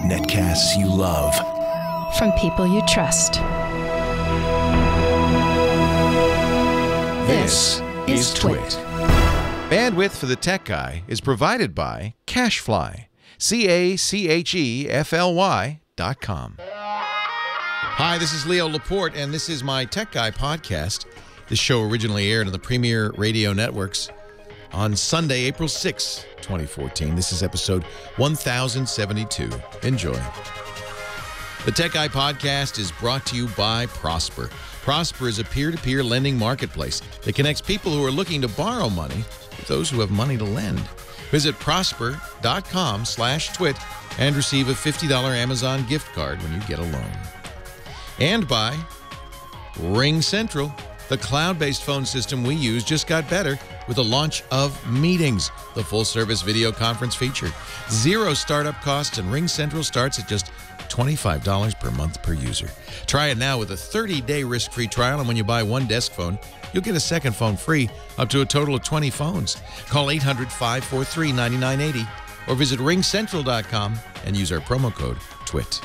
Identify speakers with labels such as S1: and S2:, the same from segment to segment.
S1: Netcasts you love.
S2: From people you trust.
S1: This is Twit.
S3: Bandwidth for the Tech Guy is provided by CacheFly. CacheFly.com. Hi, this is Leo Laporte, and this is my Tech Guy podcast. This show originally aired on the Premier Radio Networks on Sunday, April 6, 2014. This is episode 1072. Enjoy. The Tech Guy podcast is brought to you by Prosper. Prosper is a peer-to-peer lending marketplace that connects people who are looking to borrow money with those who have money to lend. Visit prosper.com/twit and receive a $50 Amazon gift card when you get a loan. And by Ring Central. The cloud-based phone system we use just got better with the launch of Meetings, the full-service video conference feature. Zero startup costs, and Ring Central starts at just $25 per month per user. Try it now with a 30-day risk-free trial, and when you buy one desk phone, you'll get a second phone free, up to a total of 20 phones. Call 800-543-9980 or visit ringcentral.com and use our promo code TWIT.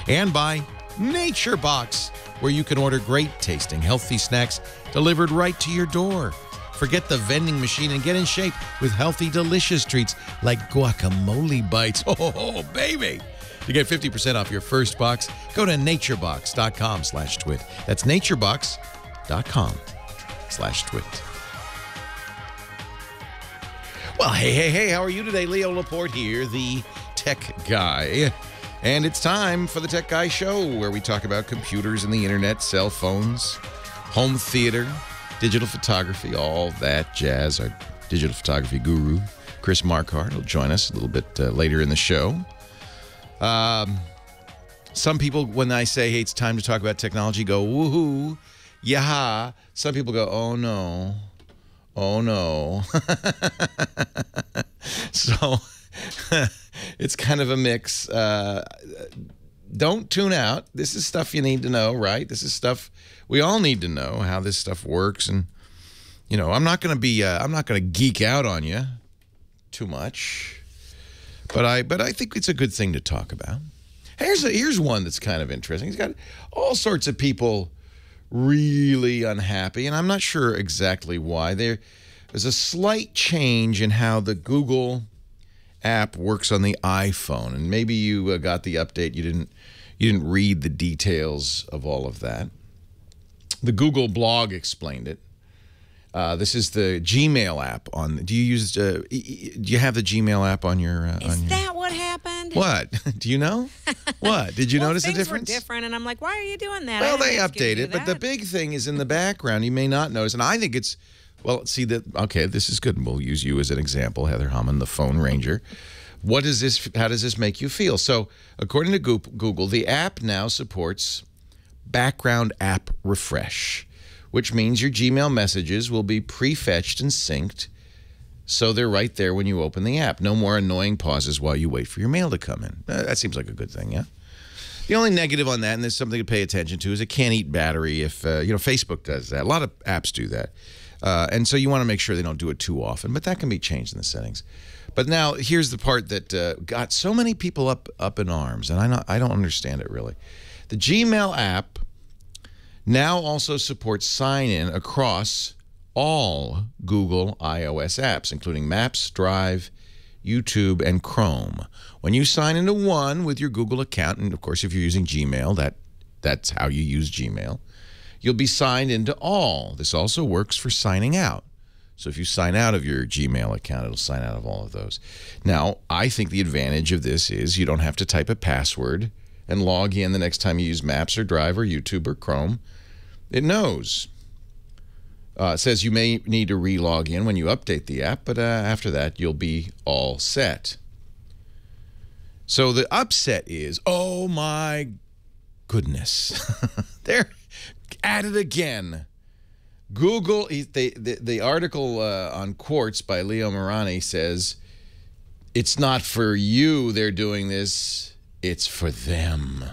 S3: And by NatureBox, where you can order great-tasting, healthy snacks delivered right to your door. Forget the vending machine and get in shape with healthy, delicious treats like guacamole bites. Oh, baby! To get 50% off your first box, go to naturebox.com/twit. That's naturebox.com/twit. Well, hey, how are you today? Leo Laporte here, the Tech Guy. And it's time for the Tech Guy Show, where we talk about computers and the internet, cell phones, home theater, digital photography, all that jazz. Our digital photography guru, Chris Marquardt, will join us a little bit later in the show. Some people, when I say, hey, it's time to talk about technology, go, woohoo, yeah. Some people go, oh, no. Oh, no. So it's kind of a mix. Don't tune out. This is stuff you need to know, right? This is stuff we all need to know, how this stuff works. And, you know, I'm not going to geek out on you too much, but I think it's a good thing to talk about. Here's one that's kind of interesting. He's got all sorts of people really unhappy, and I'm not sure exactly why. There's a slight change in how the Google app works on the iPhone, and maybe you got the update. You didn't read the details of all of that. The Google blog explained it. This is the Gmail app on. Do you use? Do you have the Gmail app on your?
S4: Is that what happened?
S3: What? Do you know? What? Did you notice a difference?
S4: Things were different, and I'm like, why are you doing that?
S3: Well, they update it, but the big thing is in the background. You may not notice, and I think it's. Well, see that. Okay, this is good. We'll use you as an example, Heather Hammond, the phone ranger. What is this? How does this make you feel? So, according to Google, the app now supports background app refresh, which means your Gmail messages will be prefetched and synced, so they're right there when you open the app. No more annoying pauses while you wait for your mail to come in. That seems like a good thing, yeah? The only negative on that, and there's something to pay attention to, is it can't eat battery. If Facebook does that. A lot of apps do that. And so you want to make sure they don't do it too often, but that can be changed in the settings. But now here's the part that got so many people up in arms, and I don't understand it really. The Gmail app now also supports sign-in across all Google iOS apps, including Maps, Drive, YouTube, and Chrome. When you sign into one with your Google account, and of course if you're using Gmail, that's how you use Gmail, you'll be signed into all. This also works for signing out. So if you sign out of your Gmail account, it'll sign out of all of those. Now, I think the advantage of this is you don't have to type a password and log in the next time you use Maps or Drive or YouTube or Chrome. It knows. It says you may need to re-log in when you update the app, but after that, you'll be all set. So the upset is, oh my goodness. They're at it again. Google, the article on Quartz by Leo Marani says, it's not for you they're doing this, it's for them.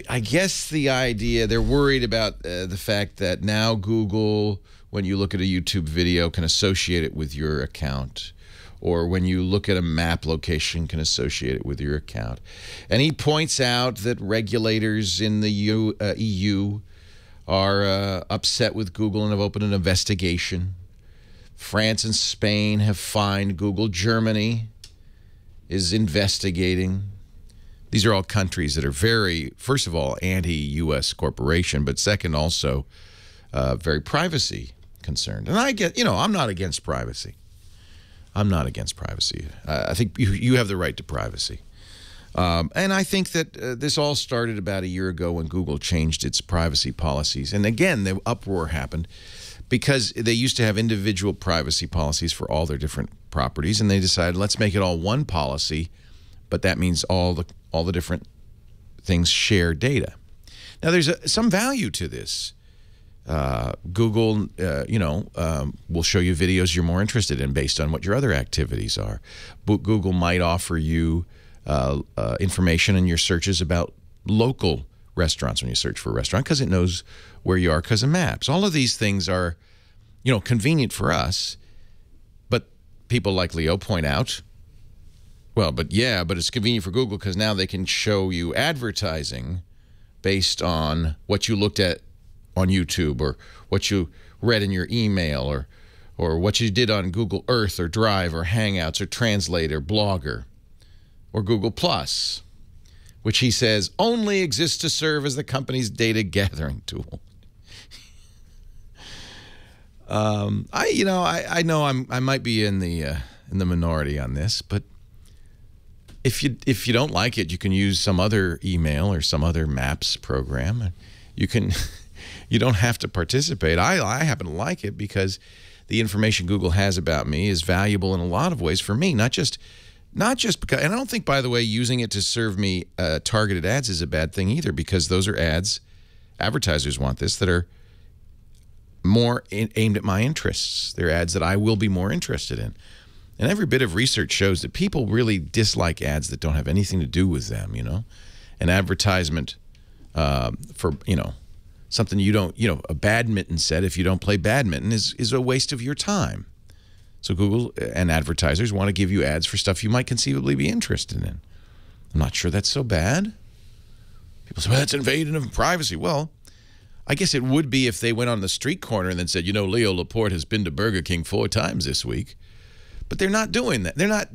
S3: I guess the idea, they're worried about the fact that now Google when you look at a YouTube video, can associate it with your account. Or when you look at a map location, can associate it with your account. And he points out that regulators in the EU are upset with Google and have opened an investigation. France and Spain have fined Google. Germany is investigating. These are all countries that are very, first of all, anti-U.S. corporation, but second, also very privacy concerned. And I get, I'm not against privacy. I'm not against privacy. I think you have the right to privacy. And I think that this all started about a year ago when Google changed its privacy policies. And again, the uproar happened because they used to have individual privacy policies for all their different properties, and they decided, let's make it all one policy, but that means all the different things share data. Now, there's some value to this. Google, will show you videos you're more interested in based on what your other activities are. Google might offer you information in your searches about local restaurants when you search for a restaurant because it knows where you are because of maps. All of these things are, convenient for us, but people like Leo point out, well, but it's convenient for Google because now they can show you advertising based on what you looked at on YouTube or what you read in your email or what you did on Google Earth or Drive or Hangouts or Translate or Blogger or Google Plus, which he says only exists to serve as the company's data gathering tool. I know I might be in the minority on this, but if you don't like it, you can use some other email or some other maps program. You don't have to participate. I happen to like it because the information Google has about me is valuable in a lot of ways for me, not just because, and I don't think, by the way, using it to serve me targeted ads is a bad thing either, because those are ads, advertisers want this, that are more aimed at my interests. They're ads that I will be more interested in. And every bit of research shows that people really dislike ads that don't have anything to do with them, An advertisement for, something you don't, a badminton set, if you don't play badminton, is a waste of your time. So Google and advertisers want to give you ads for stuff you might conceivably be interested in. I'm not sure that's so bad. People say, well, that's invading of privacy. Well, I guess it would be if they went on the street corner and then said, Leo Laporte has been to Burger King 4 times this week. But they're not doing that. They're not.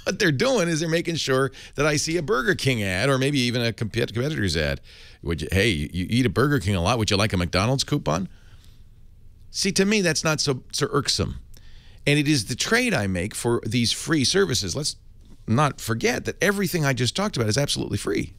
S3: What they're doing is they're making sure that I see a Burger King ad or maybe even a competitor's ad. Hey, you eat a Burger King a lot. Would you like a McDonald's coupon? See, to me, that's not so irksome. And it is the trade I make for these free services. Let's not forget that everything I just talked about is absolutely free.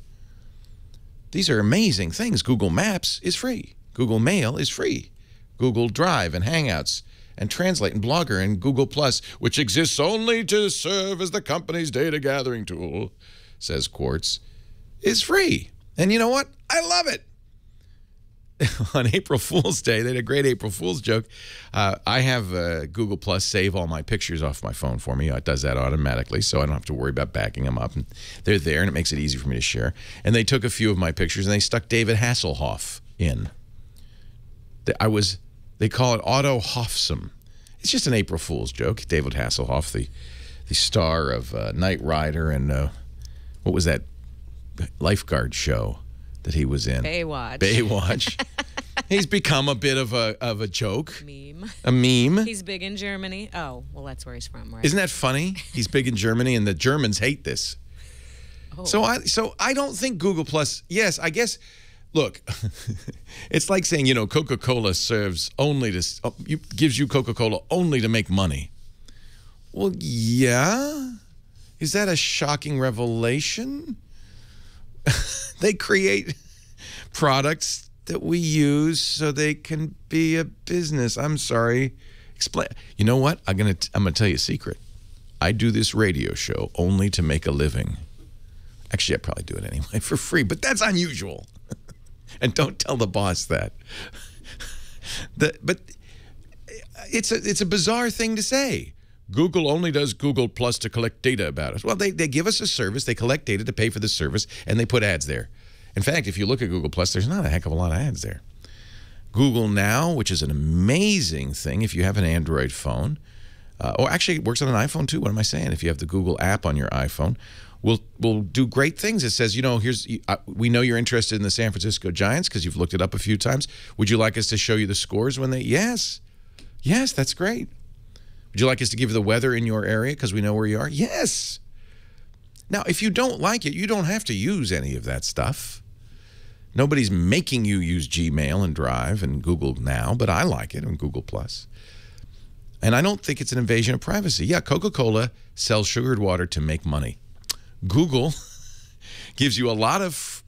S3: These are amazing things. Google Maps is free. Google Mail is free. Google Drive and Hangouts and Translate and Blogger and Google Plus, which exists only to serve as the company's data gathering tool, says Quartz, is free. And you know what? I love it. On April Fool's Day, they had a great April Fool's joke. I have Google Plus save all my pictures off my phone for me. It does that automatically, so I don't have to worry about backing them up. And they're there, and it makes it easy for me to share. And they took a few of my pictures, and they stuck David Hasselhoff in. They call it Otto Hoffsome. It's just an April Fool's joke. David Hasselhoff, the star of Knight Rider and what was that lifeguard show that he was in? Baywatch. He's become a bit of a joke.
S4: Meme.
S3: A meme.
S4: He's big in Germany. Oh, well, that's where he's from, right?
S3: Isn't that funny? He's big in Germany, and the Germans hate this. Oh. So I don't think Google Plus. Yes, I guess. Look, it's like saying, Coca-Cola serves only to gives you Coca-Cola only to make money. Well, yeah. Is that a shocking revelation? They create products that we use so they can be a business. I'm sorry. Explain. You know what? I'm gonna tell you a secret. I do this radio show only to make a living. Actually, I'd probably do it anyway for free, but that's unusual. And don't tell the boss that. But it's a bizarre thing to say. Google only does Google Plus to collect data about us. Well, they give us a service, they collect data to pay for the service, and they put ads there. In fact, if you look at Google Plus, there's not a heck of a lot of ads there. Google Now, which is an amazing thing if you have an Android phone. Or actually, it works on an iPhone too. What am I saying? If you have the Google app on your iPhone, will do great things. It says, we know you're interested in the San Francisco Giants because you've looked it up a few times. Would you like us to show you the scores when they? Yes, that's great. Would you like us to give you the weather in your area because we know where you are? Yes. Now, if you don't like it, you don't have to use any of that stuff. Nobody's making you use Gmail and Drive and Google Now, but I like it and Google+. And I don't think it's an invasion of privacy. Yeah, Coca-Cola sells sugared water to make money. Google gives you a lot of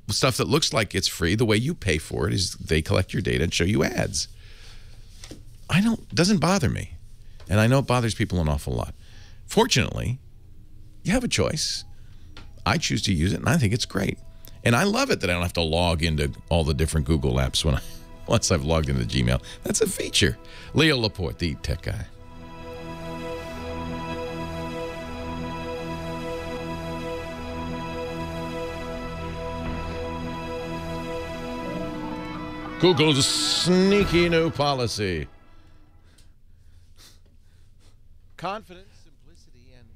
S3: stuff that looks like it's free. The way you pay for it is they collect your data and show you ads. Doesn't bother me. And I know it bothers people an awful lot. Fortunately, you have a choice. I choose to use it, and I think it's great. And I love it that I don't have to log into all the different Google apps once I've logged into Gmail. That's a feature. Leo Laporte, the tech guy. Google's sneaky new policy. Confidence, simplicity, and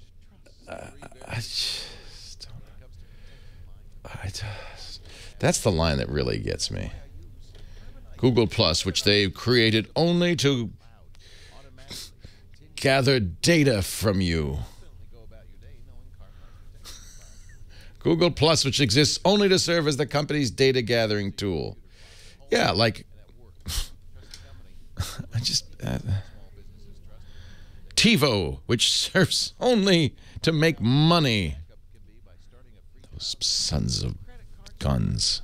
S3: trust. That's the line that really gets me. Google Plus, which they've created only to gather data from you. Google Plus, which exists only to serve as the company's data gathering tool. Yeah, like TiVo, which serves only to make money. Those sons of guns.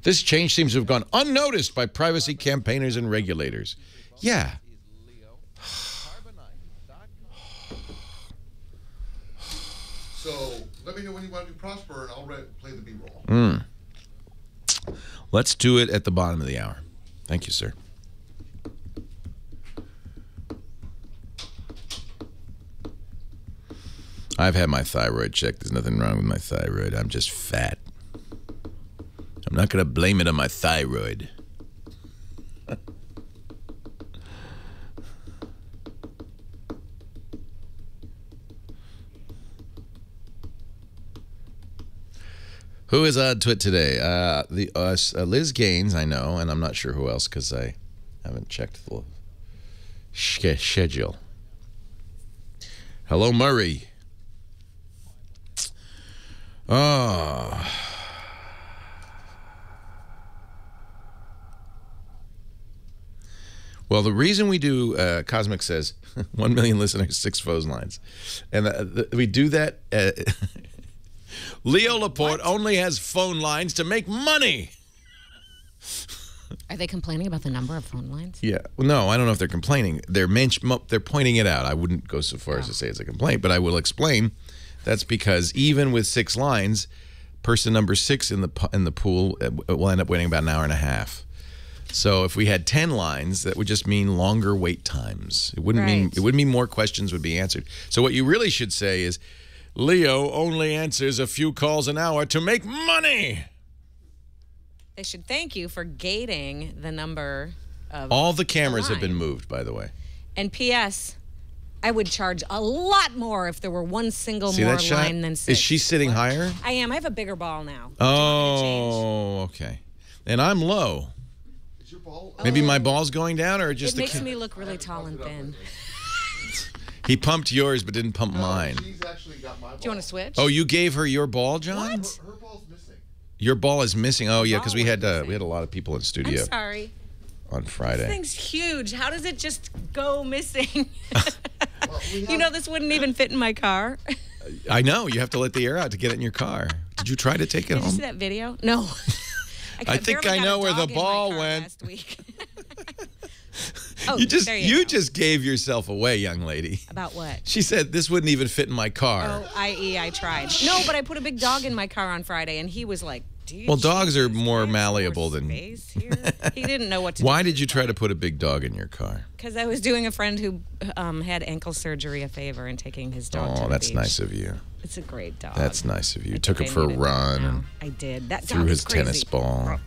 S3: This change seems to have gone unnoticed by privacy campaigners and regulators. Yeah.
S5: So let me know when you want to do Prosper, and I'll play the B-roll.
S3: Let's do it at the bottom of the hour. Thank you, sir. I've had my thyroid checked. There's nothing wrong with my thyroid. I'm just fat. I'm not going to blame it on my thyroid. Who is on to it today? Liz Gaines, I know, and I'm not sure who else because I haven't checked the schedule. Hello, Murray. Oh. Well, the reason we do, Cosmic says, 1 million listeners, 6 phone lines. And we do that. Leo Laporte only has phone lines to make money.
S4: Are they complaining about the number of phone lines?
S3: Yeah. Well, no, I don't know if they're complaining. They're pointing it out. I wouldn't go so far as to say it's a complaint, but I will explain. That's because even with 6 lines, person number 6 in the pool will end up waiting about an hour and a half. So if we had 10 lines, that would just mean longer wait times. It wouldn't mean more questions would be answered. So what you really should say is, Leo only answers a few calls an hour to make money.
S4: They should thank you for gating the number of
S3: all the cameras have been moved, by the way.
S4: And P.S., I would charge a lot more if there were one single
S3: See
S4: more
S3: that shot?
S4: line than 6.
S3: Is she sitting higher?
S4: I am. I have a bigger ball now.
S3: Oh, okay. And I'm low.
S5: Is your ball?
S3: Maybe my ball's going down, or just
S4: it makes me look really tall and thin.
S3: He pumped yours, but didn't pump mine.
S5: She's actually got my ball.
S4: Do you want to switch?
S3: Oh, you gave her your ball, John?
S4: What?
S5: Her ball's missing.
S3: Your ball is missing. Oh, yeah, because we had
S4: missing.
S3: a lot of people in studio
S4: I'm sorry.
S3: on Friday.
S4: This thing's huge. How does it just go missing?
S5: Well,
S4: You know this wouldn't even fit in my car.
S3: I know. You have to let the air out to get it in your car. Did you try to take it
S4: Did you
S3: home?
S4: see that video? No.
S3: I think I know where the ball went.
S4: Last week. Oh,
S3: You
S4: there you go.
S3: just gave yourself away, young lady.
S4: About what?
S3: She said this wouldn't even fit in my car.
S4: Oh, i.e. I tried. No, but I put a big dog in my car on Friday, and he was like
S3: Well, dogs are more
S4: There's
S3: malleable
S4: more
S3: than...
S4: space here. He didn't know what to do.
S3: Why
S4: with
S3: did
S4: his
S3: you try
S4: dog.
S3: to put a big dog in your car?
S4: Because I was doing a friend who had ankle surgery a favor and taking his dog to
S3: Oh,
S4: the
S3: that's
S4: beach.
S3: nice of you.
S4: It's a great dog.
S3: That's nice of you.
S4: I
S3: Took him
S4: think
S3: for
S4: I
S3: a
S4: needed
S3: run
S4: that
S3: and
S4: now. I did. That
S3: threw
S4: dog
S3: his
S4: is crazy.
S3: tennis ball.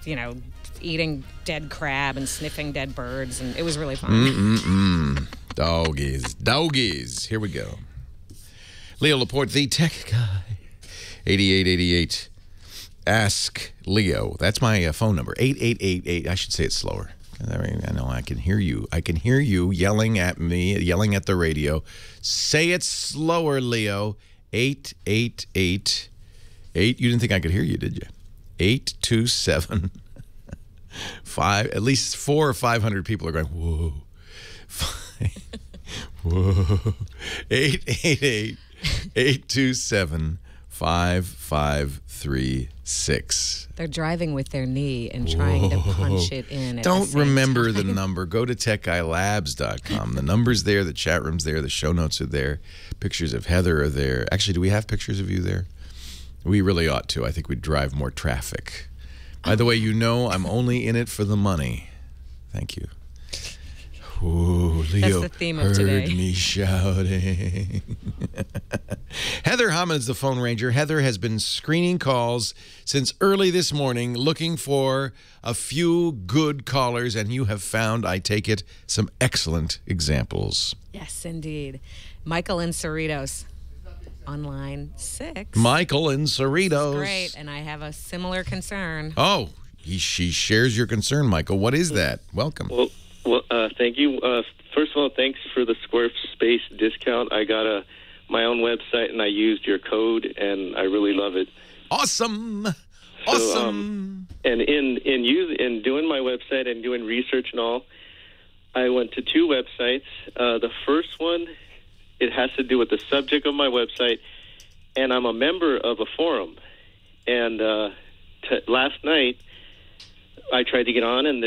S4: You know, eating dead crab and sniffing dead birds, and it was really fun.
S3: Doggies. Here we go. Leo Laporte, the tech guy. 8888. Ask Leo. That's my phone number. 8888. I should say it slower. I know I can hear you. I can hear you yelling at me, yelling at the radio. Say it slower, Leo. 888. You didn't think I could hear you, did you? 827. At least 400 or 500 people are going, whoa. Whoa. 888 827 5536.
S4: They're driving with their knee and trying to punch it in.
S3: Don't remember the number. Go to techguylabs.com. The number's there, the chat room's there, the show notes are there, pictures of Heather are there. Actually, do we have pictures of you there? We really ought to. I think we'd drive more traffic. By the way, you know I'm only in it for the money. Thank you. Ooh, Leo
S4: That's the theme of
S3: heard
S4: today.
S3: me shouting. Heather Hammond's the phone ranger. Heather has been screening calls since early this morning, looking for a few good callers, and you have found, I take it, some excellent examples.
S4: Yes, indeed. Michael in Cerritos on line 6.
S3: Michael in Cerritos.
S4: Great, and I have a similar concern.
S3: Oh, she shares your concern, Michael. What is that? Welcome.
S6: Well, thank you. First of all, thanks for the Squarespace discount. I got my own website, and I used your code, and I really love it.
S3: Awesome.
S6: So, and in doing my website and doing research and all, I went to 2 websites. The first one, it has to do with the subject of my website, and I'm a member of a forum. And last night, I tried to get on, and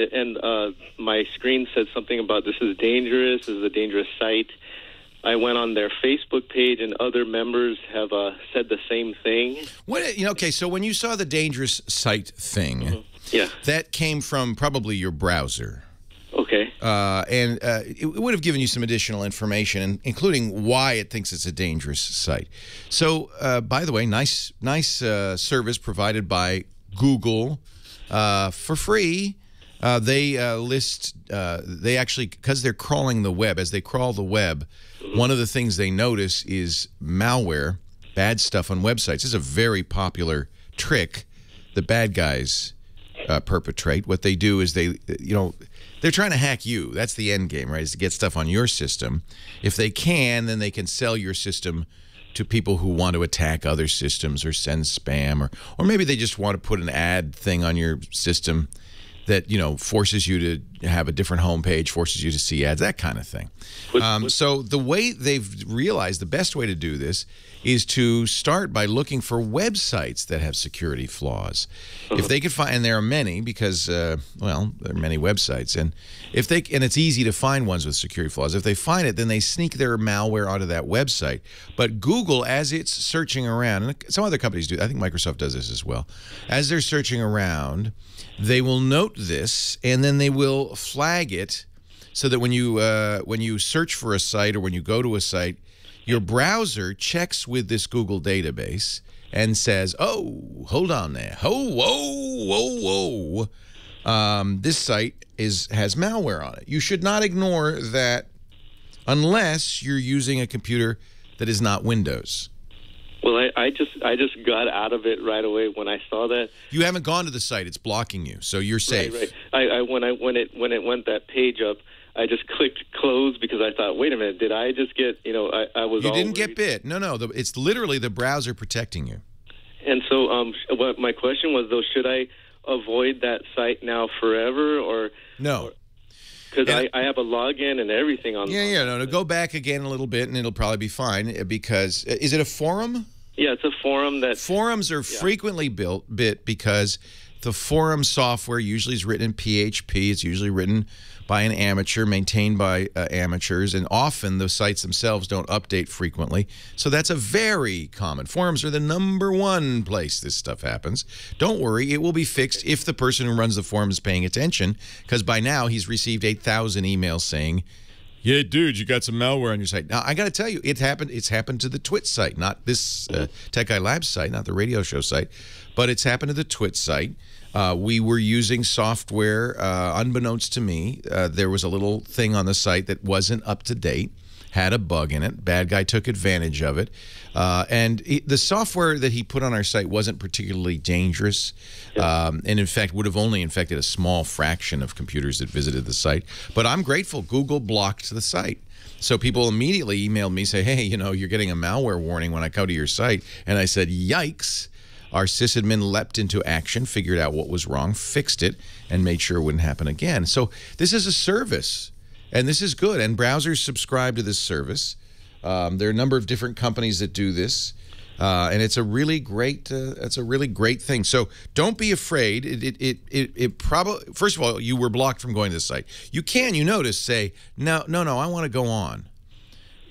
S6: my screen said something about this is dangerous, this is a dangerous site. I went on their Facebook page, and other members have said the same thing.
S3: Okay, so when you saw the dangerous site thing,
S6: Yeah.
S3: that came from probably your browser.
S6: Okay.
S3: And it would have given you some additional information, including why it thinks it's a dangerous site. So, by the way, nice service provided by Google for free. They they actually, because they're crawling the web, as they crawl the web, one of the things they notice is malware, bad stuff on websites. This is a very popular trick the bad guys perpetrate. What they do is they're trying to hack you. That's the end game, right? Is to get stuff on your system. If they can, then they can sell your system to people who want to attack other systems or send spam, or maybe they just want to put an ad thing on your system that, forces you to have a different homepage, forces you to see ads, that kind of thing. So the way they've realized the best way to do this is to start by looking for websites that have security flaws. If they could find, and there are many because, there are many websites, and it's easy to find ones with security flaws. If they find it, then they sneak their malware onto that website. But Google, as it's searching around, and some other companies do, I think Microsoft does this as well, as they're searching around, they will note this, and then they will flag it so that when you search for a site or when you go to a site, your browser checks with this Google database and says, oh, hold on there. Whoa. This site has malware on it. You should not ignore that unless you're using a computer that is not Windows.
S6: Well, I just got out of it right away when I saw that.
S3: You haven't gone to the site; it's blocking you, so you're safe.
S6: Right. When it went that page up, I just clicked close because I thought, wait a minute, did I just get I was.
S3: You
S6: all
S3: didn't get
S6: worried.
S3: bit. No. It's literally the browser protecting you.
S6: And so, what my question was though, should I avoid that site now forever or
S3: no?
S6: Because I have a login and everything on.
S3: No. Go back again a little bit, and it'll probably be fine. Because is it a forum?
S6: Yeah, it's a forum that.
S3: Forums are frequently bit because the forum software usually is written in PHP. It's usually written by an amateur, maintained by amateurs, and often the sites themselves don't update frequently. So that's a very common. Forums are the #1 place this stuff happens. Don't worry, it will be fixed if the person who runs the forum is paying attention, because by now he's received 8,000 emails saying, yeah, dude, you got some malware on your site. Now, I got to tell you, it's happened to the Twit site, not this Tech Guy Labs site, not the radio show site, but it's happened to the Twit site. We were using software, unbeknownst to me. There was a little thing on the site that wasn't up to date, had a bug in it. Bad guy took advantage of it. The software that he put on our site wasn't particularly dangerous, and in fact would have only infected a small fraction of computers that visited the site. But I'm grateful Google blocked the site. So people immediately emailed me, say, hey, you know, you're getting a malware warning when I go to your site. And I said, yikes. Our sysadmin leapt into action, figured out what was wrong, fixed it, and made sure it wouldn't happen again. So this is a service, and this is good. And browsers subscribe to this service. There are a number of different companies that do this, and it's a really great thing. So don't be afraid. It probably, first of all, you were blocked from going to the site. You can, you notice, say no, I want to go on.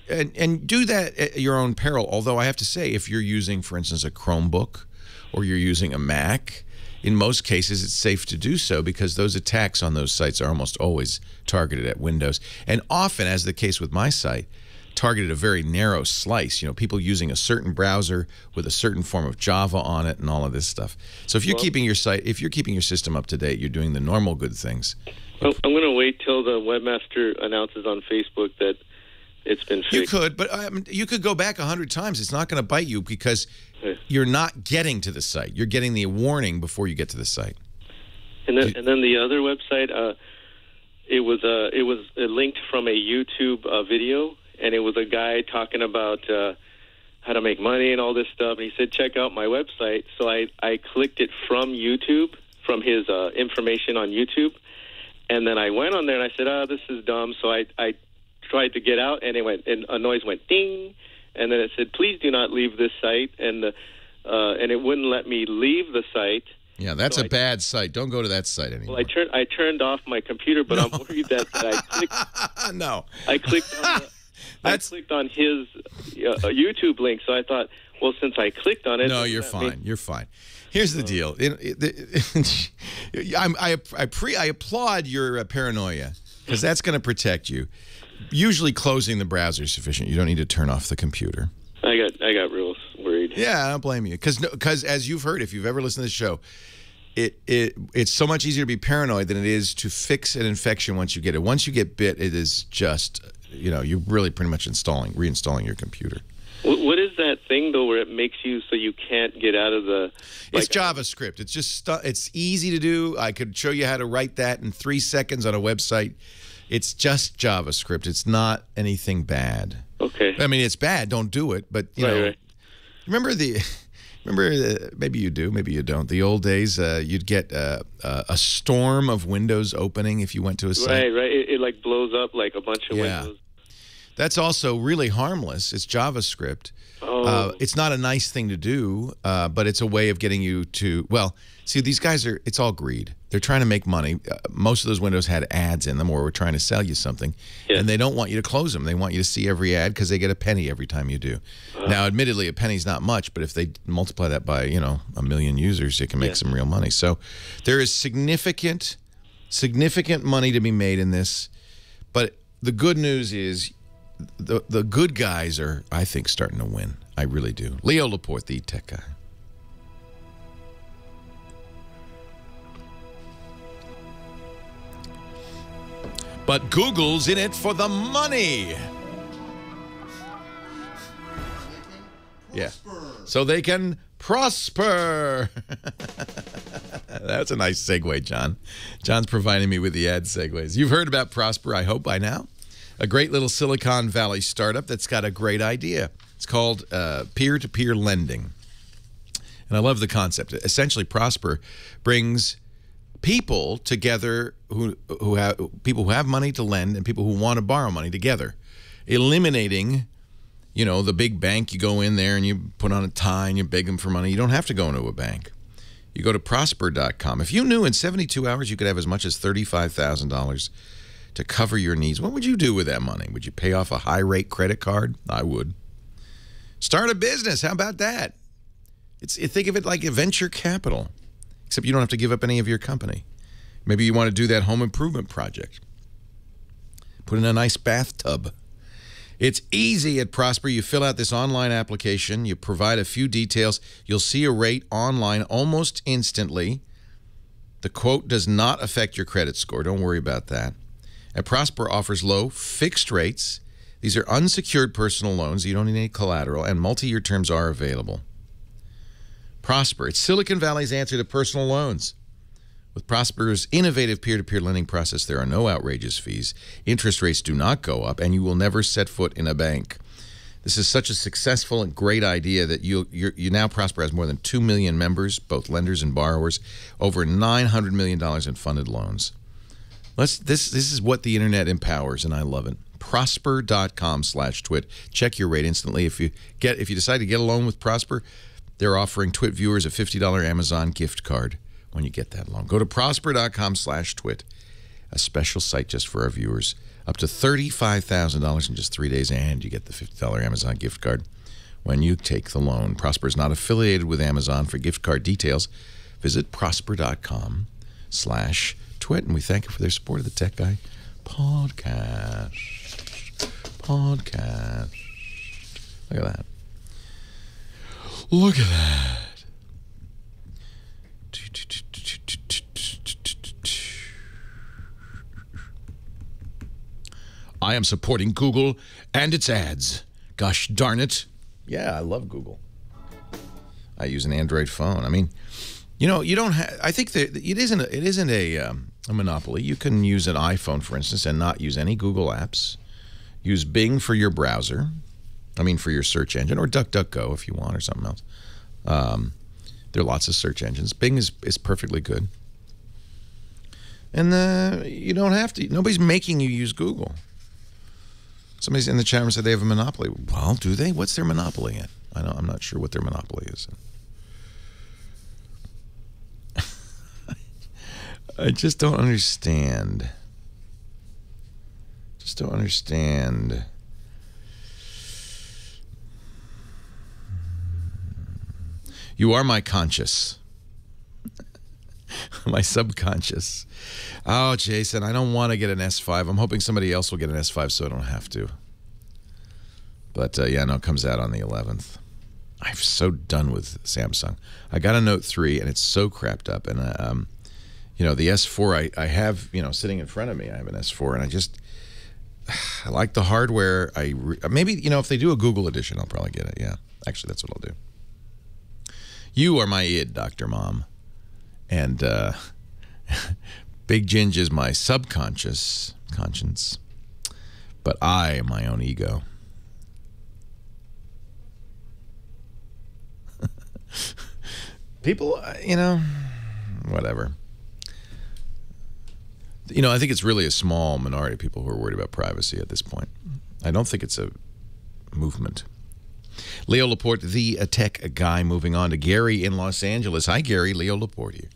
S3: And do that at your own peril. Although I have to say, if you're using, for instance, a Chromebook, or you're using a Mac, in most cases it's safe to do so, because those attacks on those sites are almost always targeted at Windows. And often, as the case with my site, targeted a very narrow slice. You know, people using a certain browser with a certain form of Java on it and all of this stuff. So if you're keeping your site, if you're keeping your system up to date, you're doing the normal good things.
S6: I'm going to wait till the webmaster announces on Facebook that it's been fixed.
S3: You could, but you could go back 100 times. It's not going to bite you, because you're not getting to the site. You're getting the warning before you get to the site.
S6: And then the other website, it was linked from a YouTube video, and it was a guy talking about how to make money and all this stuff. And he said, check out my website. So I clicked it from YouTube, from his information on YouTube. And then I went on there and I said, this is dumb. So I tried to get out, and a noise went ding, and then it said, please do not leave this site, and it wouldn't let me leave the site.
S3: Yeah, that's a bad site. Don't go to that site anymore.
S6: Well, I turned off my computer, but I'm worried that I clicked.
S3: No,
S6: I clicked on I clicked on his YouTube link, so I thought, well, since I clicked on it.
S3: No, you're fine. You're fine. Here's the deal. I applaud your paranoia, because that's going to protect you. Usually closing the browser is sufficient. You don't need to turn off the computer.
S6: I got real worried.
S3: Yeah, I don't blame you. Because as you've heard, if you've ever listened to the show, it's so much easier to be paranoid than it is to fix an infection once you get it. Once you get bit, it is just, you know, you're really pretty much reinstalling your computer.
S6: What is that thing, though, where it makes you so you can't get out of the...
S3: It's JavaScript. It's just it's easy to do. I could show you how to write that in 3 seconds on a website. It's just JavaScript. It's not anything bad.
S6: Okay.
S3: I mean, it's bad. Don't do it. But you know, remember maybe you do, maybe you don't. The old days, you'd get a storm of windows opening if you went to a site.
S6: Right. It like blows up like a bunch of windows.
S3: That's also really harmless. It's JavaScript.
S6: Oh.
S3: It's not a nice thing to do, but it's a way of getting you to, well, see, these guys it's all greed. They're trying to make money. Most of those windows had ads in them, or were trying to sell you something, and they don't want you to close them. They want you to see every ad, because they get a penny every time you do. Now, admittedly, a penny's not much, but if they multiply that by, you know, 1 million users, it can make some real money. So there is significant money to be made in this, but the good news is the good guys are, I think, starting to win. I really do. Leo Laporte, the tech guy. But Google's in it for the money. Yeah. So they can prosper. That's a nice segue, John. John's providing me with the ad segues. You've heard about Prosper, I hope, by now. A great little Silicon Valley startup that's got a great idea. It's called peer-to-peer lending. And I love the concept. Essentially, Prosper brings people together who have money to lend and people who want to borrow money together, eliminating, you know, the big bank. You go in there and you put on a tie and you beg them for money. You don't have to go into a bank. You go to Prosper.com. If you knew in 72 hours you could have as much as $35,000 to cover your needs, what would you do with that money? Would you pay off a high-rate credit card? I would. Start a business. How about that? Think of it like a venture capital, except you don't have to give up any of your company. Maybe you want to do that home improvement project. Put in a nice bathtub. It's easy at Prosper. You fill out this online application. You provide a few details. You'll see a rate online almost instantly. The quote does not affect your credit score. Don't worry about that. And Prosper offers low, fixed rates. These are unsecured personal loans. You don't need any collateral, and multi-year terms are available. Prosper. It's Silicon Valley's answer to personal loans. With Prosper's innovative peer-to-peer lending process, there are no outrageous fees. Interest rates do not go up, and you will never set foot in a bank. This is such a successful and great idea that you now Prosper has more than 2 million members, both lenders and borrowers, over $900 million in funded loans. This is what the internet empowers, and I love it. Prosper.com/twit. Check your rate instantly. If you decide to get a loan with Prosper, they're offering Twit viewers a $50 Amazon gift card when you get that loan. Go to prosper.com/twit, a special site just for our viewers. Up to $35,000 in just 3 days, and you get the $50 Amazon gift card when you take the loan. Prosper is not affiliated with Amazon. For gift card details, visit prosper.com/twit, and we thank you for their support of the Tech Guy podcast. Look at that. Look at that. I am supporting Google and its ads. Gosh darn it. Yeah, I love Google. I use an Android phone. I mean, you don't have, I think that it isn't a monopoly. You can use an iPhone, for instance, and not use any Google apps. Use Bing for your browser. I mean, for your search engine, or DuckDuckGo if you want, or something else. There are lots of search engines. Bing is perfectly good. And you don't have to. Nobody's making you use Google. Somebody's in the chat room said they have a monopoly. Well, do they? What's their monopoly in? I'm not sure what their monopoly is. I just don't understand. You are my conscious. My subconscious. Oh, Jason, I don't want to get an S5. I'm hoping somebody else will get an S5 so I don't have to. But, yeah, no, it comes out on the 11th. I'm so done with Samsung. I got a Note 3, and it's so crapped up. And, the S4 I have, sitting in front of me. I have an S4, and I like the hardware. Maybe, if they do a Google edition, I'll probably get it. Yeah, actually, that's what I'll do. You are my id, Dr. Mom. And Big Ginge is my subconscious conscience. But I am my own ego. People, whatever. I think it's really a small minority of people who are worried about privacy at this point. I don't think it's a movement. Leo Laporte, the tech guy, moving on to Gary in Los Angeles. Hi, Gary. Leo Laporte here.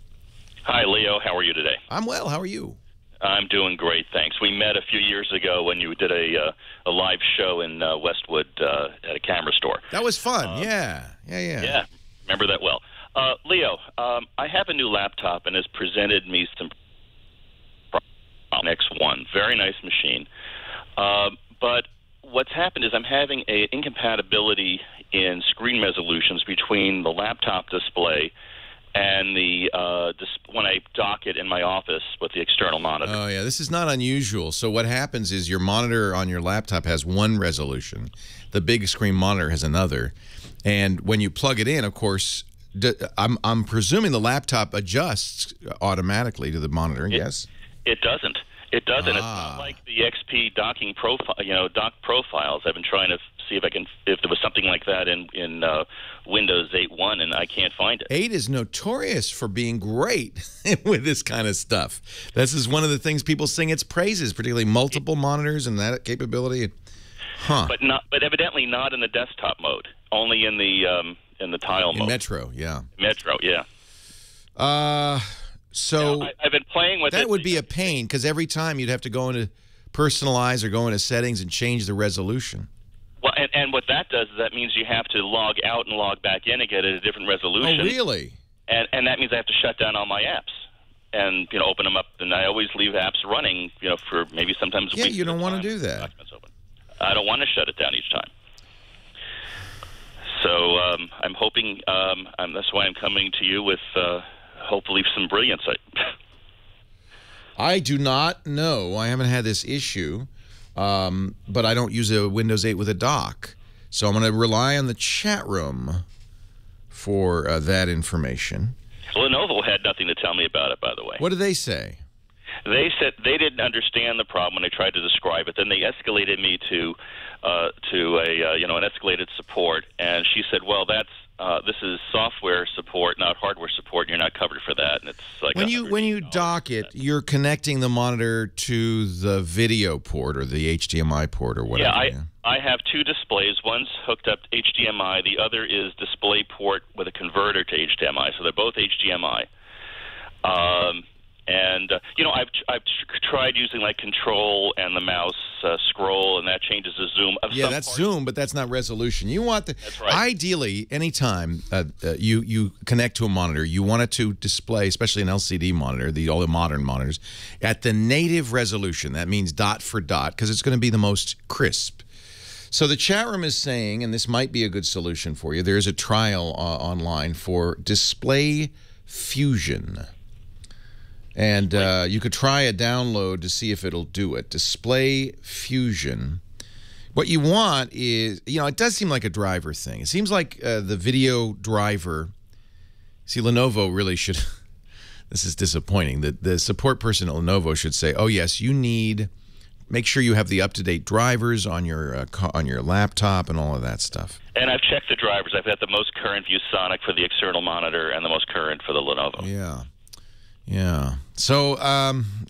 S7: Hi, Leo. How are you today?
S3: I'm well. How are you?
S7: I'm doing great, thanks. We met a few years ago when you did a live show in Westwood at a camera store.
S3: That was fun. Yeah,
S7: remember that well. Leo, I have a new laptop and has presented me some X1. Very nice machine. But what's happened is I'm having an incompatibility in screen resolutions between the laptop display and the when I dock it in my office with the external monitor.
S3: Oh, yeah. This is not unusual. So what happens is your monitor on your laptop has one resolution. The big screen monitor has another. And when you plug it in, of course, I'm presuming the laptop adjusts automatically to the monitor, yes?
S7: It doesn't. It doesn't. It's not like the XP docking profile, dock profiles. I've been trying to see if there was something like that in Windows 8.1, and I can't find it.
S3: 8 is notorious for being great with this kind of stuff. This is one of the things people sing its praises, particularly multiple monitors and that capability. Huh.
S7: But evidently not in the desktop mode. Only in the tile mode.
S3: Metro, yeah.
S7: Metro, yeah.
S3: So
S7: I've been playing with it.
S3: that would be a pain because every time you'd have to go into personalize or go into settings and change the resolution.
S7: Well, and what that does is that means you have to log out and log back in again at a different resolution.
S3: Oh, really?
S7: And that means I have to shut down all my apps and open them up. And I always leave apps running, for maybe sometimes.
S3: Yeah,
S7: weeks
S3: you don't want to do that.
S7: Documents open. I don't want to shut it down each time. So I'm hoping. That's why I'm coming to you with hopefully some brilliant insight.
S3: I do not know. I haven't had this issue, but I don't use a Windows 8 with a dock. So I'm going to rely on the chat room for that information.
S7: Lenovo had nothing to tell me about it, by the way.
S3: What did they say?
S7: They said they didn't understand the problem when I tried to describe it. Then they escalated me to an escalated support, and she said, "Well, this is software support, not hardware support. And you're not covered for that." And it's like
S3: when you dock it, you're connecting the monitor to the video port or the HDMI port or whatever.
S7: Yeah, I have two displays. One's hooked up to HDMI. The other is DisplayPort with a converter to HDMI. So they're both HDMI. I've tried using like Control and the mouse scroll, and that changes the zoom.
S3: Yeah, that's zoom, but that's not resolution. You want
S7: That's right.
S3: Ideally, anytime you connect to a monitor, you want it to display, especially an LCD monitor, all the modern monitors, at the native resolution. That means dot for dot, because it's going to be the most crisp. So the chat room is saying, and this might be a good solution for you, there is a trial online for Display Fusion. And you could try a download to see if it'll do it. Display Fusion. What you want is, it does seem like a driver thing. It seems like the video driver. See, Lenovo really should. This is disappointing. The support person at Lenovo should say, "Oh yes, make sure you have the up-to-date drivers on your laptop and all of that stuff."
S7: And I've checked the drivers. I've got the most current ViewSonic for the external monitor and the most current for the Lenovo.
S3: Yeah. Yeah. So,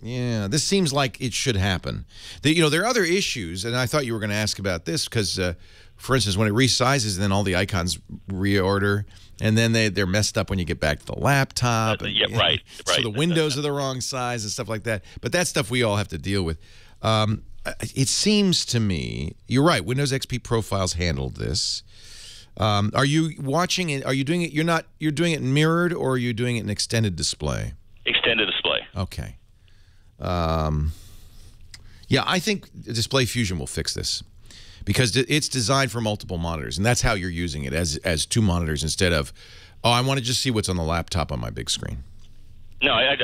S3: this seems like it should happen. There are other issues, and I thought you were going to ask about this because, for instance, when it resizes, then all the icons reorder, and then they're messed up when you get back to the laptop.
S7: Right.
S3: So the windows are the wrong size and stuff like that. But that's stuff we all have to deal with. It seems to me, you're right, Windows XP Profiles handled this. Are you watching it? Are you doing it? You're doing it mirrored, or are you doing it in extended display?
S7: Extended display.
S3: Okay. Yeah, I think Display Fusion will fix this because it's designed for multiple monitors, and that's how you're using it, as two monitors instead of, I want to just see what's on the laptop on my big screen.
S7: No, I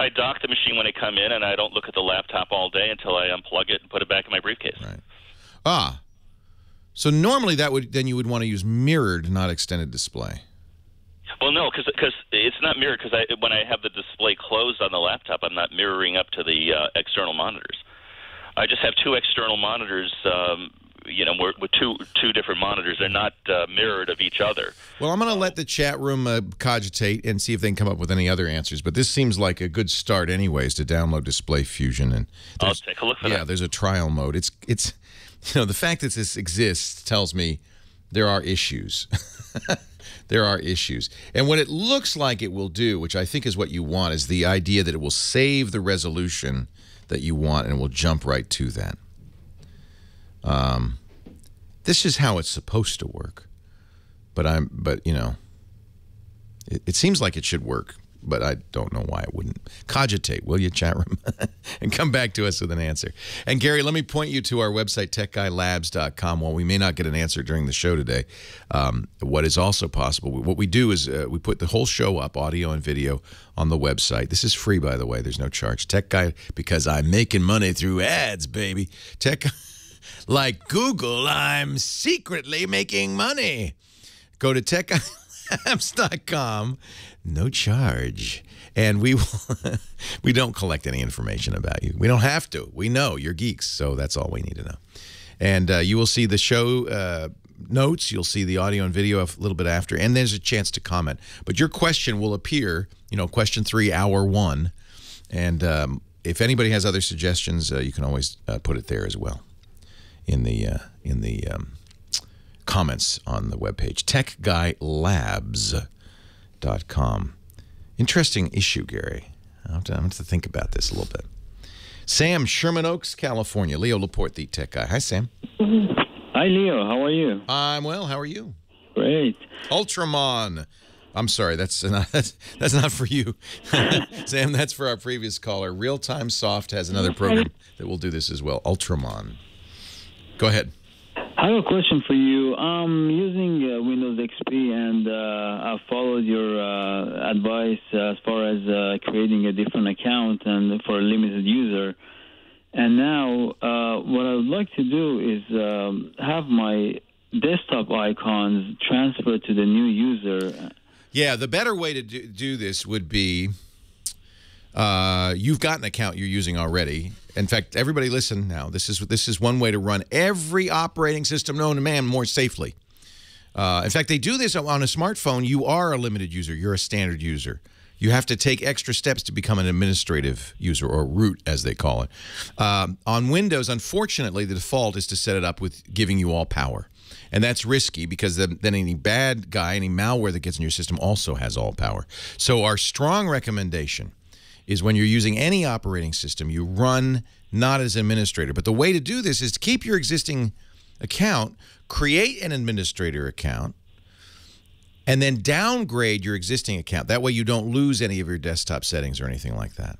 S7: dock the machine when I come in, and I don't look at the laptop all day until I unplug it and put it back in my briefcase.
S3: Right. So normally you would want to use mirrored, not extended display.
S7: Well, no, because it's not mirrored, because when I have the display closed on the laptop, I'm not mirroring up to the external monitors. I just have two external monitors, with two different monitors. They're not mirrored of each other.
S3: Well, I'm going to let the chat room cogitate and see if they can come up with any other answers. But this seems like a good start anyways to download Display Fusion. And
S7: I'll take a look for that.
S3: Yeah, there's a trial mode. It's the fact that this exists tells me there are issues. There are issues. And what it looks like it will do, which I think is what you want, is the idea that it will save the resolution that you want and it will jump right to that. This is how it's supposed to work. But it seems like it should work, but I don't know why it wouldn't. Cogitate, will you, chat room? And come back to us with an answer. And Gary, let me point you to our website, techguylabs.com. While we may not get an answer during the show today, what is also possible, what we do is we put the whole show up, audio and video, on the website. This is free, by the way. There's no charge. Tech Guy, because I'm making money through ads, baby. Like Google, I'm secretly making money. Go to techguylabs.com. No charge. And we don't collect any information about you. We don't have to. We know you're geeks, so that's all we need to know. And you will see the show notes. You'll see the audio and video a little bit after, and there's a chance to comment. But your question will appear, question 3, hour 1. And if anybody has other suggestions, you can always put it there as well in the comments on the webpage, techguylabs.com. Interesting issue, Gary. I'm going to have to think about this a little bit. Sam, Sherman Oaks, California. Leo Laporte, the tech guy. Hi, Sam.
S8: Hi, Leo. How are you?
S3: I'm well. How are you?
S8: Great.
S3: Ultramon. I'm sorry. That's not for you, Sam. That's for our previous caller. Real Time Soft has another program that will do this as well. Ultramon. Go ahead.
S8: I have a question for you. I'm using Windows XP, and I followed your advice as far as creating a different account and for a limited user. And now what I would like to do is have my desktop icons transferred to the new user.
S3: Yeah, the better way to do this would be you've got an account you're using already. In fact, everybody listen now. This is one way to run every operating system known to man more safely. In fact, they do this on a smartphone. You are a limited user. You're a standard user. You have to take extra steps to become an administrative user, or root, as they call it. On Windows, unfortunately, the default is to set it up with giving you all power. And that's risky because then any bad guy, any malware that gets in your system also has all power. So our strong recommendation is when you're using any operating system, you run not as an administrator. But the way to do this is to keep your existing account, create an administrator account, and then downgrade your existing account. That way you don't lose any of your desktop settings or anything like that.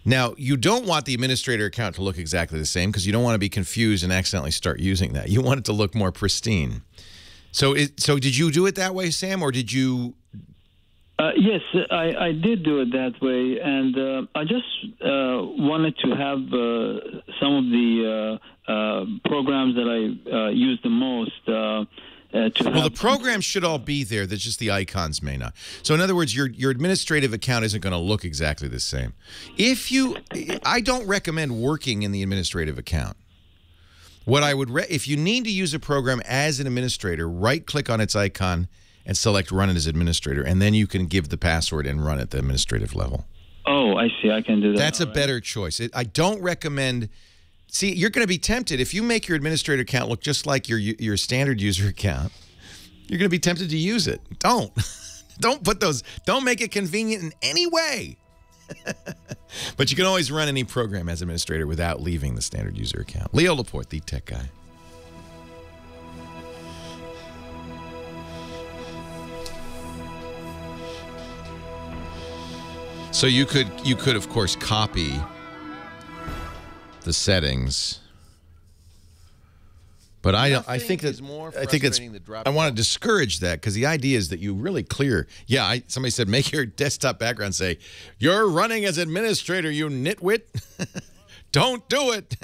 S3: Now, you don't want the administrator account to look exactly the same because you don't want to be confused and accidentally start using that. You want it to look more pristine. So did you do it that way, Sam, or did you...
S8: Yes, I did do it that way, and I just wanted to have some of the programs that I use the most. Well, the programs should all be there. That's just the icons may not. So, in other words, your administrative account isn't going to look exactly the same.
S3: I don't recommend working in the administrative account. What I would, if you need to use a program as an administrator, right-click on its icon and select Run as Administrator, and then you can give the password and run at the administrative level.
S8: Oh, I see. I can do that.
S3: That's a better choice. I don't recommend... See, you're going to be tempted. If you make your administrator account look just like your standard user account, you're going to be tempted to use it. Don't. Don't put those... Don't make it convenient in any way. But you can always run any program as administrator without leaving the standard user account. Leo Laporte, the tech guy. So you could of course copy the settings, but I think that's I want to discourage that because the idea is that you really clear. Yeah, somebody said make your desktop background say you're running as administrator, you nitwit. Don't do it.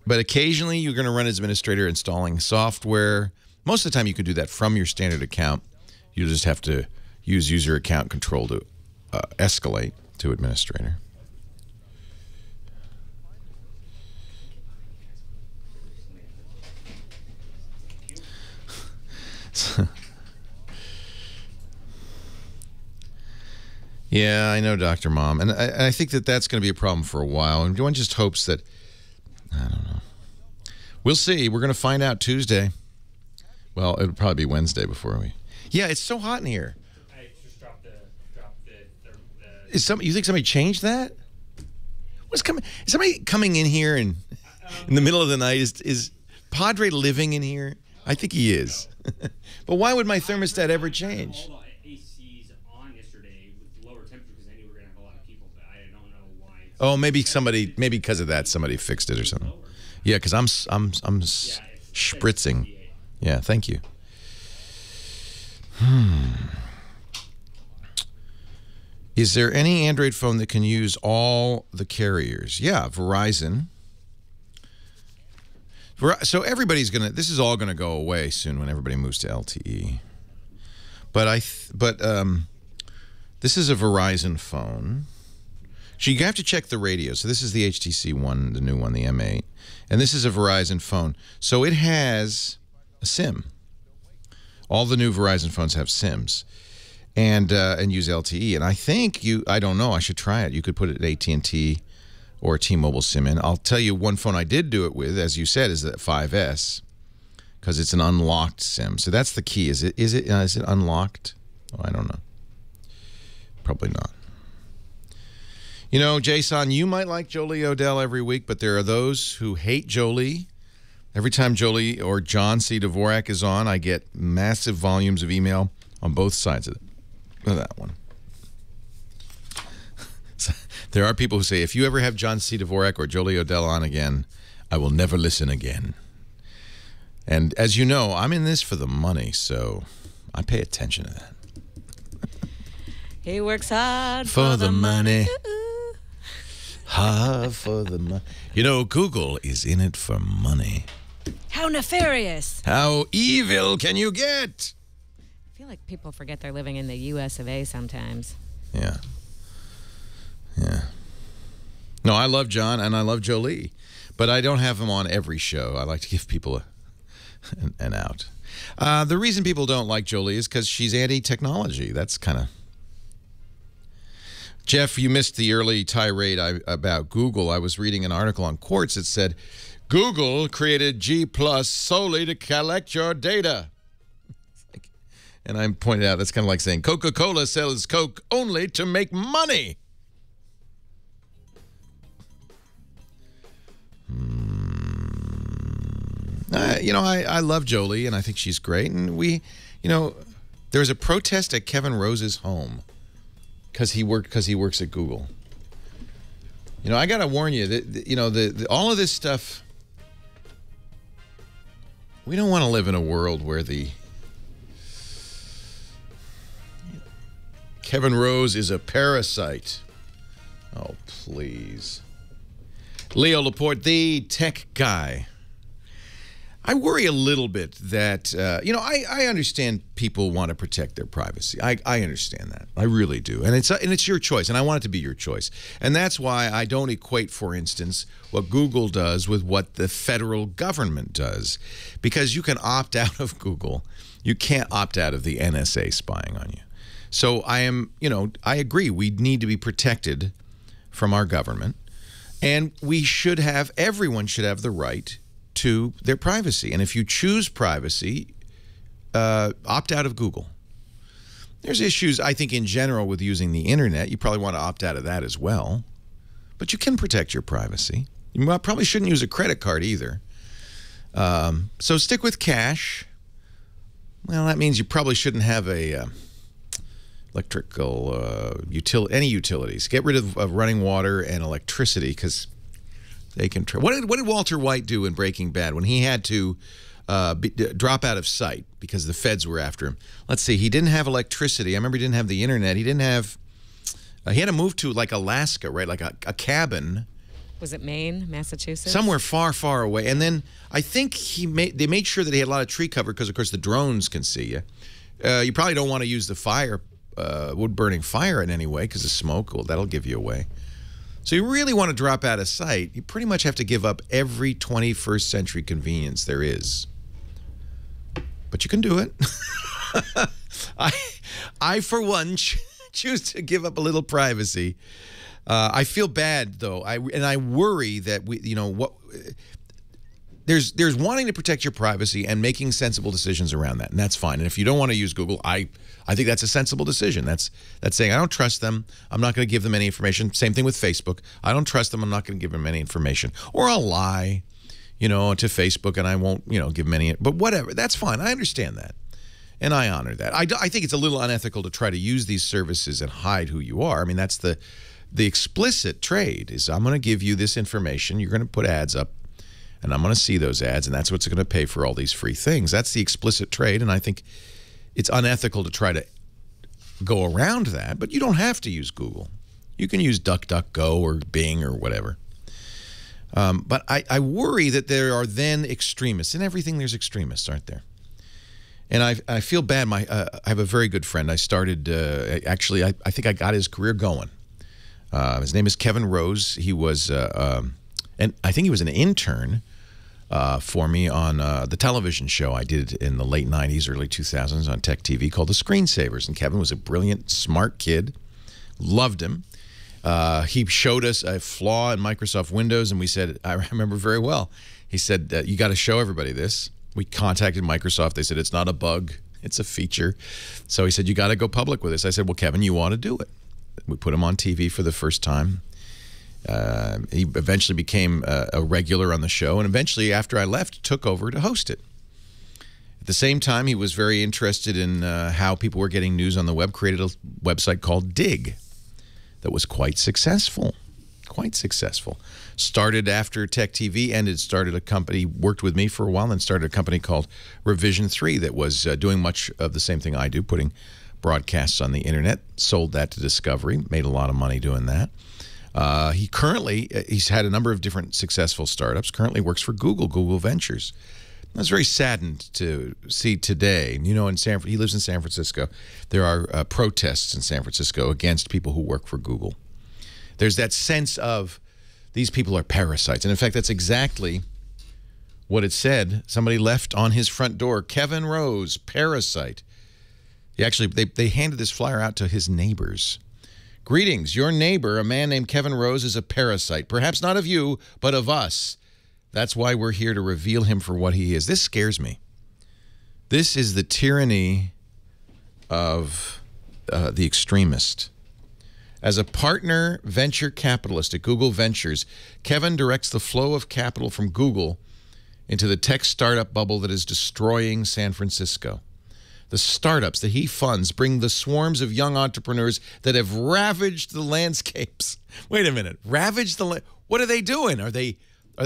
S3: But occasionally you're going to run as administrator installing software. Most of the time you can do that from your standard account. You'll just have to use user account control to escalate to administrator. Yeah, I know, Dr. Mom. And I think that that's going to be a problem for a while. And one just hopes that, I don't know. We'll see. We're going to find out Tuesday. Well, it'll probably be Wednesday before we... Yeah, it's so hot in here.
S9: I just dropped the
S3: you think somebody changed that? What's coming? Is somebody coming in here and in the middle of the night? Is Padre living in here? I think he is. But why would my thermostat ever change?
S9: All the ACs on yesterday with lower temperature because I knew we were going to have a lot of people, but I don't know why.
S3: Oh, maybe because of that somebody fixed it or something. Yeah, because I'm spritzing. Yeah, thank you. Is there any Android phone that can use all the carriers? Yeah, Verizon. So everybody's gonna. This is all gonna go away soon when everybody moves to LTE. But this is a Verizon phone. So you have to check the radio. So this is the HTC one, the new one, the M8, and this is a Verizon phone. So it has a SIM. All the new Verizon phones have SIMs, and use LTE. And I think I don't know. I should try it. You could put it at AT&T or T-Mobile SIM in. I'll tell you one phone I did do it with, as you said, is the 5S, because it's an unlocked SIM. So that's the key. Is it unlocked? Oh, I don't know. Probably not. You know, Jason, you might like Jolie Odell every week, but there are those who hate Jolie. Every time Jolie or John C. Dvorak is on, I get massive volumes of email on both sides of that one. So, there are people who say, if you ever have John C. Dvorak or Jolie Odell on again, I will never listen again. And as you know, I'm in this for the money, so I pay attention to that.
S4: He works hard
S3: for the money. Hard for the money. You know, Google is in it for money.
S4: How nefarious.
S3: How evil can you get?
S4: I feel like people forget they're living in the U.S. of A. sometimes.
S3: Yeah. Yeah. No, I love John and I love Jolie, but I don't have him on every show. I like to give people an out. The reason people don't like Jolie is because she's anti-technology. That's kind of... Jeff, you missed the early tirade about Google. I was reading an article on Quartz that said, Google created G+ solely to collect your data. And I pointed out that's kind of like saying Coca-Cola sells Coke only to make money. You know, I love Jolie, and I think she's great. And you know, there was a protest at Kevin Rose's home because he works at Google. You know, I got to warn you that, you know, all of this stuff, we don't want to live in a world where Kevin Rose is a parasite. Oh, please. Leo Laporte, the tech guy. I worry a little bit that, you know, I understand people want to protect their privacy. I understand that. I really do. And it's your choice, and I want it to be your choice. And that's why I don't equate, for instance, what Google does with what the federal government does. Because you can opt out of Google. You can't opt out of the NSA spying on you. So you know, I agree. We need to be protected from our government. And everyone should have the right to their privacy. And if you choose privacy, opt out of Google. There's issues, I think, in general with using the internet. You probably want to opt out of that as well. But you can protect your privacy. You probably shouldn't use a credit card either. So stick with cash. Well, that means you probably shouldn't have a any utilities. Get rid of running water and electricity, because they can. What did Walter White do in Breaking Bad when he had to drop out of sight because the feds were after him? Let's see. He didn't have electricity. I remember he didn't have the internet. He didn't have. He had to move to like Alaska, right? Like a cabin.
S4: Was it Maine, Massachusetts? Somewhere
S3: far, far away. And then I think they made sure that he had a lot of tree cover because, of course, the drones can see you. You probably don't want to use the wood-burning fire in any way because of smoke. Well, that'll give you away. So you really want to drop out of sight, you pretty much have to give up every 21st century convenience there is. But you can do it. I for one, choose to give up a little privacy. I feel bad, though, and I worry that there's wanting to protect your privacy and making sensible decisions around that, and that's fine. And if you don't want to use Google, I think that's a sensible decision. That's saying I don't trust them. I'm not going to give them any information. Same thing with Facebook. I don't trust them. I'm not going to give them any information, or I'll lie, to Facebook, and I won't, give them any. But whatever, that's fine. I understand that, and I honor that. I think it's a little unethical to try to use these services and hide who you are. I mean, that's the explicit trade is I'm going to give you this information. You're going to put ads up, and I'm going to see those ads, and that's what's going to pay for all these free things. That's the explicit trade, and I think it's unethical to try to go around that, but you don't have to use Google. You can use DuckDuckGo or Bing or whatever. But I worry that there are then extremists. In everything there's extremists, aren't there? And I feel bad. I have a very good friend. I started, actually, I think I got his career going. His name is Kevin Rose. He was, and I think he was an intern for me on the television show I did in the late 90s, early 2000s on Tech TV called The Screensavers. And Kevin was a brilliant, smart kid. Loved him. He showed us a flaw in Microsoft Windows, and we said, I remember very well, he said, you got to show everybody this. We contacted Microsoft. They said, it's not a bug. It's a feature. So he said, you got to go public with this. I said, well, Kevin, you ought to do it. We put him on TV for the first time. He eventually became a regular on the show, and eventually, after I left, took over to host it. At the same time, he was very interested in how people were getting news on the web, created a website called Dig that was quite successful. Quite successful. Started after Tech TV ended, started a company, worked with me for a while, and started a company called Revision 3 that was doing much of the same thing I do, putting broadcasts on the internet. Sold that to Discovery, made a lot of money doing that. He's had a number of different successful startups, currently works for Google Ventures. I was very saddened to see today, you know, he lives in San Francisco. There are protests in San Francisco against people who work for Google. There's that sense of these people are parasites. And in fact, that's exactly what it said. Somebody left on his front door, Kevin Rose, parasite. They handed this flyer out to his neighbors. Greetings, your neighbor, a man named Kevin Rose, is a parasite. Perhaps not of you, but of us. That's why we're here to reveal him for what he is. This scares me. This is the tyranny of the extremist. As a partner venture capitalist at Google Ventures, Kevin directs the flow of capital from Google into the tech startup bubble that is destroying San Francisco. The startups that he funds bring the swarms of young entrepreneurs that have ravaged the landscapes. Wait a minute. Ravaged the land? What are they doing? Are they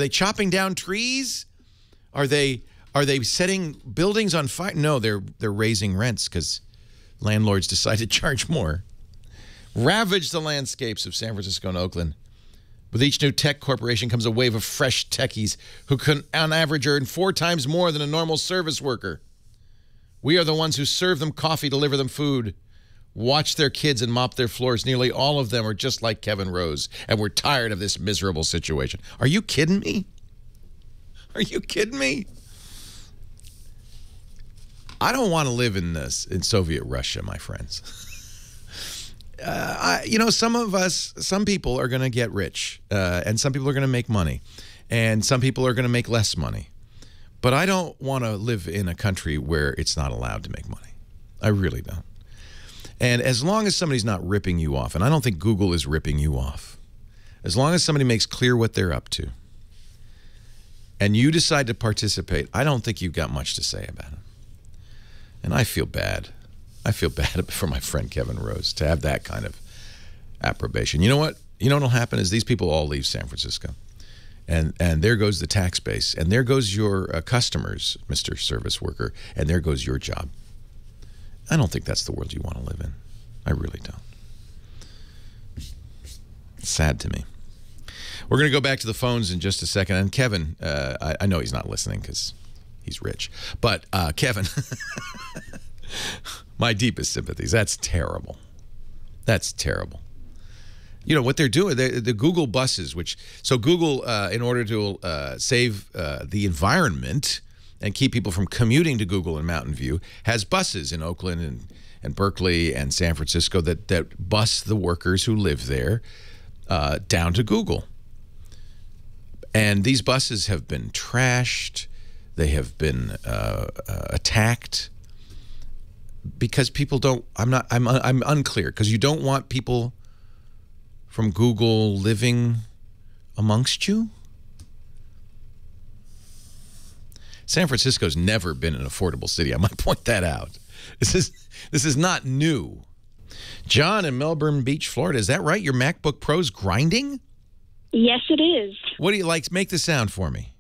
S3: chopping down trees? Are they setting buildings on fire? No, they're raising rents because landlords decide to charge more. Ravage the landscapes of San Francisco and Oakland. With each new tech corporation comes a wave of fresh techies who can, on average, earn 4 times more than a normal service worker. We are the ones who serve them coffee, deliver them food, watch their kids and mop their floors. Nearly all of them are just like Kevin Rose, and we're tired of this miserable situation. Are you kidding me? Are you kidding me? I don't want to live in Soviet Russia, my friends. You know, some people are going to get rich, and some people are going to make money, and some people are going to make less money. But I don't want to live in a country where it's not allowed to make money. I really don't. And as long as somebody's not ripping you off, and I don't think Google is ripping you off, as long as somebody makes clear what they're up to, and you decide to participate, I don't think you've got much to say about it. And I feel bad. I feel bad for my friend Kevin Rose to have that kind of approbation. You know what? You know what'll happen is these people all leave San Francisco. And there goes the tax base. And there goes your customers, Mr. Service Worker. And there goes your job. I don't think that's the world you want to live in. I really don't. It's sad to me. We're going to go back to the phones in just a second. And Kevin, I know he's not listening because he's rich. But Kevin, my deepest sympathies. That's terrible. That's terrible. You know, what they're doing, the Google buses, so Google, in order to save the environment and keep people from commuting to Google in Mountain View, has buses in Oakland and Berkeley and San Francisco that bus the workers who live there down to Google. And these buses have been trashed. They have been attacked because people don't. I'm unclear because you don't want people from Google living amongst you. San Francisco's never been an affordable city. I might point that out. This is not new. John in Melbourne Beach, Florida. Is that right? Your MacBook Pro's grinding?
S10: Yes, it is.
S3: What do you like? Make the sound for me.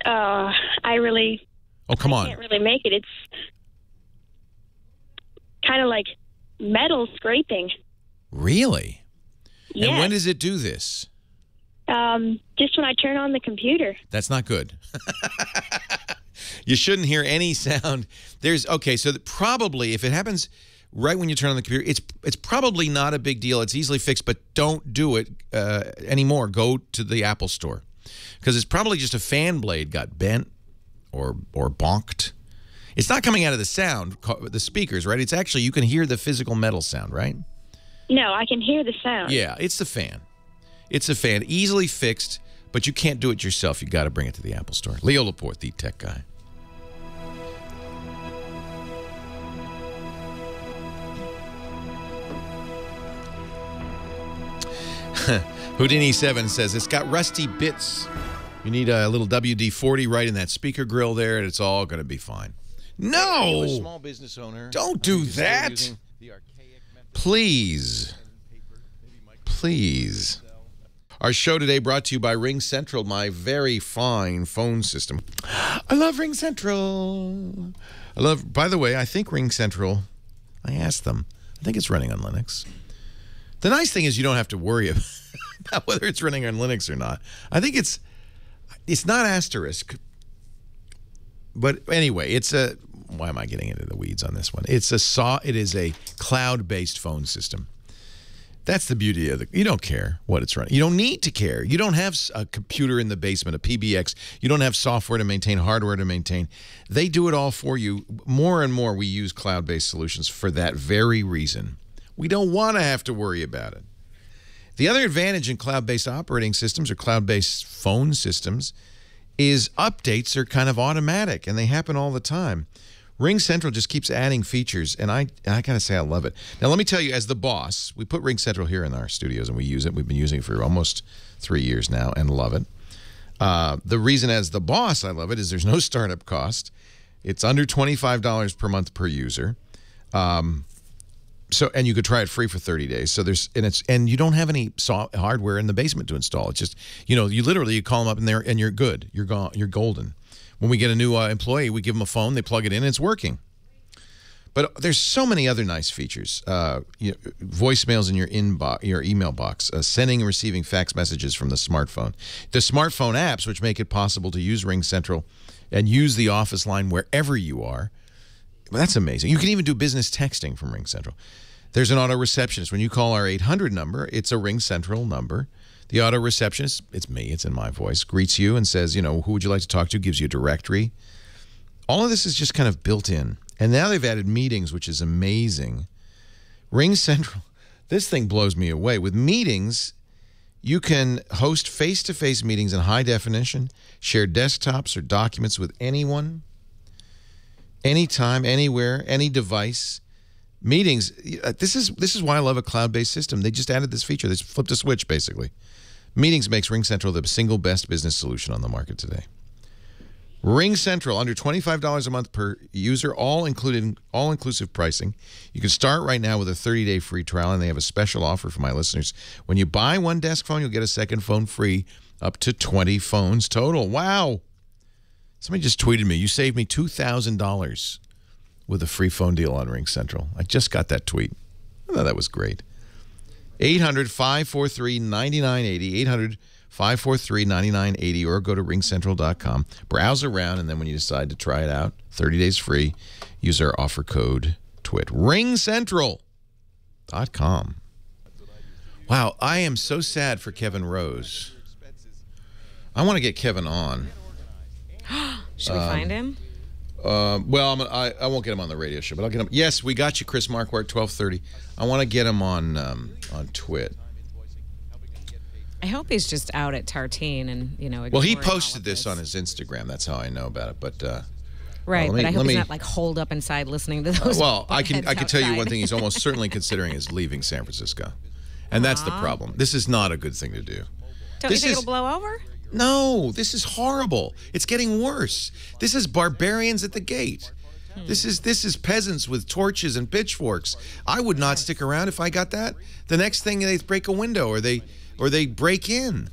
S10: Oh, come on. I can't really make it. It's kind of like metal scraping.
S3: Really?
S10: Yes.
S3: And when does it do this?
S10: Just when I turn on the computer.
S3: That's not good. You shouldn't hear any sound. So probably if it happens right when you turn on the computer, it's probably not a big deal. It's easily fixed, but don't do it anymore. Go to the Apple Store. Because it's probably just a fan blade got bent or bonked. It's not coming out of the speakers, right? It's actually, you can hear the physical metal sound, right?
S10: No, I can hear the sound.
S3: Yeah, it's the fan. It's a fan, easily fixed, but you can't do it yourself. You got to bring it to the Apple Store. Leo Laporte, the tech guy. Houdini7 says it's got rusty bits. You need a little WD-40 right in that speaker grill there, and it's all going to be fine. No!
S11: A small business owner.
S3: Don't do that. Please. Please. Our show today brought to you by Ring Central, my very fine phone system. I love Ring Central. By the way, I think Ring Central, I asked them, I think it's running on Linux. The nice thing is you don't have to worry about whether it's running on Linux or not. I think it's not asterisk. But anyway, why am I getting into the weeds on this one? It is a cloud-based phone system. That's the beauty of you don't care what it's running. You don't need to care. You don't have a computer in the basement, a PBX. You don't have software to maintain, hardware to maintain. They do it all for you. More and more we use cloud-based solutions for that very reason. We don't want to have to worry about it. The other advantage in cloud-based operating systems or cloud-based phone systems is updates are kind of automatic, and they happen all the time. Ring Central just keeps adding features, and I gotta say I love it. Now, let me tell you, as the boss, we put Ring Central here in our studios, and we use it. We've been using it for almost 3 years now and love it. The reason as the boss I love it is there's no startup cost. It's under $25 per month per user. And you could try it free for 30 days. So and you don't have any hardware in the basement to install. It's just, you literally call them up and you're good. You're golden. When we get a new employee, we give them a phone, they plug it in, and it's working. But there's so many other nice features. Voicemails in your email box, sending and receiving fax messages from the smartphone. The smartphone apps, which make it possible to use Ring Central and use the office line wherever you are. Well, that's amazing. You can even do business texting from Ring Central. There's an auto receptionist. When you call our 800 number, it's a Ring Central number. The auto receptionist, it's me, it's in my voice, greets you and says, who would you like to talk to, gives you a directory. All of this is just kind of built in. And now they've added meetings, which is amazing. Ring Central, this thing blows me away. With meetings, you can host face-to-face meetings in high definition, share desktops or documents with anyone, anytime, anywhere, any device. Meetings, this is why I love a cloud-based system. They just added this feature. They flipped a switch, basically. Meetings makes Ring Central the single best business solution on the market today. Ring Central, under $25 a month per user, all-inclusive pricing. You can start right now with a 30-day free trial, and they have a special offer for my listeners. When you buy one desk phone, you'll get a second phone free, up to 20 phones total. Wow. Somebody just tweeted me, you saved me $2,000 with a free phone deal on Ring Central. I just got that tweet. I thought that was great. 800-543-9980, 800-543-9980, or go to ringcentral.com. Browse around, and then when you decide to try it out, 30 days free, use our offer code TWIT. Ringcentral.com. Wow, I am so sad for Kevin Rose. I want to get Kevin on.
S4: Should we find him?
S3: Well, I won't get him on the radio show, but I'll get him. Yes, we got you, Chris Marquardt, 12:30. I want to get him on Twit.
S4: I hope he's just out at Tartine and
S3: Well, he posted this on his Instagram. That's how I know about it. But
S4: right, but I hope he's not like holed up inside listening to those.
S3: Well, I can tell you one thing. He's almost certainly considering is leaving San Francisco, and that's the problem. This is not a good thing to do.
S4: Don't you think it'll blow over?
S3: No, this is horrible. It's getting worse. This is barbarians at the gate. This is peasants with torches and pitchforks. I would not stick around if I got that. The next thing they break a window or they break in.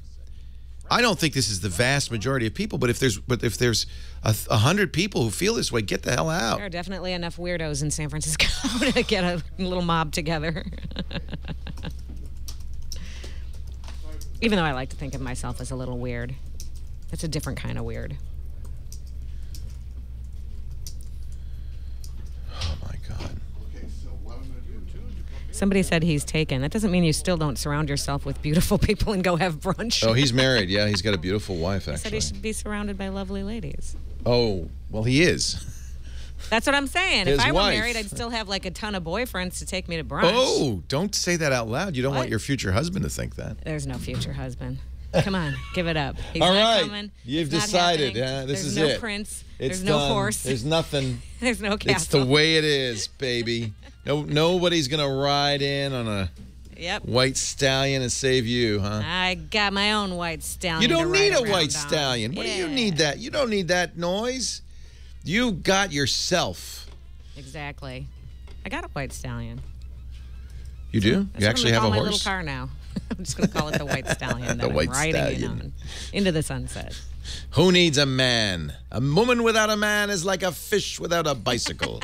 S3: I don't think this is the vast majority of people, but if there's 100 people who feel this way, get the hell out.
S4: There are definitely enough weirdos in San Francisco to get a little mob together. Even though I like to think of myself as a little weird. It's a different kind of weird.
S3: Oh, my God.
S4: Somebody said he's taken. That doesn't mean you still don't surround yourself with beautiful people and go have brunch.
S3: Oh, he's married. Yeah, he's got a beautiful wife, actually.
S4: He said he should be surrounded by lovely ladies.
S3: Oh, well, he is.
S4: That's what I'm saying.
S3: His
S4: if I were
S3: wife.
S4: married, I'd still have like a ton of boyfriends to take me to brunch.
S3: Oh, don't say that out loud. You don't want your future husband to think that.
S4: There's no future husband. Come on, give it up. He's
S3: All
S4: not
S3: right,
S4: coming.
S3: you've
S4: It's not
S3: decided.
S4: happening.
S3: This is
S4: There's
S3: it.
S4: no prince.
S3: It's
S4: There's no
S3: done.
S4: horse.
S3: There's nothing.
S4: There's no castle.
S3: It's the way it is, baby. Nobody's gonna ride in on a
S4: Yep.
S3: White stallion to save you, huh?
S4: I got my own white stallion.
S3: You don't
S4: to
S3: need
S4: ride
S3: a white
S4: around on.
S3: stallion. What do you need that? You don't need that noise. You got yourself.
S4: Exactly. I got a white stallion.
S3: You do?
S4: That's
S3: You actually have a
S4: my
S3: horse?
S4: little car now. I'm just going to call it the white stallion.
S3: The
S4: that
S3: white
S4: I'm riding
S3: stallion.
S4: in on, into the sunset.
S3: Who needs a man? A woman without a man is like a fish without a bicycle.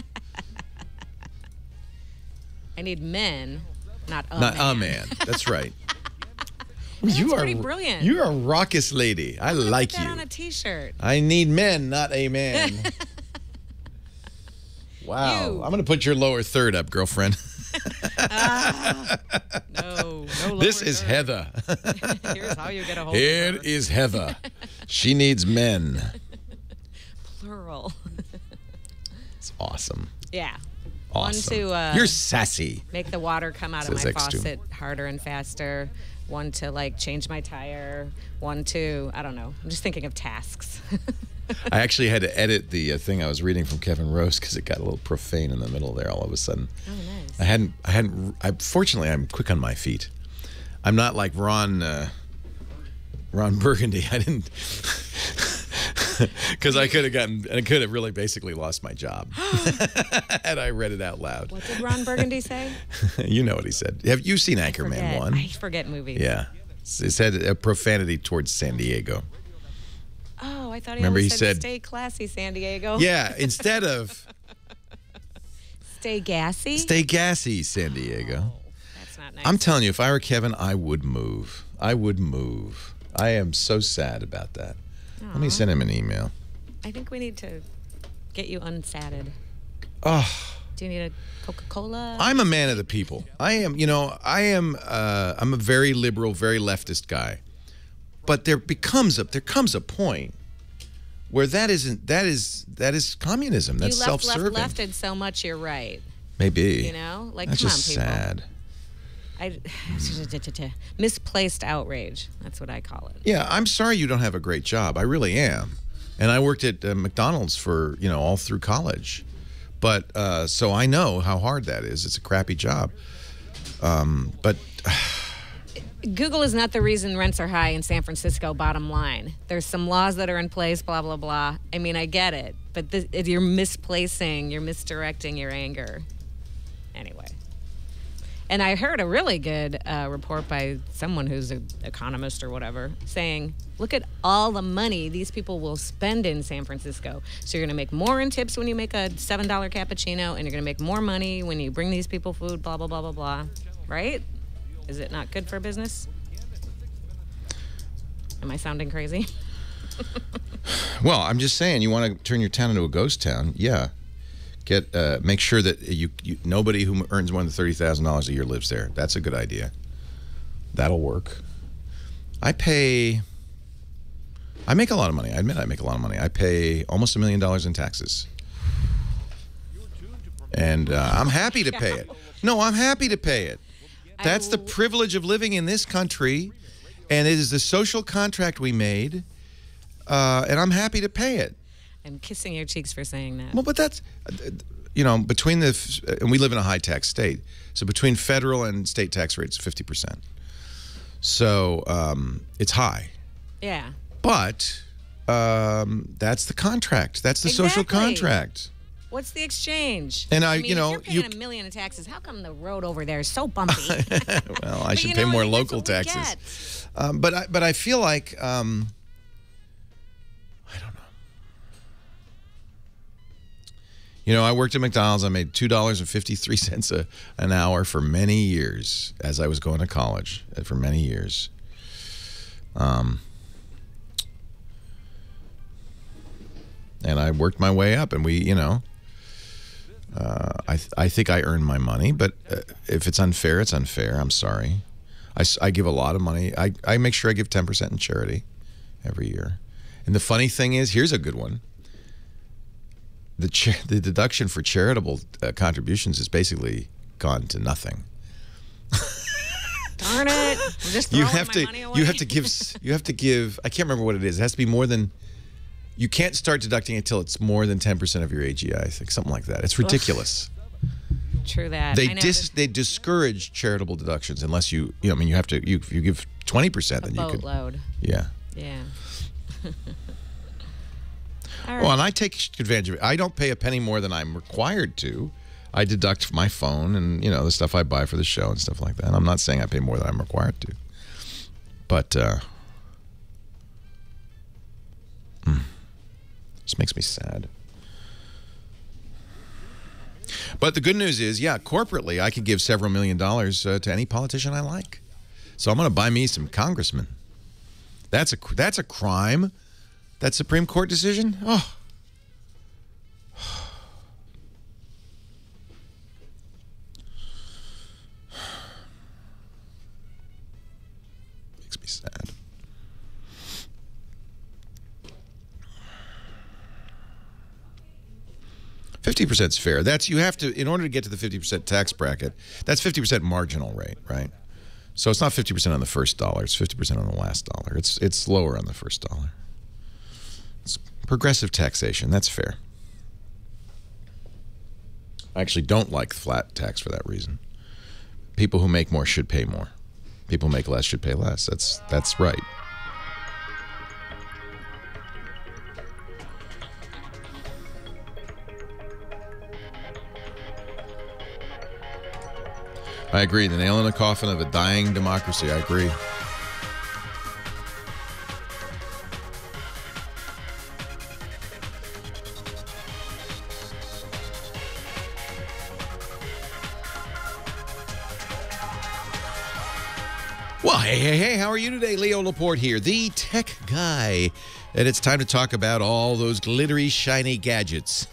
S4: I need men, not a
S3: Not
S4: man.
S3: a man. That's right.
S4: That's
S3: you are
S4: pretty brilliant.
S3: You're a raucous lady. I like
S4: Put that
S3: you.
S4: on a T-shirt.
S3: I need men, not a man. Wow.
S4: You.
S3: I'm going to put your lower third up, girlfriend.
S4: No
S3: This
S4: lower
S3: is
S4: third.
S3: Heather.
S4: Here's how you get a hold
S3: Here
S4: of her.
S3: is Heather. She needs men.
S4: Plural.
S3: It's awesome.
S4: Yeah.
S3: Awesome.
S4: One to
S3: You're sassy.
S4: make the water come out of
S3: Says
S4: my
S3: X2.
S4: faucet harder and faster. One to like change my tire. One to, I don't know. I'm just thinking of tasks.
S3: I actually had to edit the thing I was reading from Kevin Rose because it got a little profane in the middle there all of a sudden.
S4: Oh, nice.
S3: Fortunately, I'm quick on my feet. I'm not like Ron Burgundy. I didn't, because I could have really basically lost my job had I read it out loud.
S4: What did Ron Burgundy say?
S3: You know what he said. Have you seen Anchorman 1?
S4: I forget movies.
S3: Yeah. It said a profanity towards San Diego.
S4: Oh, I thought he
S3: Remember
S4: always
S3: he
S4: said,
S3: said-
S4: stay classy, San Diego.
S3: Yeah, instead of
S4: Stay gassy?
S3: stay gassy, San Diego.
S4: That's not nice.
S3: I'm telling you, if I were Kevin, I would move. I would move. I am so sad about that. Let me send him an email.
S4: I think we need to get you unsatted.
S3: Oh,
S4: Do you need a Coca-Cola?
S3: I'm a man of the people. I'm a very liberal, very leftist guy. But there comes a point where that is communism. That's
S4: you
S3: self-serving.
S4: lefted so much, you're right.
S3: Maybe.
S4: You know? Like,
S3: That's
S4: come
S3: just
S4: on, people.
S3: sad.
S4: Misplaced outrage. That's what I call it.
S3: Yeah, I'm sorry you don't have a great job. I really am. And I worked at McDonald's for, all through college. But so I know how hard that is. It's a crappy job. But
S4: Google is not the reason rents are high in San Francisco, bottom line. There's some laws that are in place, blah, blah, blah. I mean, I get it. But you're misplacing, you're misdirecting your anger. Anyway. And I heard a really good report by someone who's an economist or whatever saying, look at all the money these people will spend in San Francisco. So you're going to make more in tips when you make a $7 cappuccino, and you're going to make more money when you bring these people food, blah, blah, blah, blah, blah. Right? Is it not good for business? Am I sounding crazy?
S3: well, I'm just saying, you want to turn your town into a ghost town? Yeah. Make sure that nobody who earns more than $30,000 a year lives there. That's a good idea. That'll work. I make a lot of money. I admit I make a lot of money. I pay almost $1 million in taxes. And I'm happy to pay it. No, I'm happy to pay it. That's the privilege of living in this country, and it is the social contract we made, and I'm happy to pay it.
S4: I'm kissing your cheeks for saying that.
S3: Well, but that's, between and we live in a high-tax state, so between federal and state tax rates, 50%. So it's high.
S4: Yeah.
S3: But that's the contract. That's the social contract.
S4: What's the exchange?
S3: And
S4: if you're paying $1 million in taxes, how come the road over there is so bumpy?
S3: Well, I should pay more local taxes. But I feel like I don't know. I worked at McDonald's. I made $2.53 an hour for many years as I was going to college. For many years. And I worked my way up, and I think I earned my money, but if it's unfair, it's unfair. I'm sorry. I give a lot of money. I make sure I give 10% in charity every year. And the funny thing is, here's a good one. The deduction for charitable contributions is basically gone to nothing.
S4: Darn it! I'm just throwing my money away.
S3: You have to give. I can't remember what it is. It has to be more than. You can't start deducting it until it's more than 10% of your AGI. I think something like that. It's ridiculous.
S4: True that.
S3: They discourage charitable deductions unless you have to you give 20%, then you can
S4: boatload.
S3: Yeah.
S4: Yeah.
S3: Well, and I take advantage of it. I don't pay a penny more than I'm required to. I deduct my phone and the stuff I buy for the show and stuff like that. I'm not saying I pay more than I'm required to, but this makes me sad. But the good news is, corporately, I could give several $1 million to any politician I like. So I'm going to buy me some congressmen. That's a crime. That Supreme Court decision? Oh. Makes me sad. $50% is fair. You have to, in order to get to the 50% tax bracket, that's 50% marginal rate, right? So it's not 50% on the first dollar, it's 50% on the last dollar. It's lower on the first dollar. It's progressive taxation, that's fair. I actually don't like flat tax for that reason. People who make more should pay more. People who make less should pay less. That's right. I agree. The nail in the coffin of a dying democracy. I agree. Well, hey, how are you today? Leo Laporte here, the tech guy. And it's time to talk about all those glittery, shiny gadgets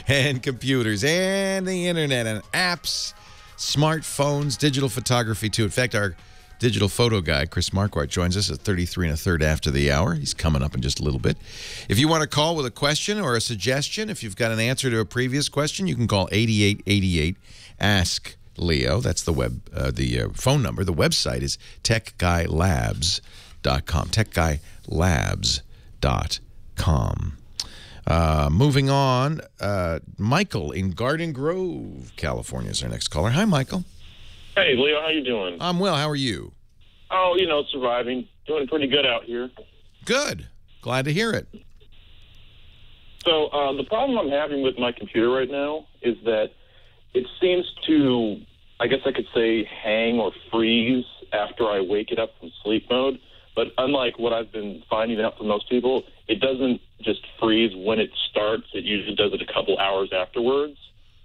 S3: and computers and the internet and apps, smartphones, digital photography, too. In fact, our digital photo guy, Chris Marquardt, joins us at 33 1/3 after the hour. He's coming up in just a little bit. If you want to call with a question or a suggestion, if you've got an answer to a previous question, you can call 8888 Ask Leo. That's the phone number. The website is techguylabs.com. techguylabs.com. Moving on, Michael in Garden Grove, California is our next caller. Hi, Michael.
S11: Hey, Leo, how you doing?
S3: I'm well. How are you?
S11: Oh, surviving. Doing pretty good out here.
S3: Good. Glad to hear it.
S11: So the problem I'm having with my computer right now is that it seems to, I guess I could say, hang or freeze after I wake it up from sleep mode. But unlike what I've been finding out for most people, it doesn't just freeze when it starts. It usually does it a couple hours afterwards.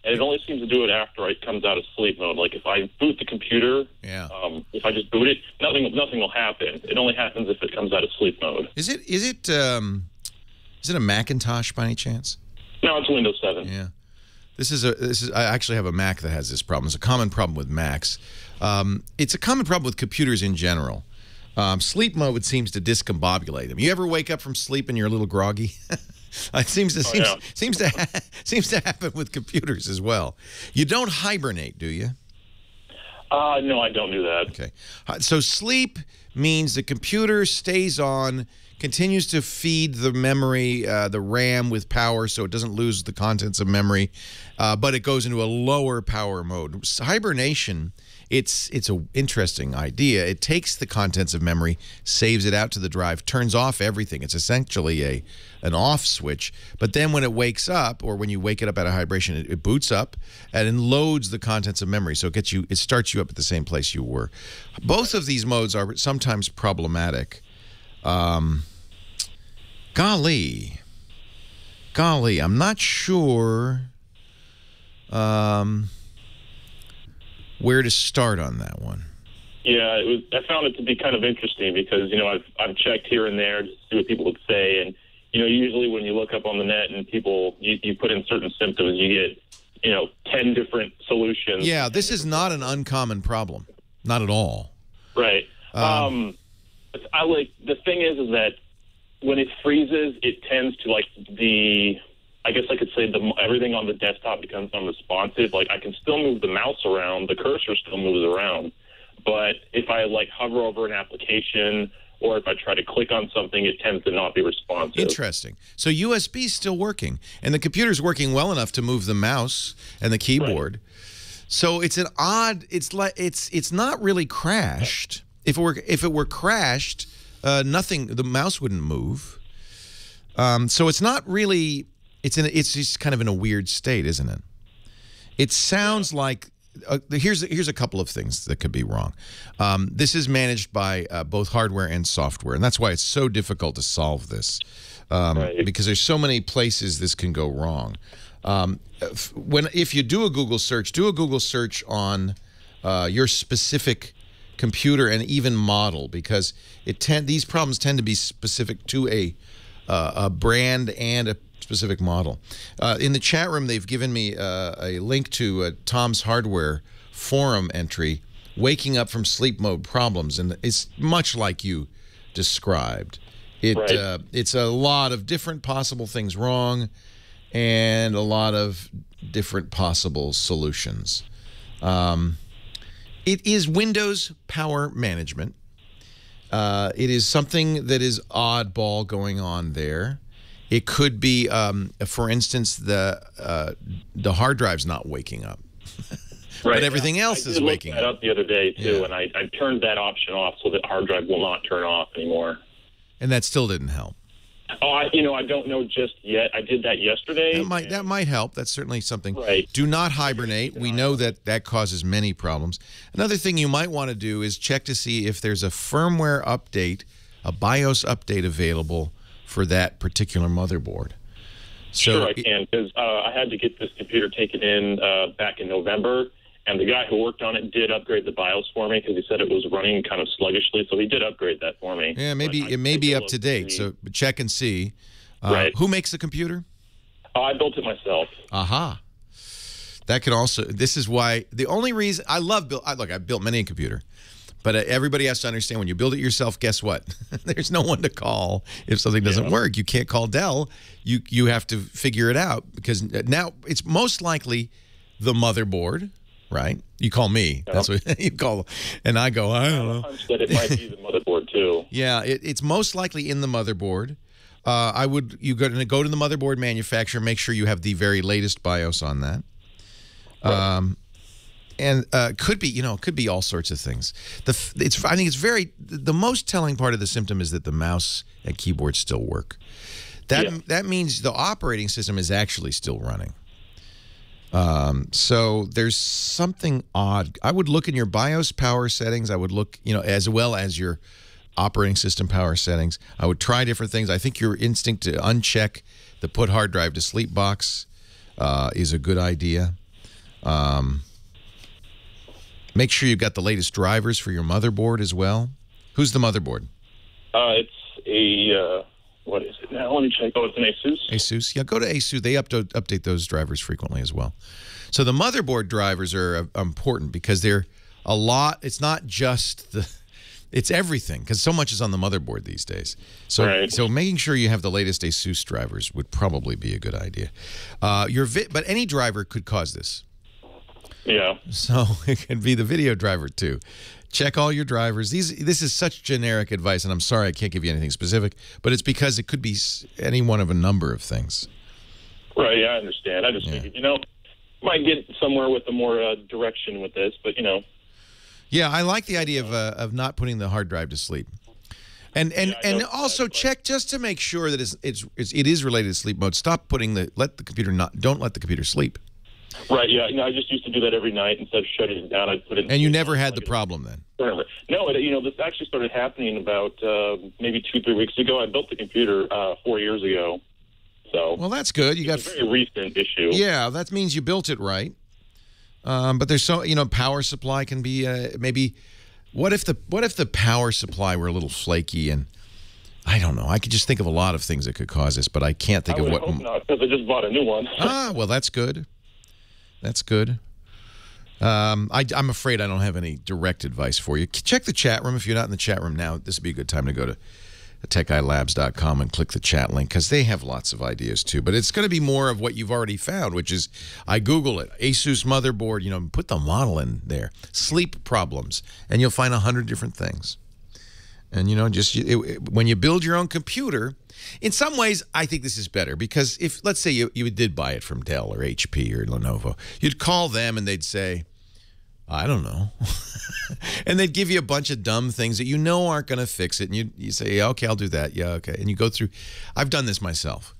S11: And it only seems to do it after it comes out of sleep mode. Like if I boot the computer, if I just boot it, nothing will happen. It only happens if it comes out of sleep mode.
S3: Is it a Macintosh by any chance?
S11: No, it's Windows 7.
S3: Yeah. I actually have a Mac that has this problem. It's a common problem with Macs. It's a common problem with computers in general. Sleep mode seems to discombobulate them. You ever wake up from sleep and you're a little groggy? It seems to happen with computers as well. You don't hibernate, do you?
S11: No, I don't do that.
S3: Okay. So sleep means the computer stays on, continues to feed the memory, the RAM with power so it doesn't lose the contents of memory, but it goes into a lower power mode. Hibernation, it's an interesting idea. It takes the contents of memory, saves it out to the drive, turns off everything. It's essentially an off switch. But then when it wakes up, or when you wake it up out of hibernation, it boots up and then loads the contents of memory. So it starts you up at the same place you were. Both of these modes are sometimes problematic. Golly, I'm not sure where to start on that one.
S11: Yeah, I found it to be kind of interesting because, I've checked here and there to see what people would say. And, usually when you look up on the net and people, you put in certain symptoms, you get, 10 different solutions.
S3: Yeah, this is not an uncommon problem. Not at all.
S11: Right. The thing is that when it freezes, it tends to I guess I could say everything on the desktop becomes unresponsive. Like I can still move the mouse around, the cursor still moves around, but if I hover over an application or if I try to click on something, it tends to not be responsive.
S3: Interesting. So USB is still working, and the computer's working well enough to move the mouse and the keyboard. So it's an odd. It's not really crashed. If it were crashed, nothing. The mouse wouldn't move. So it's not really. It's just kind of in a weird state, isn't it? It sounds like. Here's a couple of things that could be wrong. This is managed by both hardware and software, and that's why it's so difficult to solve this, because there's so many places this can go wrong. If you do a Google search on your specific computer and even model, because these problems tend to be specific to a brand and a specific model. In the chat room, they've given me a link to Tom's Hardware forum entry, waking up from sleep mode problems, and it's much like you described. It's a lot of different possible things wrong and a lot of different possible solutions. It is Windows power management. It is something that is oddball going on there. It could be, for instance, the hard drive's not waking up, but everything else is waking up.
S11: I looked that up the other day too, and I turned that option off so that hard drive will not turn off anymore.
S3: And that still didn't help.
S11: Oh, I don't know just yet. I did that yesterday.
S3: That might help. That's certainly something.
S11: Right.
S3: Do not hibernate. We know that causes many problems. Another thing you might want to do is check to see if there's a firmware update, a BIOS update available for that particular motherboard. So
S11: sure, I can, because I had to get this computer taken in back in November, and the guy who worked on it did upgrade the BIOS for me because he said it was running kind of sluggishly, so he did upgrade that for me.
S3: Yeah, maybe it may be up to date, so check and see.
S11: Right.
S3: Who makes the computer?
S11: I built it myself.
S3: Aha. That can also, this is why, the only reason, look, I've built many a computer. But everybody has to understand, when you build it yourself, guess what? There's no one to call if something doesn't work. You can't call Dell. You have to figure it out, because now it's most likely the motherboard, right? You call me. That's what you call. And I go, I don't know.
S11: That it might be the motherboard too.
S3: Yeah, it's most likely in the motherboard. You go to the motherboard manufacturer, make sure you have the very latest BIOS on that. Right. And could be all sorts of things. I think it's the most telling part of the symptom is that the mouse and keyboard still work. That means the operating system is actually still running. So there's something odd. I would look in your BIOS power settings. I would look, as well as your operating system power settings. I would try different things. I think your instinct to uncheck the put hard drive to sleep box is a good idea. Make sure you've got the latest drivers for your motherboard as well. Who's the motherboard?
S11: It's a, what is it now? Let me check. Oh, it's an Asus.
S3: Asus. Yeah, go to Asus. They update those drivers frequently as well. So the motherboard drivers are important because they're a lot. It's not just it's everything, because so much is on the motherboard these days. So, so making sure you have the latest Asus drivers would probably be a good idea. But any driver could cause this.
S11: Yeah.
S3: So it could be the video driver too. Check all your drivers. This is such generic advice, and I'm sorry I can't give you anything specific, but it's because it could be any one of a number of things.
S11: Right, yeah, I understand. I just figured, might get somewhere with a more direction with this, but
S3: Yeah, I like the idea of not putting the hard drive to sleep. And also check just to make sure that it is related to sleep mode. Stop putting don't let the computer sleep.
S11: Right, yeah. I just used to do that every night. Instead of shutting it down, I'd put it in.
S3: And you never had the problem then?
S11: No, this actually started happening about maybe 2-3 weeks ago. I built the computer 4 years ago. So
S3: well, that's good. You got
S11: a very recent issue.
S3: Yeah, that means you built it right. But there's power supply can be maybe. What if the power supply were a little flaky, and I don't know. I could just think of a lot of things that could cause this, but I can't think of what.
S11: I hope not, because I just bought a new one.
S3: Well, that's good. That's good. I'm afraid I don't have any direct advice for you. Check the chat room. If you're not in the chat room now, this would be a good time to go to techguylabs.com and click the chat link, because they have lots of ideas too. But it's going to be more of what you've already found, which is I Google it, Asus motherboard, put the model in there, sleep problems, and you'll find 100 different things. And, when you build your own computer, in some ways, I think this is better, because if, let's say you did buy it from Dell or HP or Lenovo, you'd call them and they'd say, I don't know. And they'd give you a bunch of dumb things that you know aren't going to fix it. And you say, yeah, okay, I'll do that. Yeah, okay. And you go through. I've done this myself,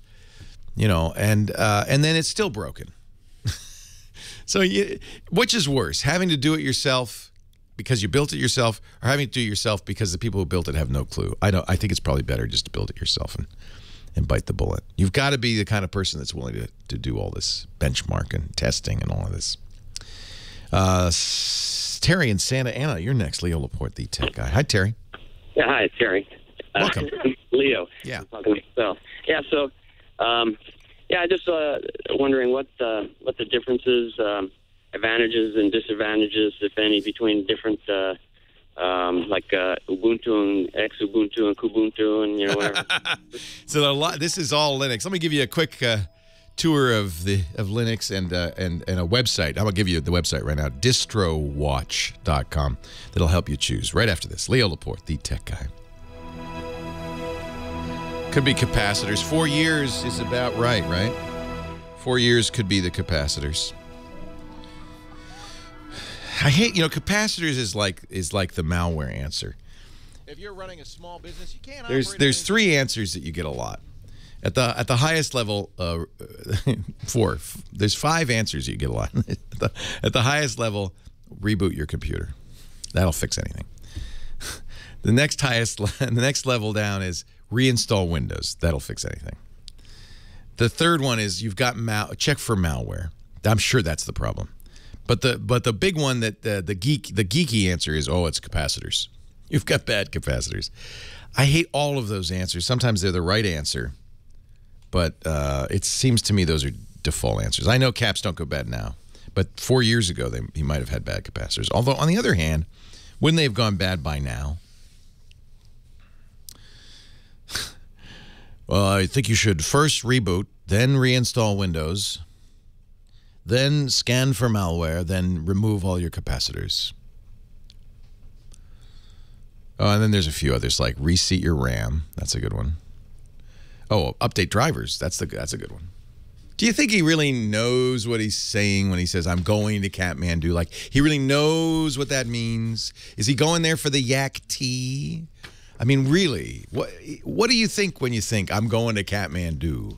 S3: you know, and then it's still broken. So which is worse, having to do it yourself because you built it yourself, or having to do it yourself because the people who built it have no clue? I think it's probably better just to build it yourself and bite the bullet. You've got to be the kind of person that's willing to do all this benchmark and testing and all of this. Terry in Santa Ana, you're next. Leo Laporte, the tech guy. Hi, Terry.
S12: Yeah, hi, it's Terry.
S3: Welcome.
S12: Leo.
S3: Yeah.
S12: I'm talking to myself. Yeah, so, just wondering what the differences, advantages and disadvantages, if any, between different, Ubuntu and Xubuntu and Kubuntu and, whatever.
S3: So this is all Linux. Let me give you a quick tour of Linux and a website. I'm going to give you the website right now, distrowatch.com. That'll help you choose right after this. Leo Laporte, the tech guy. Could be capacitors. 4 years is about right? 4 years could be the capacitors. I hate, capacitors is like the malware answer. If you're running a small business, you can't. There's three answers that you get a lot. At the highest level, four. There's 5 answers you get a lot. At the highest level, reboot your computer. That'll fix anything. The next level down is reinstall Windows. That'll fix anything. The third one is you've got check for malware. I'm sure that's the problem. But the big one that the geeky answer is, it's capacitors. You've got bad capacitors. I hate all of those answers. Sometimes they're the right answer, but it seems to me those are default answers. I know caps don't go bad now, but 4 years ago he might have had bad capacitors. Although on the other hand, wouldn't they have gone bad by now? Well, I think you should first reboot, then reinstall Windows, then scan for malware, then remove all your capacitors. Oh, and then there's a few others like reseat your RAM. That's a good one. Oh, update drivers. That's a good one. Do you think he really knows what he's saying when he says, I'm going to Kathmandu? Like, he really knows what that means? Is he going there for the yak tea? I mean, really, what do you think when you think, I'm going to Kathmandu?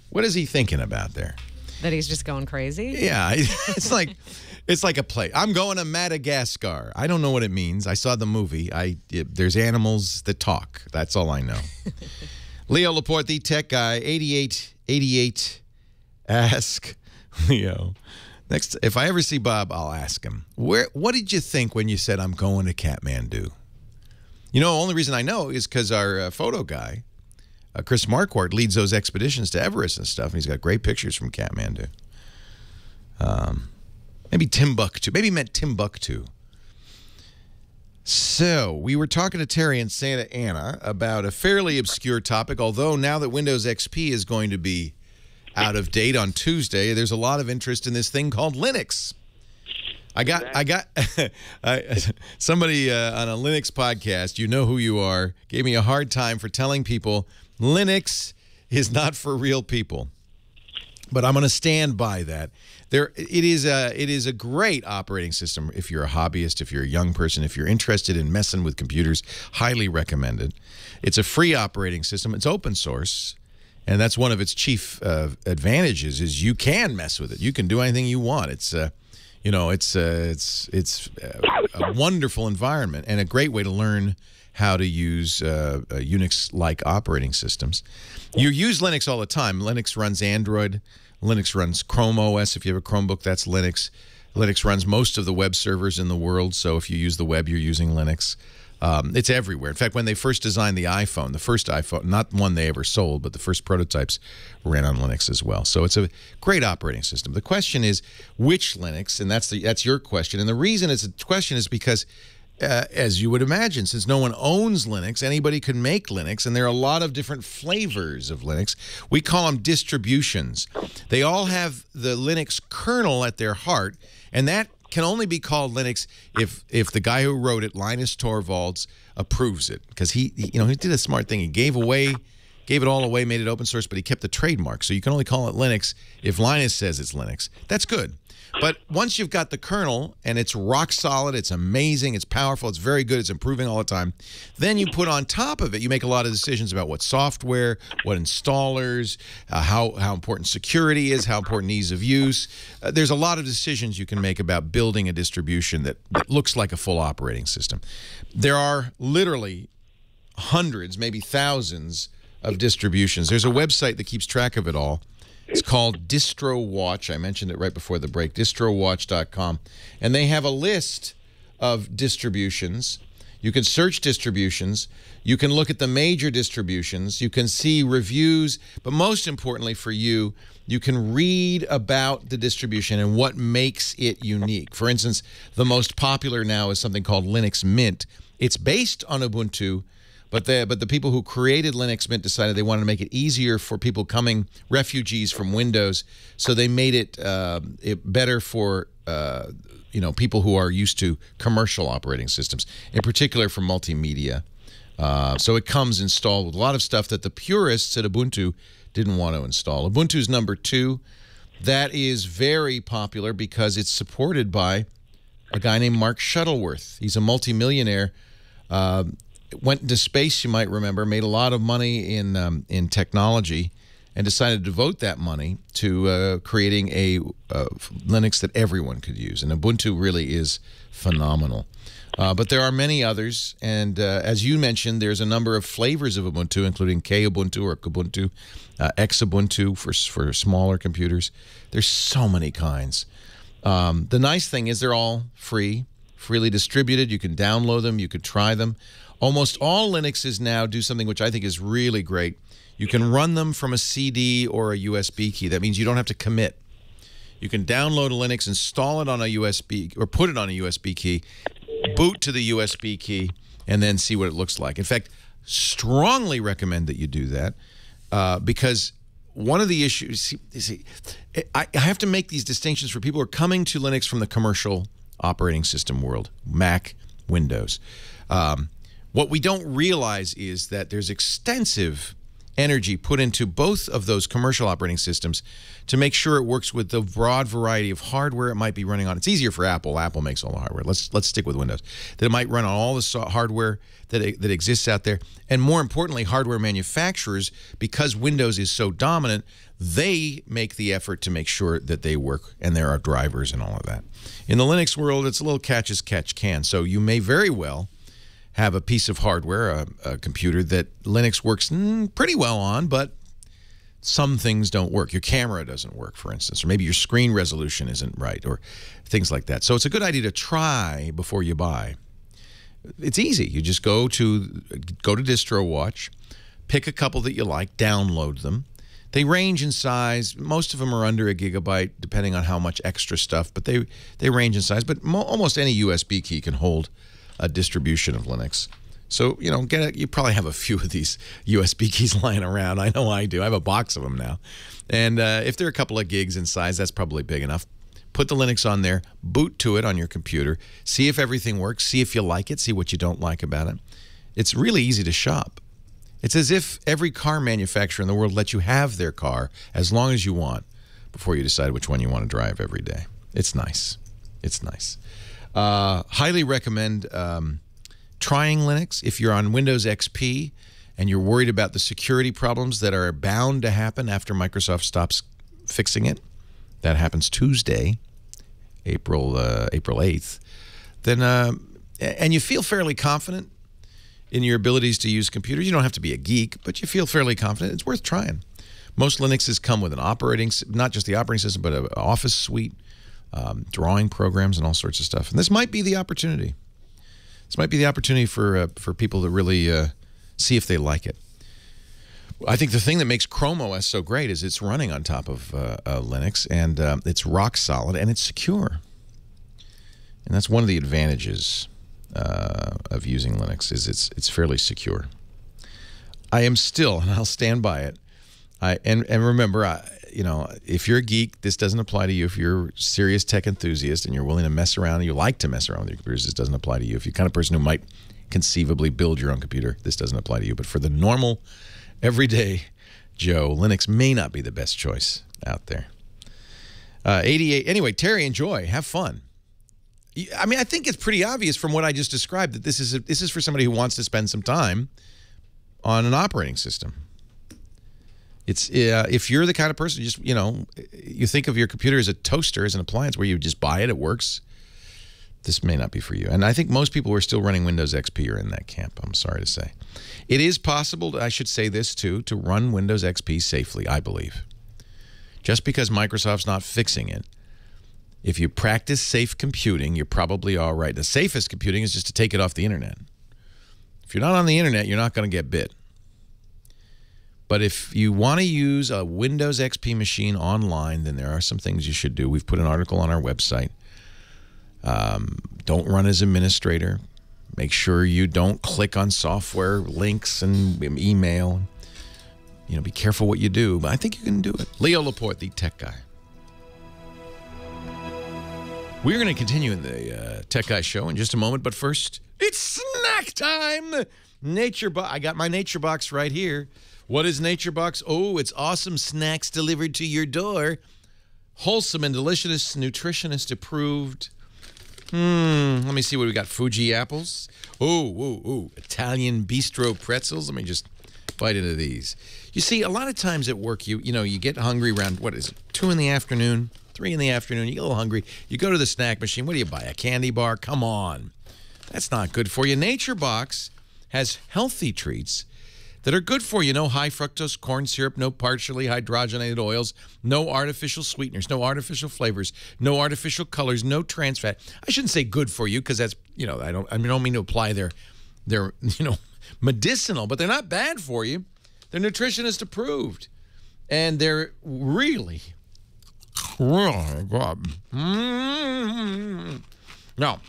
S3: What is he thinking about there?
S4: That he's just going crazy?
S3: Yeah, it's like a play. I'm going to Madagascar. I don't know what it means. I saw the movie. There's animals that talk. That's all I know. Leo Laporte, the tech guy, 8888. Ask Leo. Next, if I ever see Bob, I'll ask him. What did you think when you said I'm going to Kathmandu? The only reason I know is because our photo guy, Chris Marquardt, leads those expeditions to Everest and stuff, and he's got great pictures from Kathmandu. Maybe Timbuktu. Maybe he meant Timbuktu. So, we were talking to Terry in Santa Ana about a fairly obscure topic, although now that Windows XP is going to be out of date on Tuesday, there's a lot of interest in this thing called Linux. I got somebody on a Linux podcast, you know who you are, gave me a hard time for telling people Linux is not for real people. But I'm going to stand by that. It is a great operating system if you're a hobbyist, if you're a young person, if you're interested in messing with computers, highly recommended. It's a free operating system. It's open source, and that's one of its chief advantages is you can mess with it. You can do anything you want. It's a wonderful environment and a great way to learn how to use Unix-like operating systems. You use Linux all the time. Linux runs Android. Linux runs Chrome OS. If you have a Chromebook, that's Linux. Linux runs most of the web servers in the world, so if you use the web, you're using Linux. It's everywhere. In fact, when they first designed the iPhone, the first iPhone, not one they ever sold, but the first prototypes ran on Linux as well. So it's a great operating system. The question is, which Linux? And that's your question. And the reason it's a question is because, as you would imagine, since no one owns Linux, anybody can make Linux, and there are a lot of different flavors of Linux. We call them distributions. They all have the Linux kernel at their heart, and that can only be called Linux if the guy who wrote it, Linus Torvalds, approves it. Because he did a smart thing. He gave away gave it all away, made it open source, but he kept the trademark. So you can only call it Linux if Linus says it's Linux. That's good. But once you've got the kernel and it's rock solid, it's amazing, it's powerful, it's very good, it's improving all the time, then you put on top of it, you make a lot of decisions about what software, what installers, how important security is, how important ease of use. There's a lot of decisions you can make about building a distribution that looks like a full operating system. There are literally hundreds, maybe thousands of distributions. There's a website that keeps track of it all. It's called DistroWatch. I mentioned it right before the break, distrowatch.com. And they have a list of distributions. You can search distributions. You can look at the major distributions. You can see reviews. But most importantly for you, you can read about the distribution and what makes it unique. For instance, the most popular now is something called Linux Mint. It's based on Ubuntu, but the people who created Linux Mint decided they wanted to make it easier for people coming, refugees from Windows, so they made it, better for people who are used to commercial operating systems, in particular for multimedia. So it comes installed with a lot of stuff that the purists at Ubuntu didn't want to install. Ubuntu's #2. That is very popular because it's supported by a guy named Mark Shuttleworth. He's a multimillionaire. Went into space, you might remember, made a lot of money in technology, and decided to devote that money to creating a Linux that everyone could use. And Ubuntu really is phenomenal. But there are many others, and as you mentioned, there's a number of flavors of Ubuntu, including Kubuntu or Kubuntu, Xubuntu for smaller computers. There's so many kinds. The nice thing is they're all freely distributed. You can download them. You could try them. Almost all Linuxes now do something which I think is really great. You can run them from a CD or a USB key. That means you don't have to commit. You can download a Linux, install it on a USB, or put it on a USB key, boot to the USB key, and then see what it looks like. In fact, strongly recommend that you do that because one of the issues, I have to make these distinctions for people who are coming to Linux from the commercial operating system world, Mac, Windows. What we don't realize is that there's extensive energy put into both of those commercial operating systems to make sure it works with the broad variety of hardware it might be running on. It's easier for Apple. Apple makes all the hardware. Let's stick with Windows. That it might run on all the hardware that exists out there. And more importantly, hardware manufacturers, because Windows is so dominant, they make the effort to make sure that they work, and there are drivers and all of that. In the Linux world, it's a little catch as catch can. So you may very well have a piece of hardware, a computer that Linux works pretty well on, but some things don't work. Your camera doesn't work, for instance, or maybe your screen resolution isn't right, or things like that. So it's a good idea to try before you buy. It's easy. You just go to DistroWatch, pick a couple that you like, download them. They range in size. Most of them are under 1 gigabyte, depending on how much extra stuff, but they range in size. But almost any USB key can hold a distribution of Linux. So, you probably have a few of these USB keys lying around. I know I do. I have a box of them now. And if they're a couple of gigs in size, that's probably big enough. Put the Linux on there, boot to it on your computer, see if everything works, see if you like it, see what you don't like about it. It's really easy to shop. It's as if every car manufacturer in the world lets you have their car as long as you want before you decide which one you want to drive every day. It's nice. It's nice. Highly recommend trying Linux if you're on Windows XP and you're worried about the security problems that are bound to happen after Microsoft stops fixing it. That happens Tuesday, April 8th. Then and you feel fairly confident in your abilities to use computers. You don't have to be a geek, but you feel fairly confident. It's worth trying. Most Linuxes come with an not just the operating system, but an office suite, drawing programs, and all sorts of stuff. And this might be the opportunity. This might be the opportunity for people to really see if they like it. I think the thing that makes Chrome OS so great is it's running on top of Linux, and it's rock solid, and it's secure. And that's one of the advantages of using Linux, is it's fairly secure. I am still, and I'll stand by it. And remember, if you're a geek, this doesn't apply to you. If you're a serious tech enthusiast and you're willing to mess around and you like to mess around with your computers, this doesn't apply to you. If you're the kind of person who might conceivably build your own computer, this doesn't apply to you. But for the normal Every day, Joe, Linux may not be the best choice out there. 88. Anyway, Terry, enjoy. Have fun. I mean, I think it's pretty obvious from what I just described that this is for somebody who wants to spend some time on an operating system. It's if you're the kind of person you think of your computer as a toaster, as an appliance where you just buy it, it works. This may not be for you. And I think most people who are still running Windows XP are in that camp, I'm sorry to say. It is possible, I should say this too, to run Windows XP safely, I believe. Just because Microsoft's not fixing it, if you practice safe computing, you're probably all right. The safest computing is just to take it off the internet. If you're not on the internet, you're not going to get bit. But if you want to use a Windows XP machine online, then there are some things you should do. We've put an article on our website. Don't run as administrator. Make sure you don't click on software links and email. Be careful what you do. But I think you can do it. Leo Laporte, the tech guy. We're going to continue in the Tech Guy Show in just a moment. But first, it's snack time. I got my Nature Box right here. What is Nature Box? Oh, it's awesome snacks delivered to your door. Wholesome and delicious, nutritionist approved. Let me see what we got. Fuji apples. Oh, Italian bistro pretzels. Let me just bite into these. You see, a lot of times at work, you get hungry around, what is it, 2 in the afternoon, 3 in the afternoon. You get a little hungry. You go to the snack machine. What do you buy? A candy bar? Come on. That's not good for you. Nature Box has healthy treats that are good for you. No high fructose corn syrup, no partially hydrogenated oils, no artificial sweeteners, no artificial flavors, no artificial colors, no trans fat. I shouldn't say good for you because that's, I don't mean to apply their medicinal, but they're not bad for you. They're nutritionist approved. And they're really good. Now,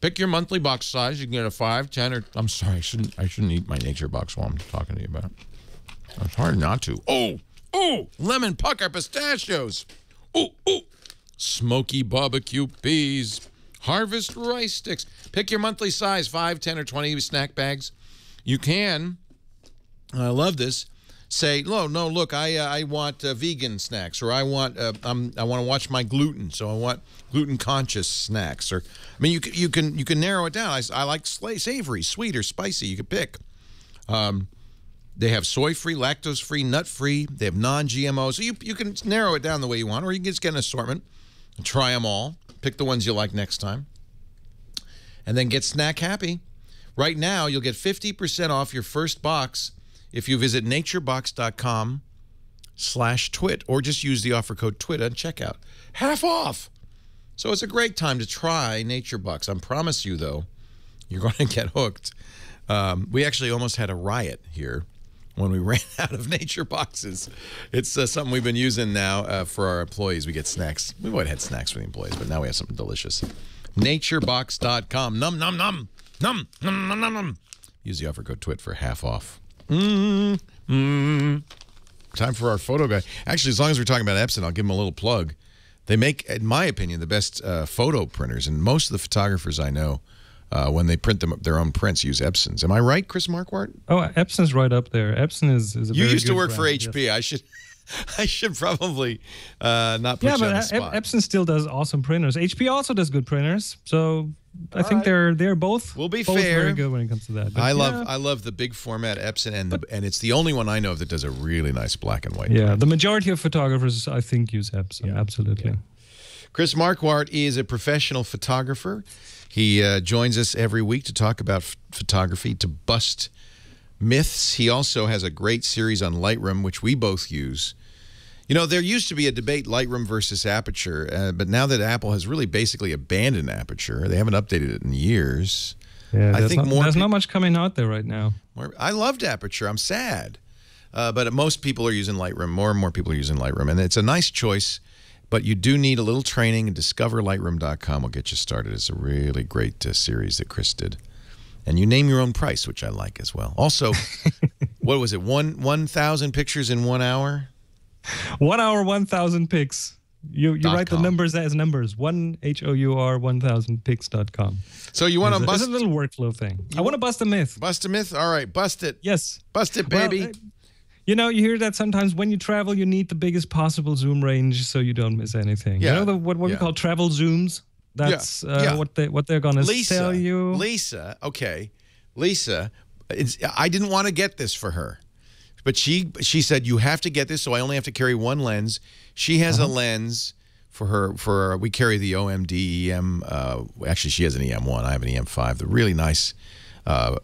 S3: pick your monthly box size. You can get a 5, 10, or I'm sorry, I shouldn't eat my Nature Box while I'm talking to you about it. It's hard not to. Oh, lemon pucker pistachios. Oh, smoky barbecue peas. Harvest rice sticks. Pick your monthly size, 5, 10, or 20 snack bags. You can, I love this, say, no, look, I want vegan snacks, or I want to watch my gluten, so I want gluten-conscious snacks. Or, I mean, you can narrow it down. I like savory, sweet, or spicy. You can pick. They have soy-free, lactose-free, nut-free. They have non-GMO. So you can narrow it down the way you want, or you can just get an assortment and try them all. Pick the ones you like next time. And then get snack happy. Right now, you'll get 50% off your first box if you visit naturebox.com/twit, or just use the offer code TWIT at checkout. Half off! So it's a great time to try Nature Box. I promise you, though, you're going to get hooked. We actually almost had a riot here when we ran out of Nature Boxes. It's something we've been using now for our employees. We get snacks. We've always had snacks for the employees, but now we have something delicious. Naturebox.com. Num, num, num. Num, num, num, num, num. Use the offer code TWIT for half off. Time for our photo guy. Actually, as long as we're talking about Epson, I'll give them a little plug. They make, in my opinion, the best photo printers, and most of the photographers I know, when they print their own prints, use Epsons. Am I right, Chris Marquardt?
S13: Oh, Epson's right up there. Epson is a very good
S3: You used to work
S13: brand,
S3: for HP. Yes. I should probably not put you on the spot.
S13: Epson still does awesome printers. HP also does good printers. So I think they're both.
S3: We'll be
S13: both
S3: fair.
S13: Very good when it comes to that. But
S3: I love the big format Epson, and it's the only one I know that does a really nice black and white.
S13: Yeah, the majority of photographers I think use Epson. Yeah. Absolutely. Yeah.
S3: Chris Marquardt is a professional photographer. He joins us every week to talk about photography, to bust myths. He also has a great series on Lightroom, which we both use. There used to be a debate, Lightroom versus Aperture, but now that Apple has really basically abandoned Aperture, they haven't updated it in years.
S13: Yeah, there's not much coming out there right now.
S3: I loved Aperture. I'm sad. But most people are using Lightroom. More and more people are using Lightroom, and it's a nice choice. But you do need a little training, and discoverlightroom.com will get you started. It's a really great series that Chris did. And you name your own price, which I like as well. Also, what was it, 1,000 pictures in 1 hour?
S13: 1 hour, 1,000 pics. You write the numbers as numbers. HOUR1000pics.com.
S3: So you want to bust...
S13: It's a little workflow thing. I want to bust a myth.
S3: Bust a myth? All right, bust it.
S13: Yes.
S3: Bust it, baby.
S13: Well, you hear that sometimes when you travel, you need the biggest possible zoom range so you don't miss anything.
S3: Yeah.
S13: You know what we call travel zooms? That's what they're going to tell you.
S3: Lisa, I didn't want to get this for her. But she said, you have to get this, so I only have to carry one lens. She has a lens for her, we carry the OMD EM, actually she has an EM1, I have an EM5, the really nice, what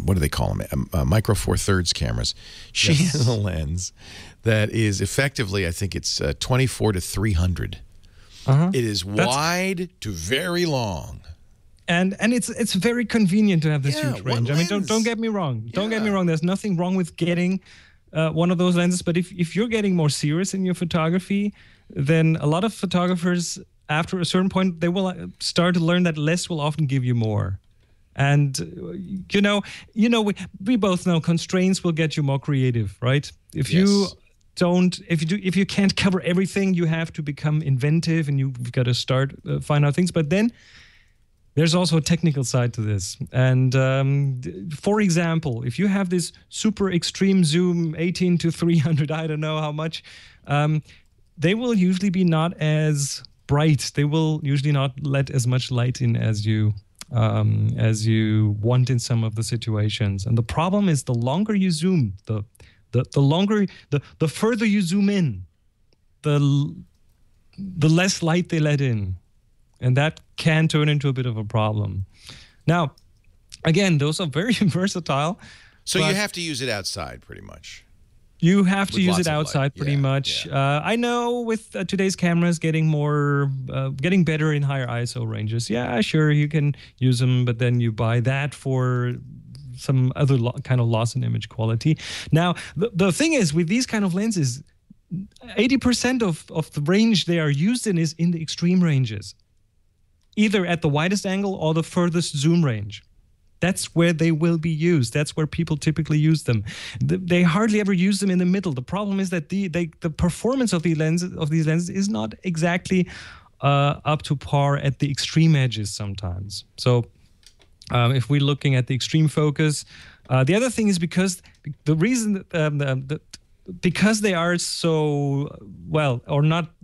S3: do they call them, micro four thirds cameras. She has a lens that is effectively, I think it's 24 to 300. It is wide to very long.
S13: And it's very convenient to have this huge range. I mean, don't get me wrong. Don't get me wrong. There's nothing wrong with getting one of those lenses. But if you're getting more serious in your photography, then a lot of photographers, after a certain point, they will start to learn that less will often give you more. And we both know constraints will get you more creative, right? If you can't cover everything, you have to become inventive, and you've got to start find out things. But then there's also a technical side to this. And for example, if you have this super extreme zoom, 18 to 300, I don't know how much, they will usually be not as bright. They will usually not let as much light in as you want in some of the situations. And the problem is the longer you zoom, the further you zoom in, the less light they let in. And that can turn into a bit of a problem. Now, again, those are very versatile.
S3: So you have to use it outside pretty much.
S13: You have to use it outside pretty much. Yeah. I know with today's cameras getting better in higher ISO ranges. Yeah, sure, you can use them, but then you buy that for some other kind of loss in image quality. Now, the thing is, with these kind of lenses, 80% of the range they are used in is in the extreme ranges, either at the widest angle or the furthest zoom range. That's where they will be used. That's where people typically use them. They hardly ever use them in the middle. The problem is that the performance of these lenses is not exactly up to par at the extreme edges sometimes. So if we're looking at the extreme focus, the other thing is because because they are so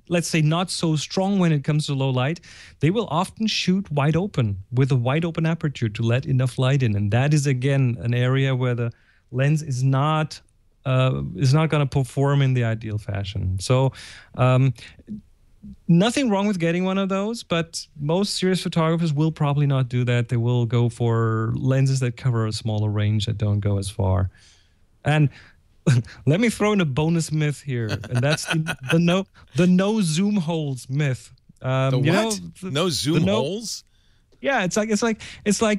S13: let's say not so strong when it comes to low light, they will often shoot wide open with a wide open aperture to let enough light in. And that is, again, an area where the lens is not going to perform in the ideal fashion. So nothing wrong with getting one of those, but most serious photographers will probably not do that. They will go for lenses that cover a smaller range that don't go as far. And let me throw in a bonus myth here, and that's the no zoom holes myth.
S3: No zoom holes?
S13: Yeah, it's like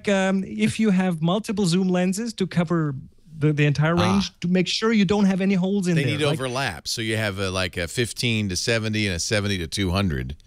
S13: if you have multiple zoom lenses to cover the entire range, to make sure you don't have any holes in there.
S3: They need to overlap, so you have a 15 to 70 and a 70 to 200.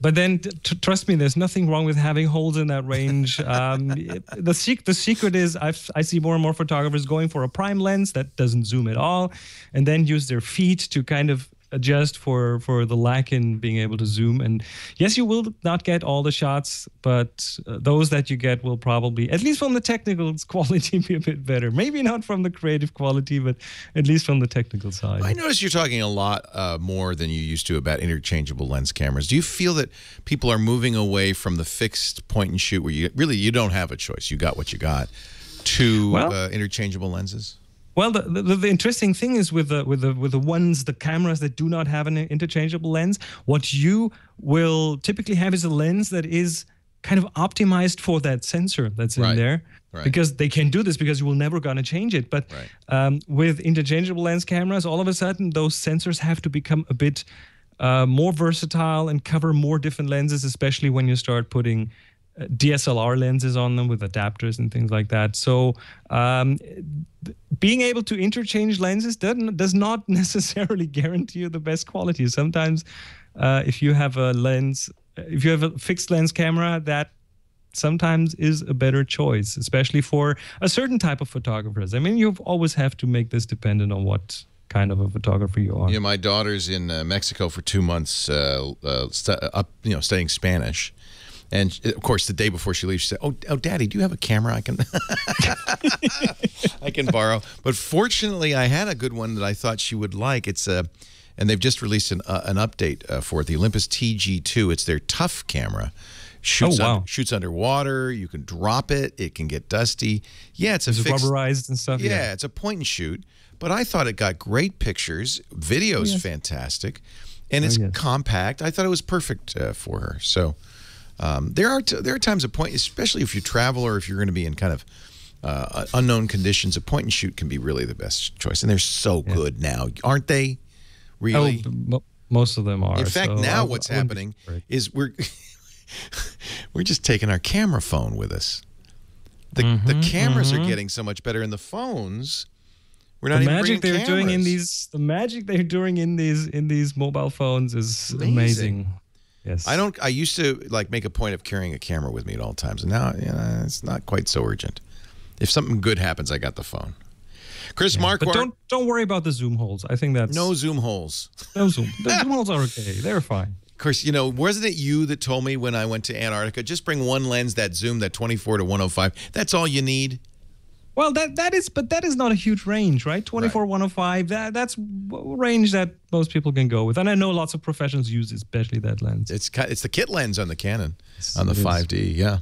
S13: But then, trust me, there's nothing wrong with having holes in that range. The secret is I see more and more photographers going for a prime lens that doesn't zoom at all, and then use their feet to kind of adjust for the lack in being able to zoom. And yes, you will not get all the shots, but those that you get will probably, at least from the technical quality, be a bit better. Maybe not from the creative quality, but at least from the technical side.
S3: I notice you're talking a lot more than you used to about interchangeable lens cameras. Do you feel that people are moving away from the fixed point and shoot where you don't have a choice, you got what you got, to interchangeable lenses?
S13: Well, the interesting thing is with the cameras that do not have an interchangeable lens, what you will typically have is a lens that is kind of optimized for that sensor that's in there. Right. Because they can do this because you will never gonna change it. But with interchangeable lens cameras, all of a sudden those sensors have to become a bit more versatile and cover more different lenses, especially when you start putting DSLR lenses on them with adapters and things like that. So being able to interchange lenses does not necessarily guarantee you the best quality. Sometimes if you have a fixed lens camera, that sometimes is a better choice, especially for a certain type of photographers. I mean, you always have to make this dependent on what kind of a photographer you are.
S3: Yeah, my daughter's in Mexico for 2 months, studying Spanish. And, of course, the day before she leaves, she said, oh, Daddy, do you have a camera I can I can borrow? But fortunately, I had a good one that I thought she would like. It's and they've just released an update for it, the Olympus TG2. It's their tough camera. Shoots underwater. You can drop it. It can get dusty. Yeah, it's
S13: rubberized and stuff.
S3: Yeah, it's a point and shoot. But I thought it got great pictures. Video's fantastic. And it's compact. I thought it was perfect for her. So... there are times of point, especially if you travel or if you're going to be in kind of unknown conditions, a point and shoot can be really the best choice. And they're so good now, aren't they? Really?
S13: Oh, most of them are.
S3: In fact, now what's happening is we're just taking our camera phone with us. The cameras are getting so much better, and the phones. We're not even bringing cameras.
S13: The magic they're doing in these mobile phones is amazing. Yes.
S3: I used to make a point of carrying a camera with me at all times, and now it's not quite so urgent. If something good happens, I got the phone. Chris Marquardt.
S13: But don't worry about the zoom holes. I think that's
S3: no zoom holes.
S13: No zoom. The zoom holes are okay. They're fine.
S3: Of course, wasn't it you that told me when I went to Antarctica, just bring one lens, that zoom, that 24 to 105. That's all you need.
S13: Well, that is not a huge range, right? 24, 105. That's a range that most people can go with, and I know lots of professionals use especially that lens.
S3: It's the kit lens on the Canon, on the 5D. Yeah.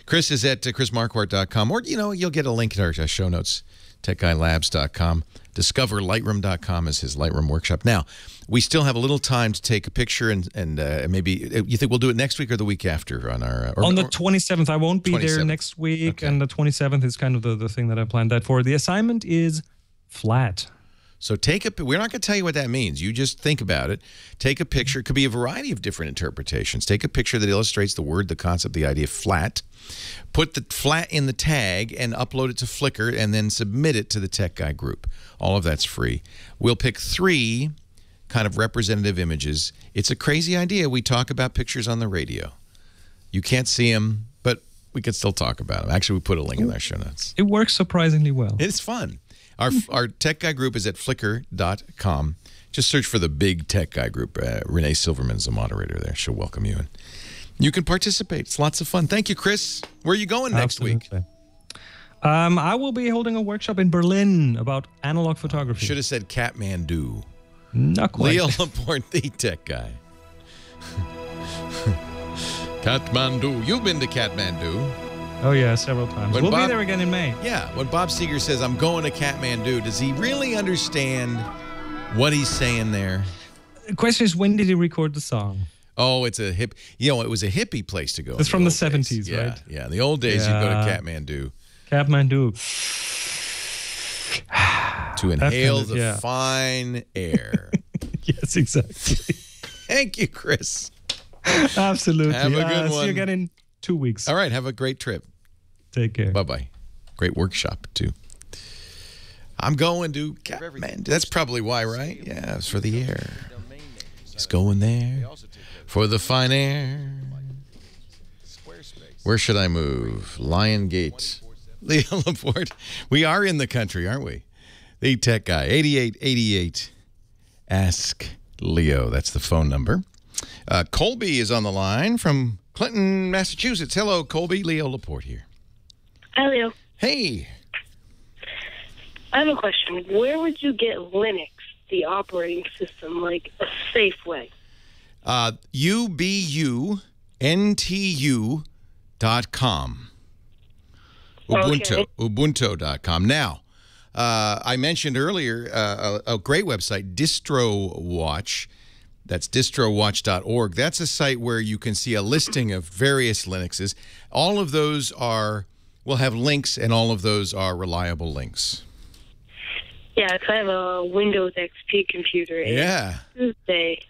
S3: Chris is at chrismarquardt.com, or you'll get a link in our show notes. TechGuyLabs.com. DiscoverLightroom.com is his Lightroom workshop. Now, we still have a little time to take a picture, and maybe you think we'll do it next week or the week after on our
S13: on the 27th. I won't be there next week, and the 27th is kind of the thing that I planned that for. The assignment is flat.
S3: So we're not going to tell you what that means. You just think about it. Take a picture. It could be a variety of different interpretations. Take a picture that illustrates the word, the concept, the idea flat. Put the flat in the tag and upload it to Flickr, and then submit it to the Tech Guy group. All of that's free. We'll pick 3 kind of representative images. It's a crazy idea. We talk about pictures on the radio. You can't see them, but we can still talk about them. Actually, we put a link in our show notes.
S13: It works surprisingly well.
S3: It's fun. Our Tech Guy group is at Flickr.com. Just search for the Big Tech Guy group. Renee Silverman's the moderator there. She'll welcome you. And you can participate. It's lots of fun. Thank you, Chris. Where are you going next week?
S13: I will be holding a workshop in Berlin about analog photography.
S3: Should have said Kathmandu.
S13: Not quite.
S3: Leo Laporte, the Tech Guy. Kathmandu. You've been to Kathmandu.
S13: Oh, yeah, several times. We'll be there again in May.
S3: Yeah. When Bob Seeger says, I'm going to Kathmandu, does he really understand what he's saying there?
S13: The question is, when did he record the song?
S3: Oh, it's a hip. it was a hippie place to go.
S13: It's from the 70s, right?
S3: Yeah. In the old days, you'd go to Kathmandu.
S13: Kathmandu.
S3: To inhale the fine air.
S13: Yes, exactly.
S3: Thank you, Chris.
S13: Absolutely.
S3: Have a good one.
S13: See you again in 2 weeks.
S3: All right. Have a great trip.
S13: Take care.
S3: Bye-bye. Great workshop, too. I'm going to Kathmandu. That's probably why, right? Yeah, it's for the air. He's going there for the fine air. Where should I move? Lion Gate. Leo Laporte. We are in the country, aren't we? The Tech Guy. 8888. Ask Leo. That's the phone number. Colby is on the line from Clinton, Massachusetts. Hello, Colby. Leo Laporte here.
S10: Hi, Leo.
S3: Hey.
S10: I have a question. Where would you get Linux, the operating system, like a safe way?
S3: ubuntu.com. Ubuntu.com. Now, I mentioned earlier a great website, DistroWatch. That's distrowatch.org. That's a site where you can see a listing of various Linuxes. All of those will have links, and all of those are reliable links.
S10: Yeah, because I have a Windows XP computer.
S3: Yeah.
S10: Tuesday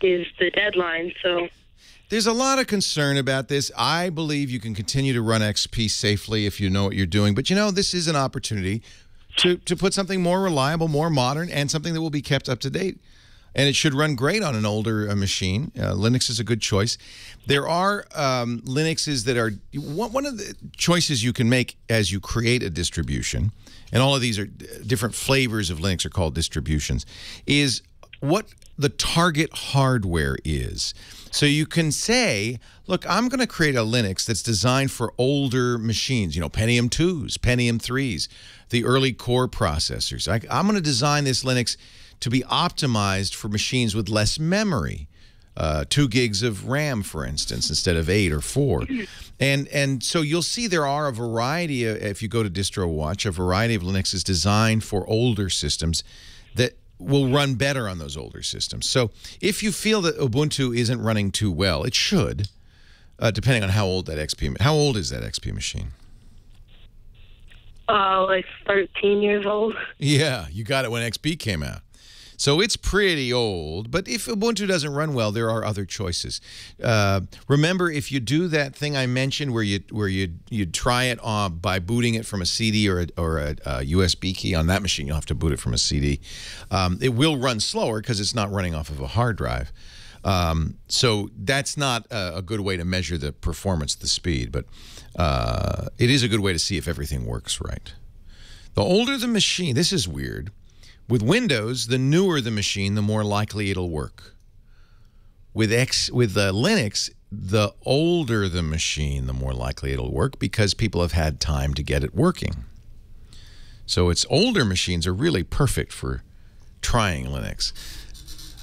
S10: is the deadline, so...
S3: There's a lot of concern about this. I believe you can continue to run XP safely if you know what you're doing. But, this is an opportunity to put something more reliable, more modern, and something that will be kept up to date And it should run great on an older machine. Linux is a good choice. There are Linuxes that are one of the choices you can make as you create a distribution, and all of these are different flavors of Linux are called distributions, is what the target hardware is. So you can say, look, I'm going to create a Linux that's designed for older machines, you know, Pentium 2s, Pentium 3s, the early core processors. I'm going to design this Linux to be optimized for machines with less memory, 2 gigs of RAM, for instance, instead of 8 or 4. And so you'll see there are a variety, if you go to DistroWatch, a variety of Linuxes designed for older systems that will run better on those older systems. So if you feel that Ubuntu isn't running too well, it should, depending on how old that XP. How old is that XP machine?
S10: Like 13 years old.
S3: Yeah, you got it when XP came out. So it's pretty old, but if Ubuntu doesn't run well, there are other choices. Remember, if you do that thing I mentioned where you try it by booting it from a CD or a USB key on that machine, you'll have to boot it from a CD. It will run slower because it's not running off of a hard drive. So that's not a good way to measure the performance, the speed, but it is a good way to see if everything works right. The older the machine, this is weird. With Windows, the newer the machine, the more likely it'll work. With Linux, the older the machine, the more likely it'll work because people have had time to get it working. So its older machines are really perfect for trying Linux.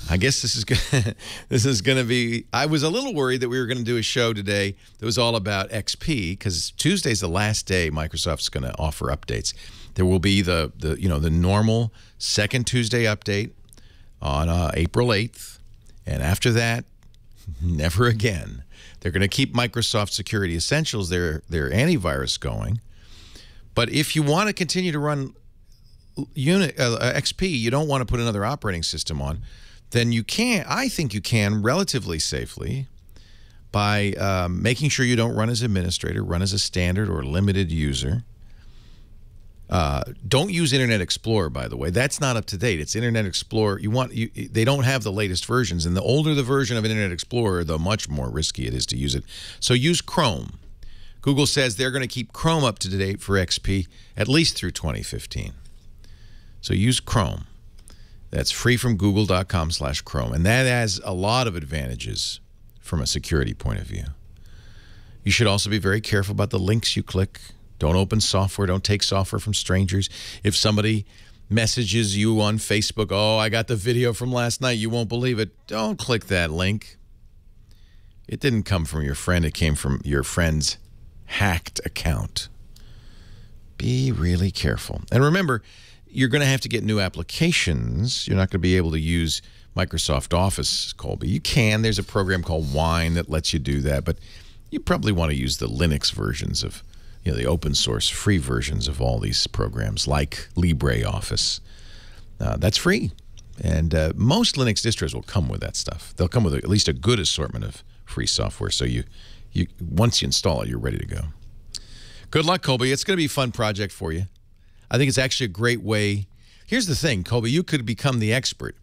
S3: I guess this is going to be. I was a little worried that we were going to do a show today that was all about XP because Tuesday's the last day Microsoft's going to offer updates. There will be the normal second Tuesday update on April 8th, and after that, never again. They're going to keep Microsoft Security Essentials, their antivirus, going. But if you want to continue to run XP, you don't want to put another operating system on, then you can. I think you can relatively safely by making sure you don't run as administrator, run as a standard or limited user. Don't use Internet Explorer, by the way. That's not up to date. It's Internet Explorer. They don't have the latest versions, and the older the version of Internet Explorer, the much more risky it is to use it. So use Chrome. Google says they're going to keep Chrome up to date for XP at least through 2015. So use Chrome. That's free from google.com/Chrome, and that has a lot of advantages from a security point of view. You should also be very careful about the links you click. Don't open software. Don't take software from strangers. If somebody messages you on Facebook, oh, I got the video from last night, you won't believe it, don't click that link. It didn't come from your friend. It came from your friend's hacked account. Be really careful. And remember, you're going to have to get new applications. You're not going to be able to use Microsoft Office, Colby. You can. There's a program called Wine that lets you do that, but you probably want to use the Linux versions of the open source free versions of all these programs like LibreOffice. That's free. And most Linux distros will come with that stuff. They'll come with at least a good assortment of free software. So once you install it, you're ready to go. Good luck, Colby. It's going to be a fun project for you. I think it's actually a great way. Here's the thing, Colby. You could become the expert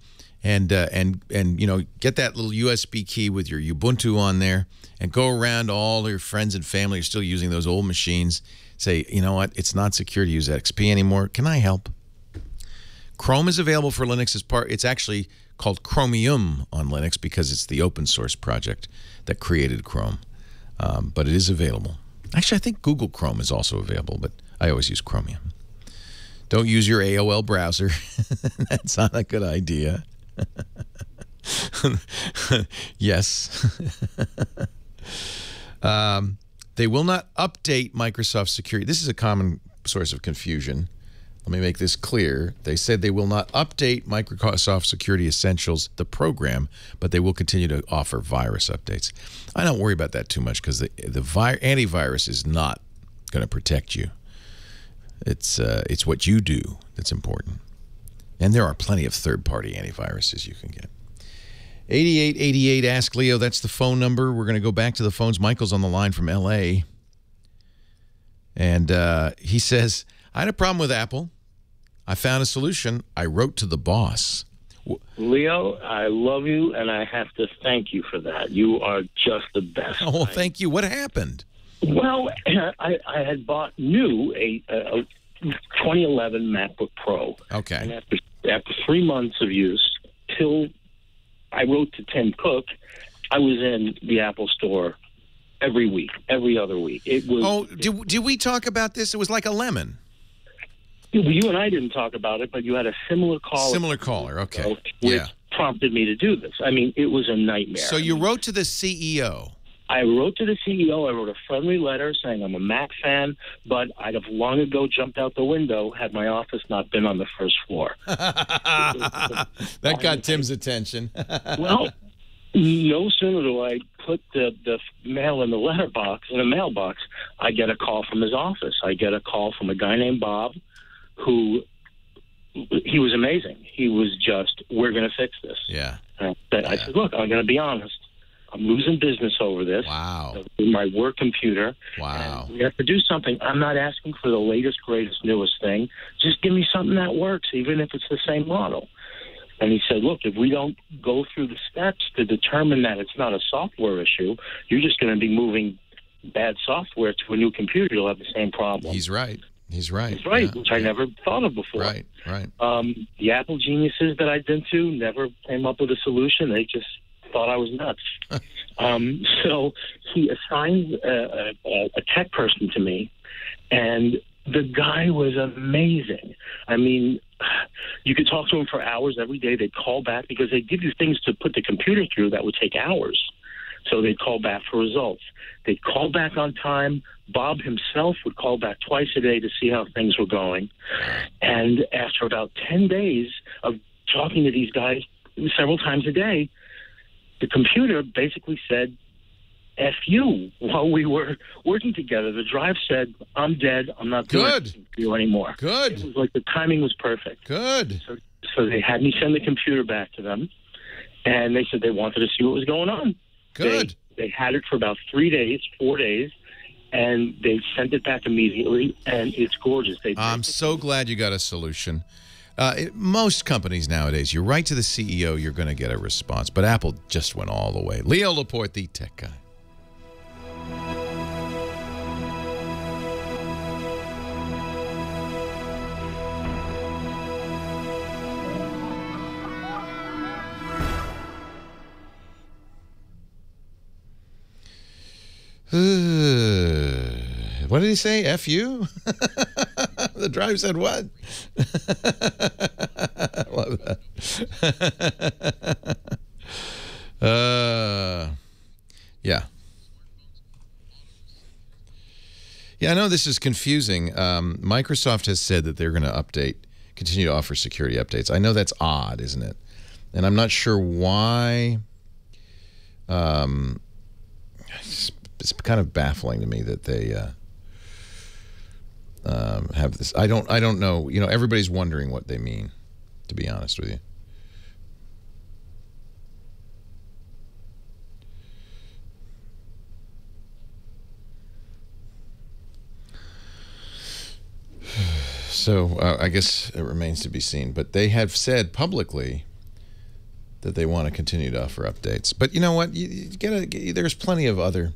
S3: and get that little USB key with your Ubuntu on there and go around all your friends and family are still using those old machines. Say, you know what? It's not secure to use XP anymore. Can I help? Chrome is available for Linux as part. It's actually called Chromium on Linux because it's the open source project that created Chrome. But it is available. Actually, I think Google Chrome is also available, but I always use Chromium. Don't use your AOL browser. That's not a good idea. Yes. They will not update Microsoft Security. This is a common source of confusion. Let me make this clear. They said they will not update Microsoft Security Essentials, the program, but they will continue to offer virus updates. I don't worry about that too much because the antivirus is not going to protect you. It's what you do that's important. And there are plenty of third-party antiviruses you can get. 8888 Ask Leo, that's the phone number. We're going to go back to the phones. Michael's on the line from L.A. And he says, I had a problem with Apple. I found a solution. I wrote to the boss.
S14: Leo, I love you, and I have to thank you for that. You are just the best.
S3: Oh, well, thank you. What happened?
S14: Well, I had bought a 2011 MacBook Pro.
S3: Okay.
S14: And after 3 months of use, till I wrote to Tim Cook, I was in the Apple Store every week, every other week. It was.
S3: Oh, did we talk about this? It was like a lemon.
S14: You and I didn't talk about it, but you had a similar caller.
S3: Similar caller, okay.
S14: Which prompted me to do this. I mean, it was a nightmare.
S3: So you wrote to the CEO.
S14: I wrote to the CEO. I wrote a friendly letter saying I'm a Mac fan, but I'd have long ago jumped out the window had my office not been on the first floor.
S3: That got Tim's attention.
S14: Well, no sooner do I put the mail in the mailbox, I get a call from his office. I get a call from a guy named Bob, who he was amazing. He was just, we're going to fix this.
S3: Yeah.
S14: I said, look, I'm going to be honest. I'm losing business over this.
S3: Wow.
S14: My work computer.
S3: Wow.
S14: We have to do something. I'm not asking for the latest, greatest, newest thing. Just give me something that works, even if it's the same model. And he said, look, if we don't go through the steps to determine that it's not a software issue, you're just going to be moving bad software to a new computer. You'll have the same problem.
S3: He's right. He's right.
S14: He's right, which I never thought of before.
S3: Right, right.
S14: The Apple geniuses that I'd been to never came up with a solution. They just thought I was nuts. So he assigned a tech person to me, and the guy was amazing. I mean, you could talk to him for hours every day. They'd call back because they'd give you things to put the computer through that would take hours. So they'd call back for results. They'd call back on time. Bob himself would call back twice a day to see how things were going. And after about 10 days of talking to these guys several times a day, the computer basically said, F you. While we were working together, the drive said, I'm dead. I'm not doing anything for you anymore.
S3: Good.
S14: It was like the timing was perfect.
S3: Good.
S14: So they had me send the computer back to them, and they said they wanted to see what was going on.
S3: Good.
S14: They had it for about 4 days, and they sent it back immediately, and it's gorgeous.
S3: I'm so glad you got a solution. Most companies nowadays, you write to the CEO, you're going to get a response. But Apple just went all the way. Leo Laporte, the tech guy. What did he say? F you? The drive said what? I love that. Yeah. Yeah, I know this is confusing. Microsoft has said that they're going to continue to offer security updates. I know that's odd, isn't it? And I'm not sure why. It's kind of baffling to me that they have this. I don't know. You know, everybody's wondering what they mean, to be honest with you. So I guess it remains to be seen. But they have said publicly that they want to continue to offer updates. But you know what? There's plenty of other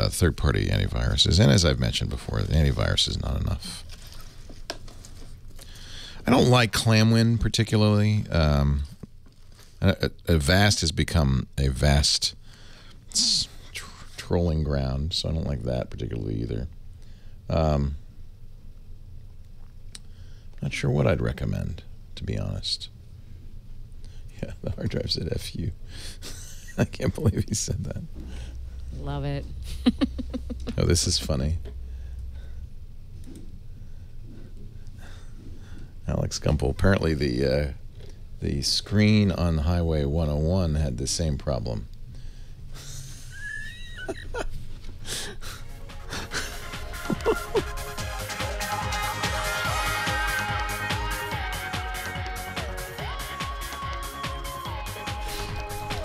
S3: third-party antiviruses. And as I've mentioned before, the antivirus is not enough. I don't like Clamwin particularly. Avast has become a vast trolling ground, so I don't like that particularly either. Not sure what I'd recommend, to be honest. Yeah, the hard drive said F you. I can't believe he said that.
S4: Love it.
S3: Oh, this is funny. Alex Gumpel. Apparently the screen on Highway 101 had the same problem.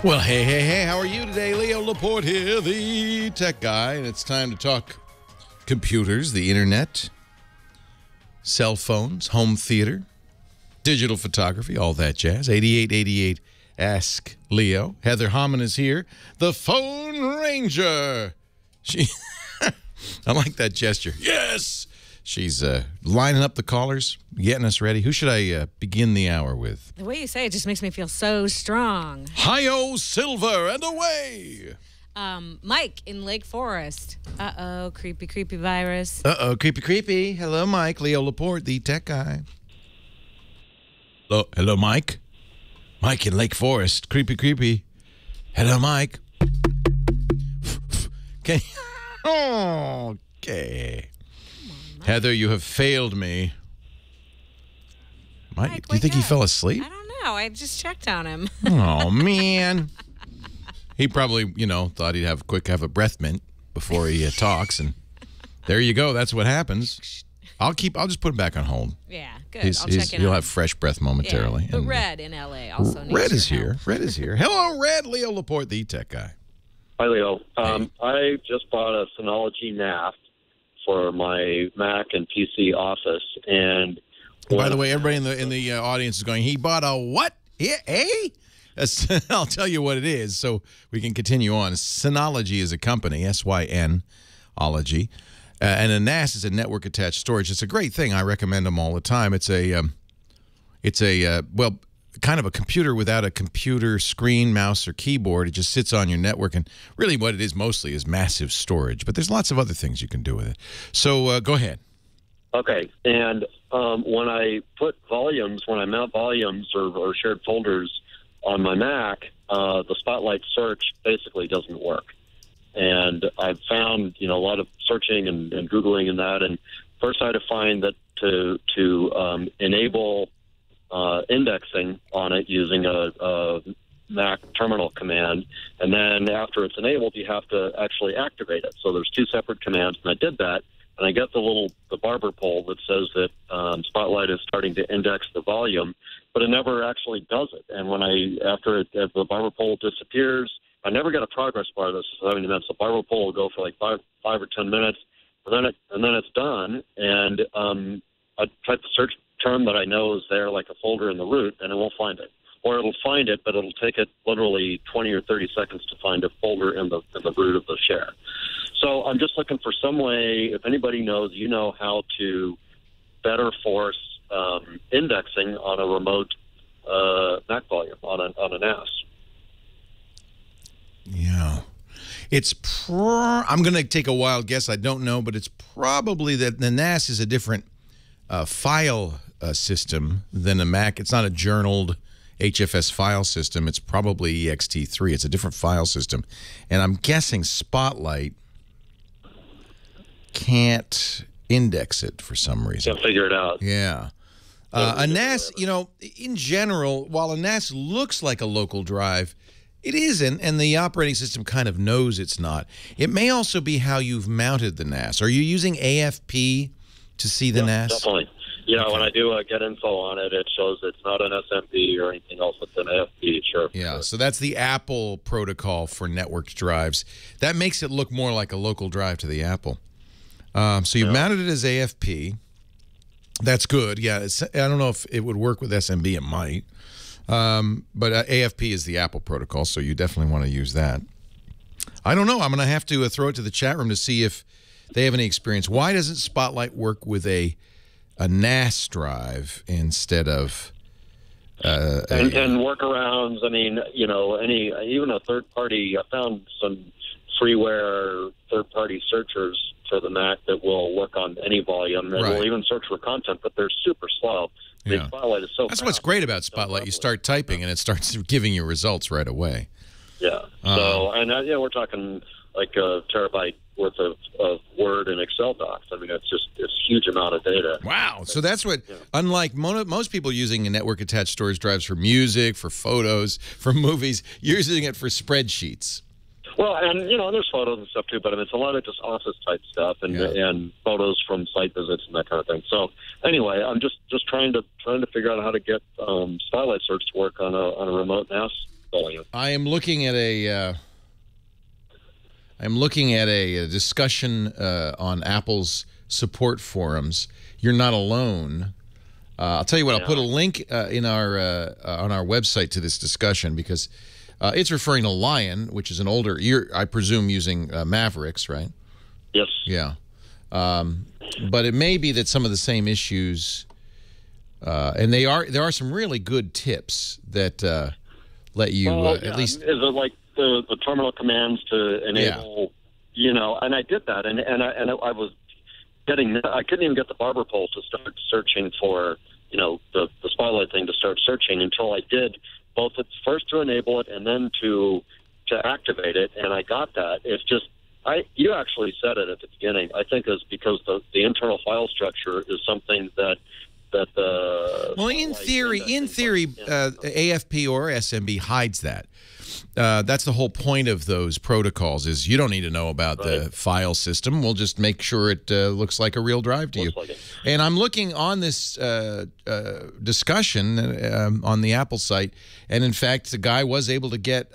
S3: Well, hey, how are you today? Leo Laporte here, the tech guy, and it's time to talk computers, the internet, cell phones, home theater, digital photography, all that jazz. 8888 Ask Leo. Heather Hammond is here. The Phone Ranger. She, I like that gesture. Yes! She's lining up the callers, getting us ready. Who should I begin the hour with?
S4: The way you say it just makes me feel so strong.
S3: Hi-yo, Silver, and away!
S4: Mike in Lake Forest. Uh-oh, creepy, creepy virus.
S3: Uh-oh, creepy, creepy. Hello, Mike. Leo Laporte, the tech guy. Hello, Mike. Mike in Lake Forest. Creepy, creepy. Hello, Mike. Okay. Okay. Heather, you have failed me. Mike, do you think he fell asleep?
S4: I don't know. I just checked on him.
S3: Oh, man. He probably, thought he'd have a breath mint before he talks, and there you go. That's what happens. I'll just put him back on hold.
S4: Yeah, good. I'll check in.
S3: He'll have fresh breath momentarily.
S4: Yeah, but Red in LA also needs
S3: Red is
S4: your
S3: here.
S4: help.
S3: Red is here. Hello, Red. Leo Laporte, the tech guy.
S15: Hi, Leo. I just bought a Synology NAS for my Mac and PC office, and
S3: by the way, everybody in the audience is going, he bought a what? Yeah, I'll tell you what it is so we can continue on. Synology is a company, S-Y-N-ology, and a NAS is a network attached storage. It's a great thing. I recommend them all the time. It's a kind of a computer without a computer screen, mouse, or keyboard. It just sits on your network, and really what it is mostly is massive storage. But there's lots of other things you can do with it. So go ahead.
S15: Okay, and when I mount volumes or shared folders on my Mac, the Spotlight search basically doesn't work. And I've found, a lot of searching and Googling and that, and first I had to find that to enable indexing on it using a Mac terminal command, and then after it's enabled, you have to actually activate it. So there's two separate commands, and I did that, and I got the barber pole that says that Spotlight is starting to index the volume, but it never actually does it. And when after the barber pole disappears, I never get a progress bar that's 70 minutes. The barber pole will go for like five or 10 minutes, and then it's done. And I type the search term that I know is there, like a folder in the root, and it won't find it. Or it'll find it, but it'll take it literally 20 or 30 seconds to find a folder in the root of the share. So I'm just looking for some way, if anybody knows, how to better force indexing on a remote Mac volume, on a NAS.
S3: Yeah. I'm going to take a wild guess. I don't know, but it's probably that the NAS is a different file system than a Mac. It's not a journaled HFS file system. It's probably ext3. It's a different file system. And I'm guessing Spotlight can't index it for some reason.
S15: Can't figure it out.
S3: Yeah. A NAS, in general, while a NAS looks like a local drive, it isn't, and the operating system kind of knows it's not. It may also be how you've mounted the NAS. Are you using AFP to see the NAS?
S15: Definitely. When I do get info on it, it shows it's not an SMP or anything else. It's an AFP, sure.
S3: Yeah, so that's the Apple protocol for networked drives. That makes it look more like a local drive to the Apple. So you've mounted it as AFP. That's good. Yeah, I don't know if it would work with SMB. It might. But AFP is the Apple protocol, so you definitely want to use that. I don't know. I'm going to have to throw it to the chat room to see if they have any experience. Why doesn't Spotlight work with a NAS drive instead of
S15: and workarounds? I mean, even a third party. I found some freeware third party searchers for the Mac that will work on any volume and will even search for content, but they're super slow.
S3: Yeah.
S15: Spotlight is so
S3: That's
S15: fast.
S3: what's great about Spotlight. You start typing and it starts giving you results right away.
S15: Yeah. So, and we're talking like a terabyte worth of Word and Excel docs. I mean, it's a huge amount of data.
S3: Wow. So that's what, unlike most people using network-attached storage drives for music, for photos, for movies, you're using it for spreadsheets.
S15: Well, and there's photos and stuff too, but I mean, it's a lot of just office type stuff and photos from site visits and that kind of thing. So anyway, I'm just trying to figure out how to get Spotlight search to work on a remote NAS volume.
S3: I am looking at a I'm looking at a discussion on Apple's support forums. You're not alone. I'll tell you what. I'll put a link in our on our website to this discussion because it's referring to Lion, which is an older. I presume using Mavericks, right?
S15: Yes.
S3: Yeah. But it may be that some of the same issues, and there are some really good tips that let you at least.
S15: Is it like the terminal commands to enable? You know, and I did that, and I was getting. I couldn't even get the barber pole to start searching for the spotlight thing to start searching until I did both first to enable it and then to activate it, and I got that. It's just. You actually said it at the beginning. I think it's because the internal file structure is something that the
S3: in theory, AFP or SMB hides that. That's the whole point of those protocols. Is you don't need to know about the file system. We'll just make sure it looks like a real drive to you. And I'm looking on this discussion on the Apple site, and in fact, the guy was able to get.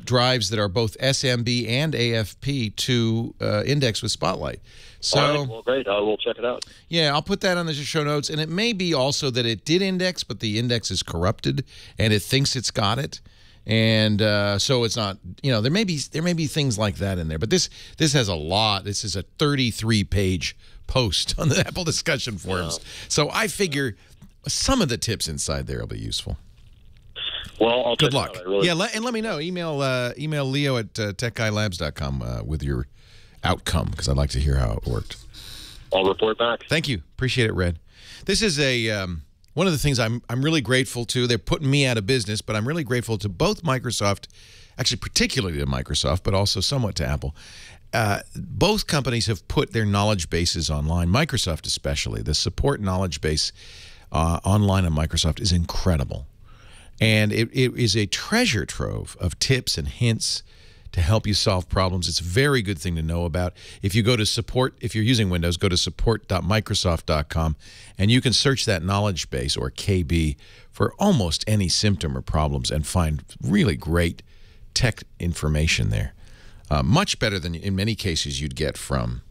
S3: Drives that are both SMB and AFP to index with Spotlight. So,
S15: all right, well, great. I will check it out.
S3: Yeah, I'll put that on the show notes. And it may be also that it did index, but the index is corrupted, and it thinks it's got it. And so it's not, there may be things like that in there. But this has a lot. This is a 33-page post on the Apple discussion forums. Yeah. So I figure some of the tips inside there will be useful.
S15: Well, I'll
S3: good luck. Really and let me know. Email Leo at techguylabs.com with your outcome because I'd like to hear how it worked.
S15: I'll report back.
S3: Thank you. Appreciate it, Red. This is one of the things I'm really grateful to. They're putting me out of business, but I'm really grateful to both Microsoft, actually particularly to Microsoft, but also somewhat to Apple. Both companies have put their knowledge bases online. Microsoft especially. The support knowledge base online on Microsoft is incredible. And it is a treasure trove of tips and hints to help you solve problems. It's a very good thing to know about. If you go to support, if you're using Windows, go to support.microsoft.com, and you can search that knowledge base, or KB, for almost any symptom or problems and find really great tech information there. Much better than, in many cases, you'd get from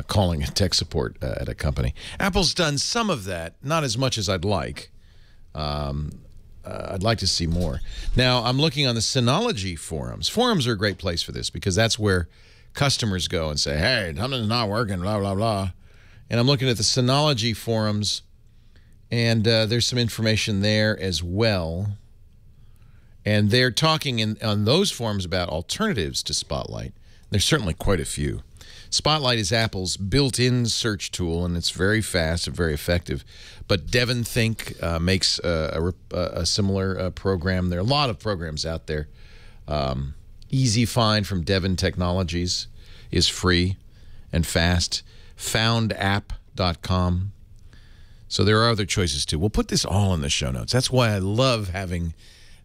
S3: calling tech support at a company. Apple's done some of that, not as much as I'd like. I'd like to see more. Now, I'm looking on the Synology forums. Forums are a great place for this because that's where customers go and say, hey, something's not working, blah, blah, blah. And I'm looking at the Synology forums, and there's some information there as well. And they're talking on those forums about alternatives to Spotlight. There's certainly quite a few. Spotlight is Apple's built-in search tool, and it's very fast and very effective. But Devon Think makes a similar program. There are a lot of programs out there. Easy Find from Devon Technologies is free and fast. Foundapp.com. So there are other choices, too. We'll put this all in the show notes. That's why I love having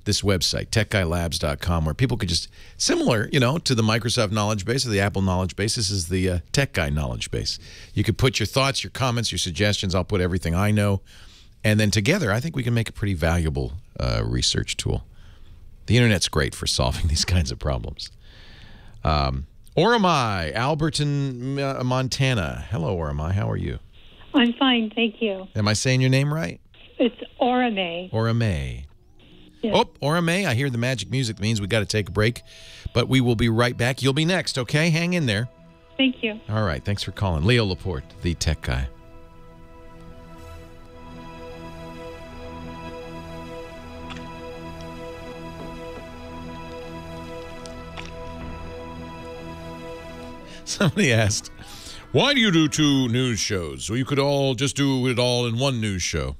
S3: this website, techguylabs.com, where people could just, similar, to the Microsoft knowledge base or the Apple knowledge base, this is the Tech Guy knowledge base. You could put your thoughts, your comments, your suggestions. I'll put everything I know. And then together, I think we can make a pretty valuable research tool. The Internet's great for solving these kinds of problems. Oramai, Alberton, Montana. Hello, Oramai. How are you?
S16: I'm fine, thank you.
S3: Am I saying your name right?
S16: It's Oramai.
S3: Oramai.
S16: Yes.
S3: Oh, Oramai, I hear the magic music. That means we got to take a break. But we will be right back. You'll be next, okay? Hang in there.
S16: Thank you.
S3: All right, thanks for calling. Leo Laporte, the Tech Guy. Somebody asked, why do you do 2 news shows? So you could all just do it all in one news show.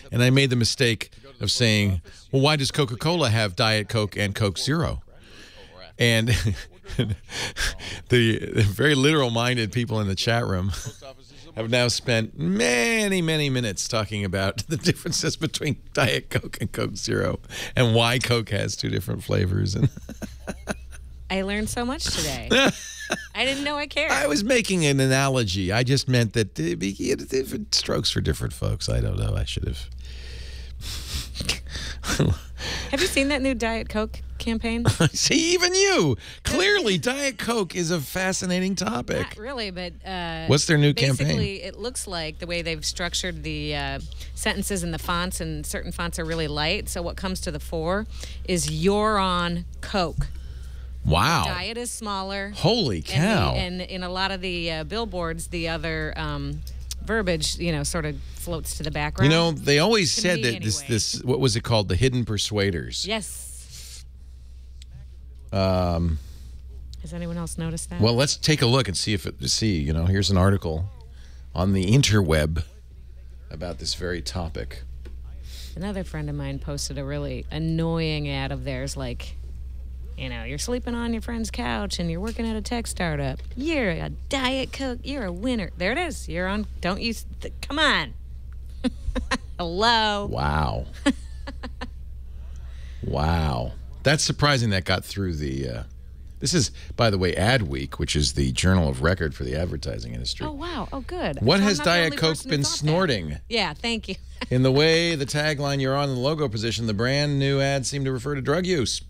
S3: And I made the mistake of saying, well, why does Coca-Cola have Diet Coke and Coke Zero? And the very literal-minded people in the chat room have now spent many, many minutes talking about the differences between Diet Coke and Coke Zero and why Coke has 2 different flavors. And
S4: I learned so much today. I didn't know I cared.
S3: I was making an analogy. I just meant that different strokes for different folks. I don't know. I should have.
S4: Have you seen that new Diet Coke campaign?
S3: See, even you. Clearly, Diet Coke is a fascinating topic.
S4: Not really, but
S3: what's their new campaign?
S4: Basically, it looks like the way they've structured the sentences and the fonts, and certain fonts are really light. So what comes to the fore is "You're on Coke."
S3: Wow.
S4: Diet is smaller.
S3: Holy cow.
S4: And in a lot of the billboards, the other verbiage, sort of floats to the background.
S3: They always said that this, what was it called? The Hidden Persuaders.
S4: Yes. Has anyone else noticed that?
S3: Well, let's take a look and see here's an article on the interweb about this very topic.
S4: Another friend of mine posted a really annoying ad of theirs, like, you're sleeping on your friend's couch and you're working at a tech startup. You're a Diet Coke. You're a winner. There it is. You're on. Don't you? Come on. Hello.
S3: Wow. Wow. That's surprising that got through the... This is, by the way, Adweek, which is the journal of record for the advertising industry.
S4: Oh, wow. Oh, good.
S3: What
S4: So
S3: has
S4: I'm not the
S3: Diet
S4: only
S3: Coke
S4: person who
S3: been
S4: thought that.
S3: snorting?
S4: Yeah, thank you.
S3: In the way the tagline "You're on" the logo position, the brand new ad seemed to refer to drug use.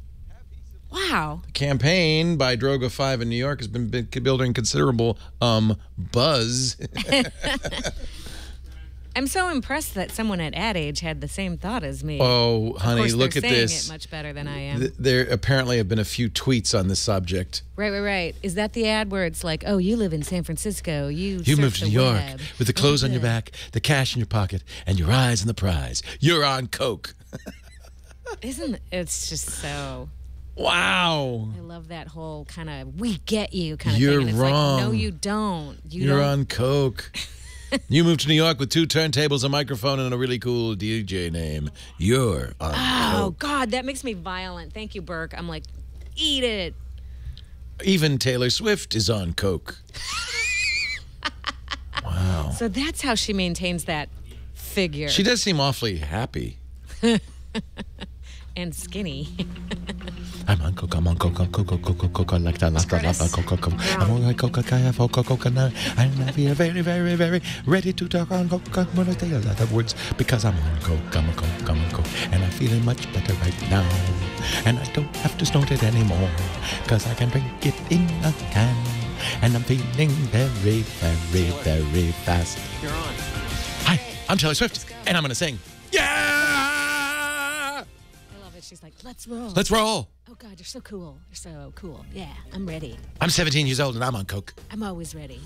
S4: Wow.
S3: The campaign by Droga 5 in New York has been building considerable buzz.
S4: I'm so impressed that someone at Ad Age had the same thought as me.
S3: Oh, honey,
S4: of course,
S3: look
S4: they're
S3: at
S4: saying
S3: this.
S4: It much better than I am.
S3: There apparently have been a few tweets on the subject.
S4: Right. Is that the ad where it's like, oh, you live in San Francisco, you
S3: moved to New York
S4: web.
S3: with the clothes on your back, the cash in your pocket, and your eyes on the prize. You're on Coke.
S4: It's just so...
S3: Wow.
S4: I love that whole kind of "we get you" kind of
S3: You're
S4: thing. And it's
S3: wrong.
S4: Like, no, you don't.
S3: You're on Coke. You moved to New York with 2 turntables, a microphone, and a really cool DJ name. You're on
S4: Oh,
S3: Coke.
S4: God, that makes me violent. Thank you, Burke. I'm like, eat it.
S3: Even Taylor Swift is on Coke. Wow.
S4: So that's how she maintains that figure.
S3: She does seem awfully happy.
S4: And skinny.
S3: I'm on Coke, I'm on Coke, I'm Coke, Coke, Coke, Coke, I like that, Coke, Coke, Coke. I'm on Coke, I have Coke, Coke, and I feel very, very, very ready to talk on Coke. I'm going to say a lot of words because I'm on Coke, I'm on Coke, I'm on Coke, and I'm feeling much better right now. And I don't have to snort it anymore because I can drink it in a can. And I'm feeling very, very, very fast.
S1: You're on.
S3: Hi, I'm Taylor Swift, and I'm going to sing.
S4: She's like, let's roll.
S3: Let's roll.
S4: Oh, God, you're so cool. You're so cool. Yeah, I'm ready.
S3: I'm 17 years old and I'm on Coke.
S4: I'm always ready.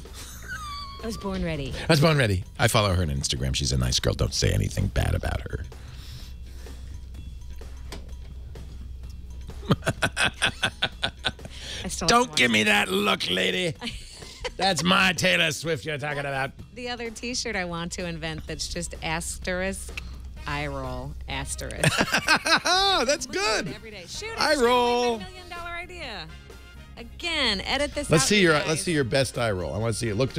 S4: I was born ready.
S3: I was born ready. I follow her on Instagram. She's a nice girl. Don't say anything bad about her. Don't give me that look, lady. That's my Taylor Swift you're talking about.
S4: The other T-shirt I want to invent that's just asterisk. Eye roll, asterisk.
S3: Oh, that's good.
S4: Every day. Shoot it.
S3: Eye roll.
S4: $1 million idea. Again, edit this
S3: Let's
S4: out,
S3: see
S4: you
S3: your
S4: guys.
S3: let's see your best eye roll. I want to see it. Look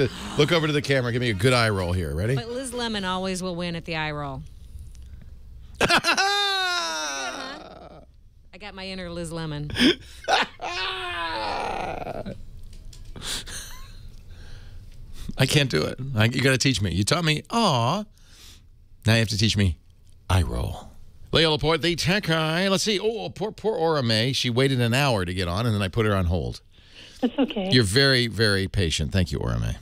S3: over to the camera. Give me a good eye roll here. Ready?
S4: But Liz Lemon always will win at the eye roll. I got my inner Liz Lemon.
S3: I can't do it. You got to teach me. You taught me. Aw. Now you have to teach me. Eye roll. Leah Laporte, the tech guy. Let's see. Oh, poor Aura May. She waited an hour to get on, and then I put her on hold.
S16: That's okay.
S3: You're very, very patient. Thank you, Aura May.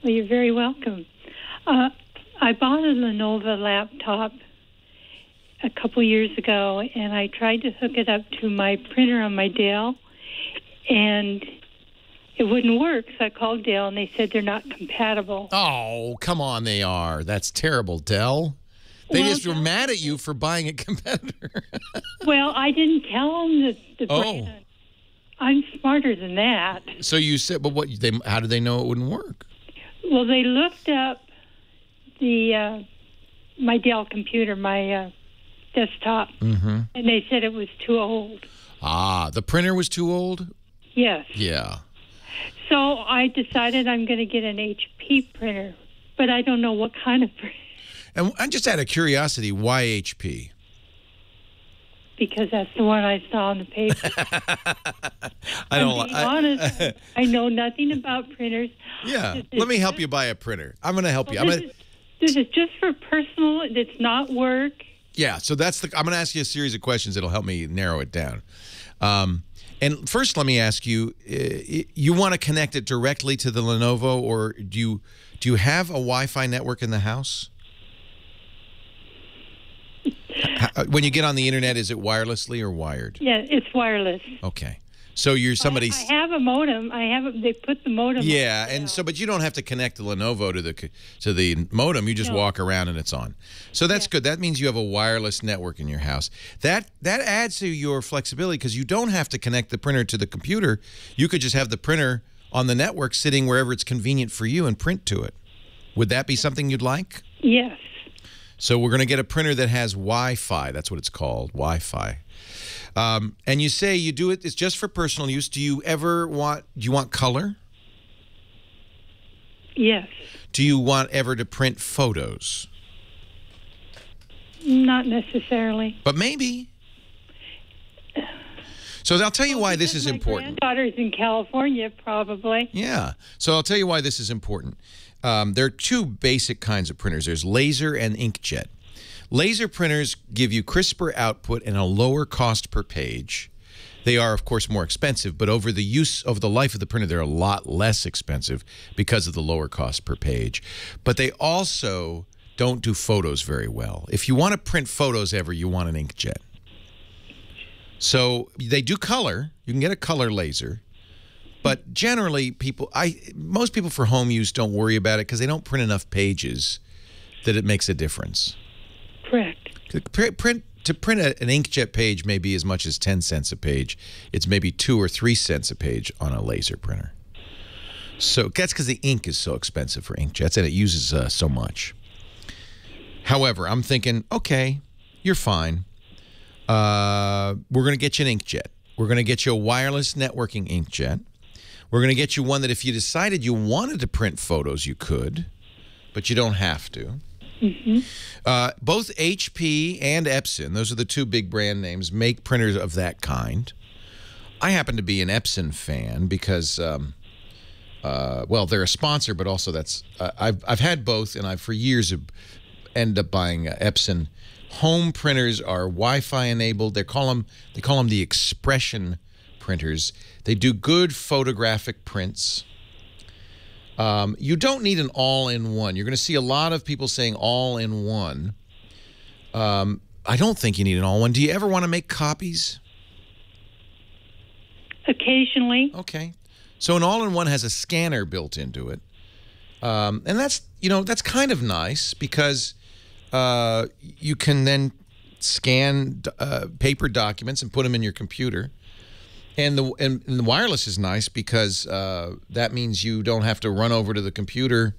S16: Well, you're very welcome. I bought a Lenovo laptop a couple years ago, and I tried to hook it up to my printer on my Dell, and it wouldn't work. So I called Dell, and they said they're not compatible.
S3: Oh, come on, they are. That's terrible, Dell. They just were mad at you for buying a competitor.
S16: Well, I didn't tell them the brand. I'm smarter than that.
S3: So you said, but what? How did they know it wouldn't work?
S16: Well, they looked up the my Dell computer, my desktop, and they said it was too old.
S3: Ah, the printer was too old?
S16: Yes.
S3: Yeah.
S16: So I decided I'm going to get an HP printer, but I don't know what kind of printer.
S3: And I'm just out of curiosity, why HP?
S16: Because that's the one I saw on the paper.
S3: I'm
S16: being honest, I know nothing about printers.
S3: Yeah, let me help you buy a printer. I'm going to help you.
S16: This is just for personal. It's not work.
S3: Yeah, so I'm going to ask you a series of questions that'll help me narrow it down. And first, let me ask you: you want to connect it directly to the Lenovo, or do you have a Wi-Fi network in the house? When you get on the internet, is it wirelessly or wired?
S16: Yeah, it's wireless.
S3: Okay. So you're somebody.
S16: I have a modem. They put the modem.
S3: Yeah, and so, but you don't have to connect the Lenovo to the modem. You just walk around and it's on. So that's good. That means you have a wireless network in your house. That adds to your flexibility because you don't have to connect the printer to the computer. You could just have the printer on the network sitting wherever it's convenient for you and print to it. Would that be something you'd like?
S16: Yes.
S3: So we're going to get a printer that has Wi-Fi. That's what it's called, Wi-Fi. And you say you do it, it's just for personal use. Do you want color?
S16: Yes.
S3: Do you want ever to print photos?
S16: Not necessarily.
S3: But maybe. So I'll tell you why this is important.
S16: My granddaughter's in California, probably.
S3: Yeah. So I'll tell you why this is important. There are two basic kinds of printers. There's laser and inkjet. Laser printers give you crisper output and a lower cost per page. They are, of course, more expensive, but over the life of the printer, they're a lot less expensive because of the lower cost per page. But they also don't do photos very well. If you want to print photos ever, you want an inkjet. So they do color. You can get a color laser. But generally, most people for home use don't worry about it because they don't print enough pages that it makes a difference.
S16: Correct.
S3: To print an inkjet page may be as much as 10 cents a page. It's maybe 2 or 3 cents a page on a laser printer. So that's because the ink is so expensive for inkjets and it uses so much. However, I'm thinking, okay, you're fine. We're going to get you an inkjet. We're going to get you a wireless networking inkjet. We're going to get you one that if you decided you wanted to print photos, you could, but you don't have to.
S16: Mm-hmm.
S3: Both HP and Epson, those are the two big brand names, make printers of that kind. I happen to be an Epson fan because, well, they're a sponsor, but also I've had both, and I've for years ended up buying Epson. Home printers are Wi-Fi enabled. They call them the expression printers. They do good photographic prints. You don't need an all-in-one. You're going to see a lot of people saying all-in-one. I don't think you need an all-in-one. Do you ever want to make copies?
S16: Occasionally.
S3: Okay. So an all-in-one has a scanner built into it. And that's kind of nice because you can then scan paper documents and put them in your computer. And the wireless is nice because that means you don't have to run over to the computer,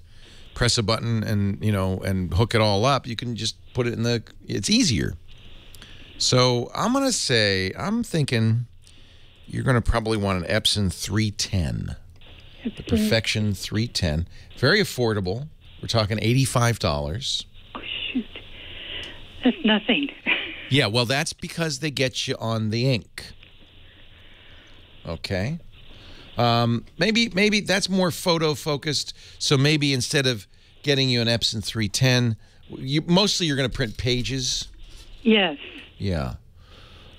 S3: press a button, and hook it all up. You can just put it in it's easier. So I'm thinking you're going to probably want an Epson 310, the Perfection 310. Very affordable. We're talking $85.
S16: Oh, shoot. That's nothing.
S3: Yeah, well, that's because they get you on the ink. Okay. Maybe that's more photo focused. So maybe instead of getting you an Epson 310, mostly you're going to print pages.
S16: Yes.
S3: Yeah.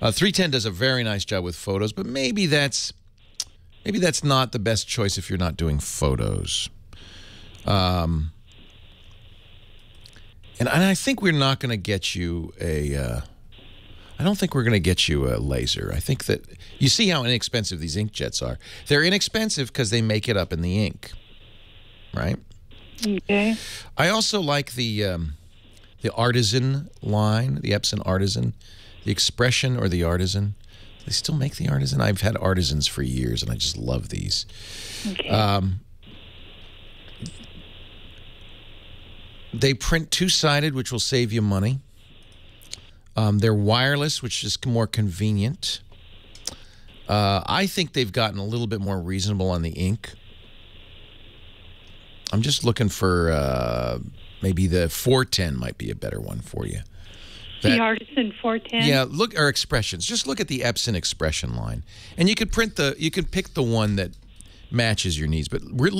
S3: 310 does a very nice job with photos, but maybe that's not the best choice if you're not doing photos. And I think we're not going to get you I don't think we're going to get you a laser. I think that you see how inexpensive these inkjets are. They're inexpensive because they make it up in the ink, right?
S16: Okay.
S3: I also like the Artisan line, the Epson Artisan, the Expression or the Artisan. They still make the Artisan. I've had Artisans for years, and I just love these. Okay. They print two-sided, which will save you money. They're wireless, which is more convenient. I think they've gotten a little bit more reasonable on the ink. I'm just looking for maybe the 410 might be a better one for you.
S16: The Artisan 410?
S3: Yeah, or Expressions. Just look at the Epson Expression line. And you could pick the one that matches your needs. But we're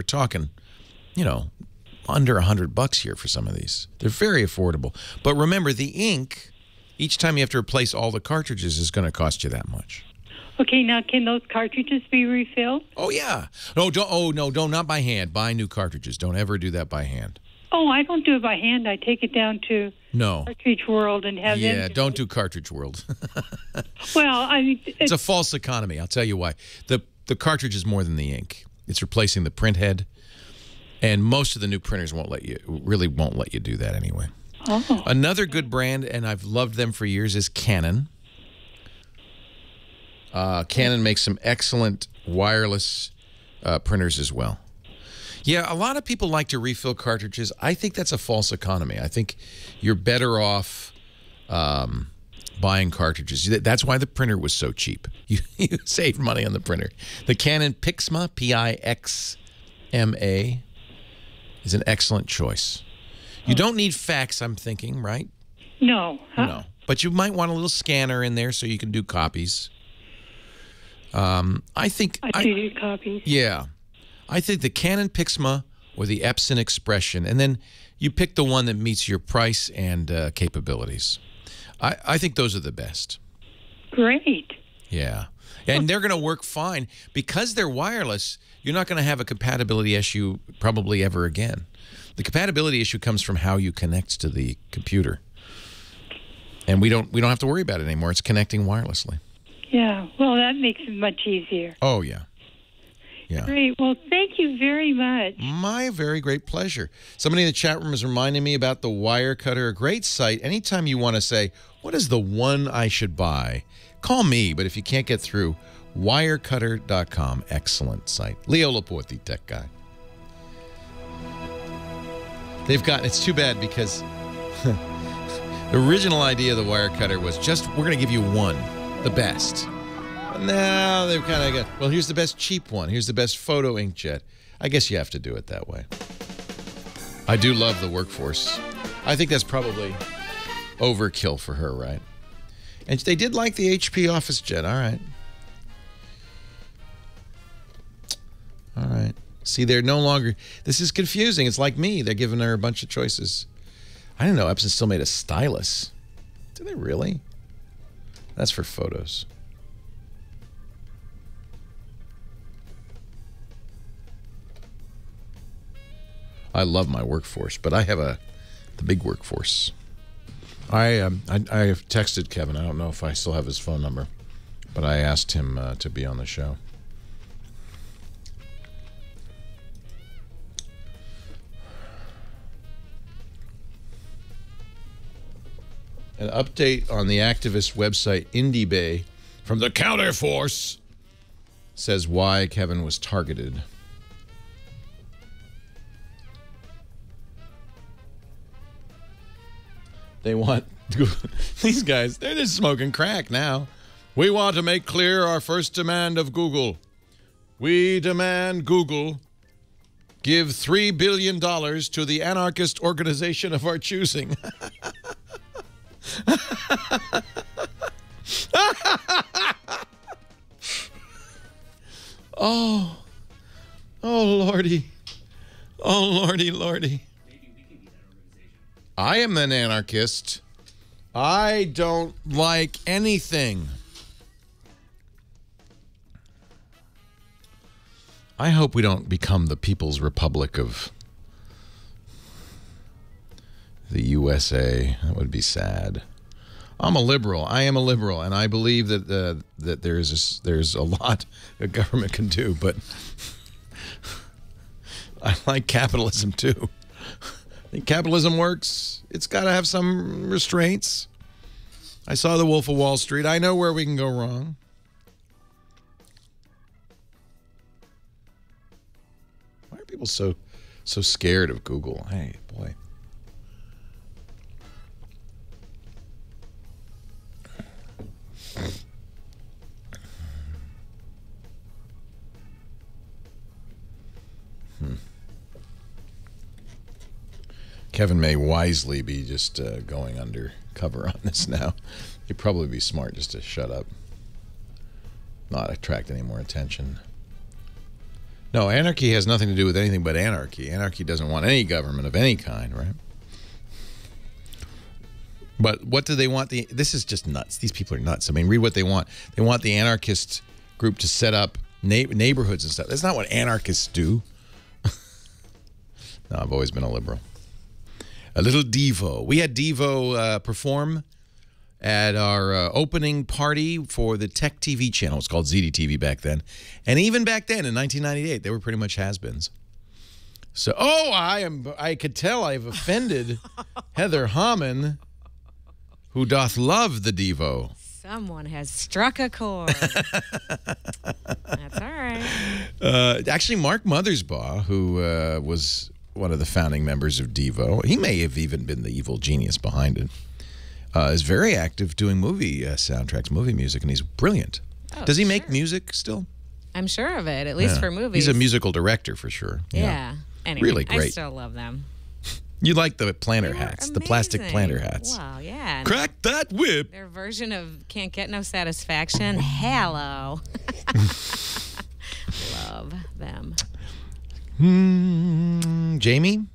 S3: talking, under $100 here for some of these. They're very affordable. But remember, the ink, each time you have to replace all the cartridges, is going to cost you that much.
S16: Okay, now can those cartridges be refilled?
S3: Oh, yeah. No, don't. Oh, no, don't. Not by hand. Buy new cartridges. Don't ever do that by hand.
S16: Oh, I don't do it by hand. I take it down to
S3: No.
S16: Cartridge World and have them.
S3: Yeah, don't do Cartridge World.
S16: Well, I mean,
S3: It's a false economy. I'll tell you why. The cartridge is more than the ink. It's replacing the print head, and most of the new printers won't let you do that anyway.
S16: Oh.
S3: Another good brand, and I've loved them for years, is Canon. Canon makes some excellent wireless printers as well. Yeah, a lot of people like to refill cartridges. I think that's a false economy. I think you're better off buying cartridges. That's why the printer was so cheap. You saved money on the printer. The Canon Pixma, P-I-X-M-A, is an excellent choice. You don't need fax, I'm thinking, right?
S16: No.
S3: No. But you might want a little scanner in there so you can do copies. I think...
S16: I do copies.
S3: Yeah. I think the Canon Pixma or the Epson Expression, and then you pick the one that meets your price and capabilities. I think those are the best.
S16: Great.
S3: Yeah. And they're going to work fine. Because they're wireless, you're not going to have a compatibility issue probably ever again. The compatibility issue comes from how you connect to the computer. And we don't have to worry about it anymore. It's connecting wirelessly.
S16: Yeah. Well, that makes it much easier.
S3: Oh, yeah. Yeah.
S16: Great. Well, thank you very much.
S3: My very great pleasure. Somebody in the chat room is reminding me about the Wirecutter, a great site. Anytime you want to say, what is the one I should buy? Call me, but if you can't get through, wirecutter.com. Excellent site. Leo Laporte, the tech guy. It's too bad because the original idea of the Wirecutter was just, we're going to give you one, the best. But now they've kind of got, well, here's the best cheap one. Here's the best photo inkjet. I guess you have to do it that way. I do love the Workforce. I think that's probably overkill for her, right? And they did like the HP OfficeJet. All right. All right. See, they're no longer... This is confusing. It's like me. They're giving her a bunch of choices. I didn't know Epson still made a stylus. Do they really? That's for photos. I love my Workforce, but I have the big Workforce. I have texted Kevin. I don't know if I still have his phone number, but I asked him to be on the show. An update on the activist website IndieBay from the Counterforce says why Kevin was targeted. They want these guys, they're just smoking crack now. We want to make clear our first demand of Google. We demand Google give $3 billion to the anarchist organization of our choosing. Oh Lordy. Oh, Lordy. I am an anarchist. I don't like anything. I hope we don't become the People's Republic of the USA. That would be sad. I'm a liberal. I am a liberal, and I believe that that there's a lot that government can do, but I like capitalism too. I think capitalism works. It's got to have some restraints. I saw The Wolf of Wall Street. I know where we can go wrong. Why are people so scared of Google? Hey, boy. Kevin may wisely be just going undercover on this now. He'd probably be smart just to shut up, not attract any more attention. No, anarchy has nothing to do with anything but anarchy. Anarchy doesn't want any government of any kind, right? But what do they want? This is just nuts. These people are nuts. I mean, read what they want. They want the anarchist group to set up neighborhoods and stuff. That's not what anarchists do. No, I've always been a liberal. A little Devo. We had Devo perform at our opening party for the Tech TV channel. It's called ZDTV back then. And even back then, in 1998, they were pretty much has-beens. So, I could tell I've offended Heather Hammond, who doth love the Devo.
S4: Someone has struck a chord. That's all right.
S3: Actually, Mark Mothersbaugh, who was one of the founding members of Devo, he may have even been the evil genius behind it, is very active doing movie soundtracks, movie music, and he's brilliant.
S4: Oh,
S3: Does he make music still?
S4: I'm sure of it, at least for movies.
S3: He's a musical director for sure.
S4: Yeah. Anyway,
S3: really great.
S4: I still love them.
S3: You like the planter hats, the plastic planter hats.
S4: Wow, yeah.
S3: Crack that whip.
S4: Their version of Can't Get No Satisfaction. Hello. Love them.
S3: Jamie?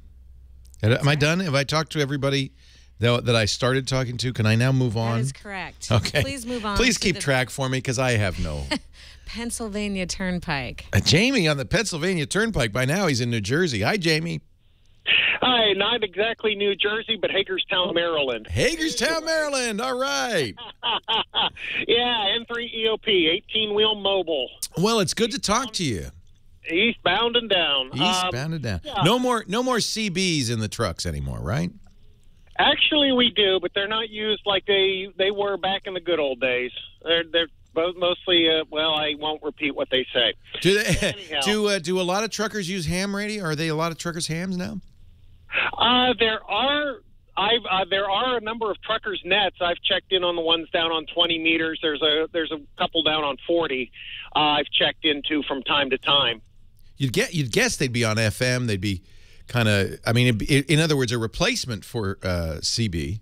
S3: Am I done? Have I talked to everybody that I started talking to? Can I now move on?
S4: That is correct.
S3: Okay.
S4: Please move on.
S3: Please keep track for me because I have no.
S4: Pennsylvania Turnpike.
S3: Jamie on the Pennsylvania Turnpike. By now he's in New Jersey. Hi, Jamie.
S17: Hi, not exactly New Jersey, but Hagerstown, Maryland.
S3: Hagerstown, Maryland. All right.
S17: Yeah, N3 EOP, 18-wheel mobile.
S3: Well, it's good to talk to you.
S17: Eastbound and down.
S3: Eastbound and down.
S17: Yeah.
S3: No more CBs in the trucks anymore, right?
S17: Actually, we do, but they're not used like they were back in the good old days. They're both mostly, well, I won't repeat what they say.
S3: Do they, do a lot of truckers use ham radio? Are they a lot of truckers hams now?
S17: There are a number of truckers nets. I've checked in on the ones down on 20 meters. There's a couple down on 40. I've checked into from time to time.
S3: You'd guess they'd be on FM. They'd be kind of, I mean, in other words, a replacement for CB.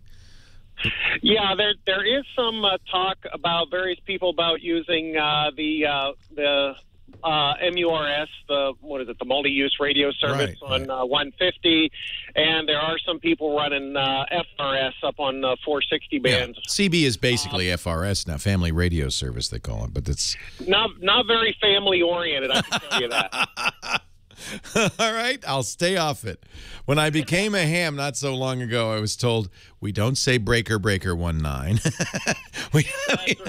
S17: Yeah, there is some talk about various people about using the MURS, the multi-use radio service on 150, and there are some people running FRS up on 460 bands.
S3: Yeah. CB is basically FRS now, Family Radio Service they call it, but it's
S17: not very family oriented. I can tell you that.
S3: All right, I'll stay off it. When I became a ham not so long ago, I was told we don't say breaker 19.
S17: That's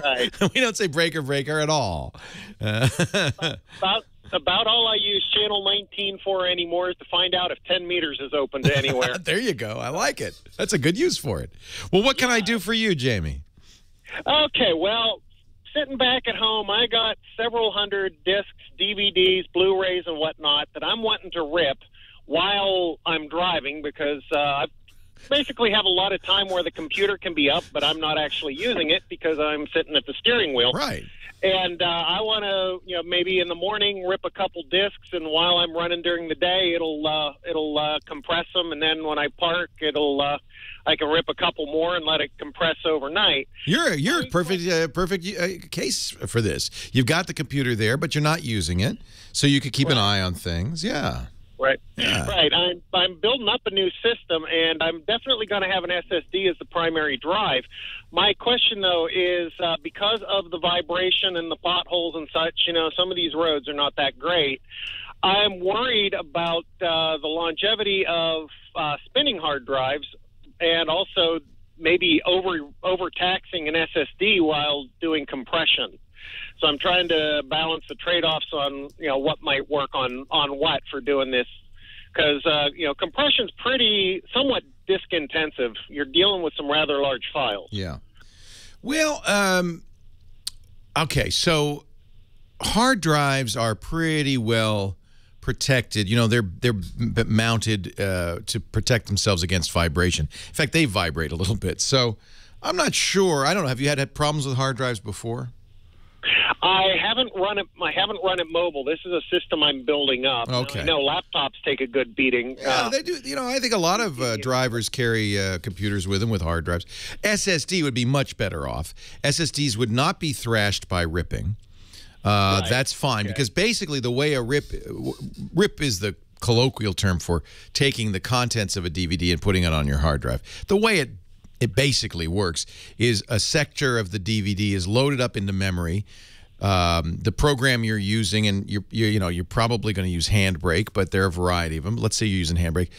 S17: right.
S3: We don't say breaker at all.
S17: About all I use channel 19 for anymore is to find out if 10 meters is open to anywhere.
S3: There you go. I like it. That's a good use for it. Well, what can I do for you, Jamie?
S17: Okay, well, sitting back at home, I got several hundred discs, DVDs, Blu-rays, and whatnot that I'm wanting to rip while I'm driving because I basically have a lot of time where the computer can be up, but I'm not actually using it because I'm sitting at the steering wheel.
S3: Right.
S17: And I want to, maybe in the morning rip a couple discs, and while I'm running during the day, it'll compress them, and then when I park, I can rip a couple more and let it compress overnight.
S3: You're a perfect case for this. You've got the computer there, but you're not using it, so you could keep an eye on things. Yeah.
S17: Right.
S3: Yeah.
S17: Right. I'm building up a new system, and I'm definitely going to have an SSD as the primary drive. My question, though, is because of the vibration and the potholes and such, some of these roads are not that great. I'm worried about the longevity of spinning hard drives and also maybe overtaxing an SSD while doing compression. So I'm trying to balance the trade-offs on, what might work on what for doing this. Because, compression's somewhat disk-intensive. You're dealing with some rather large files.
S3: Yeah. Well, okay, so hard drives are pretty well protected. They're mounted to protect themselves against vibration. In fact, they vibrate a little bit. So I'm not sure. I don't know. Have you had problems with hard drives before?
S17: I haven't run it mobile. This is a system I'm building up.
S3: Okay.
S17: I know laptops take a good beating.
S3: Yeah, they do. I think a lot of drivers carry computers with them with hard drives. SSD would be much better off. SSDs would not be thrashed by ripping. Right. That's fine because basically the way a rip is the colloquial term for taking the contents of a DVD and putting it on your hard drive. The way it it basically works, is a sector of the DVD is loaded up into memory. The program you're using, and you're probably going to use Handbrake, but there are a variety of them. Let's say you're using Handbrake,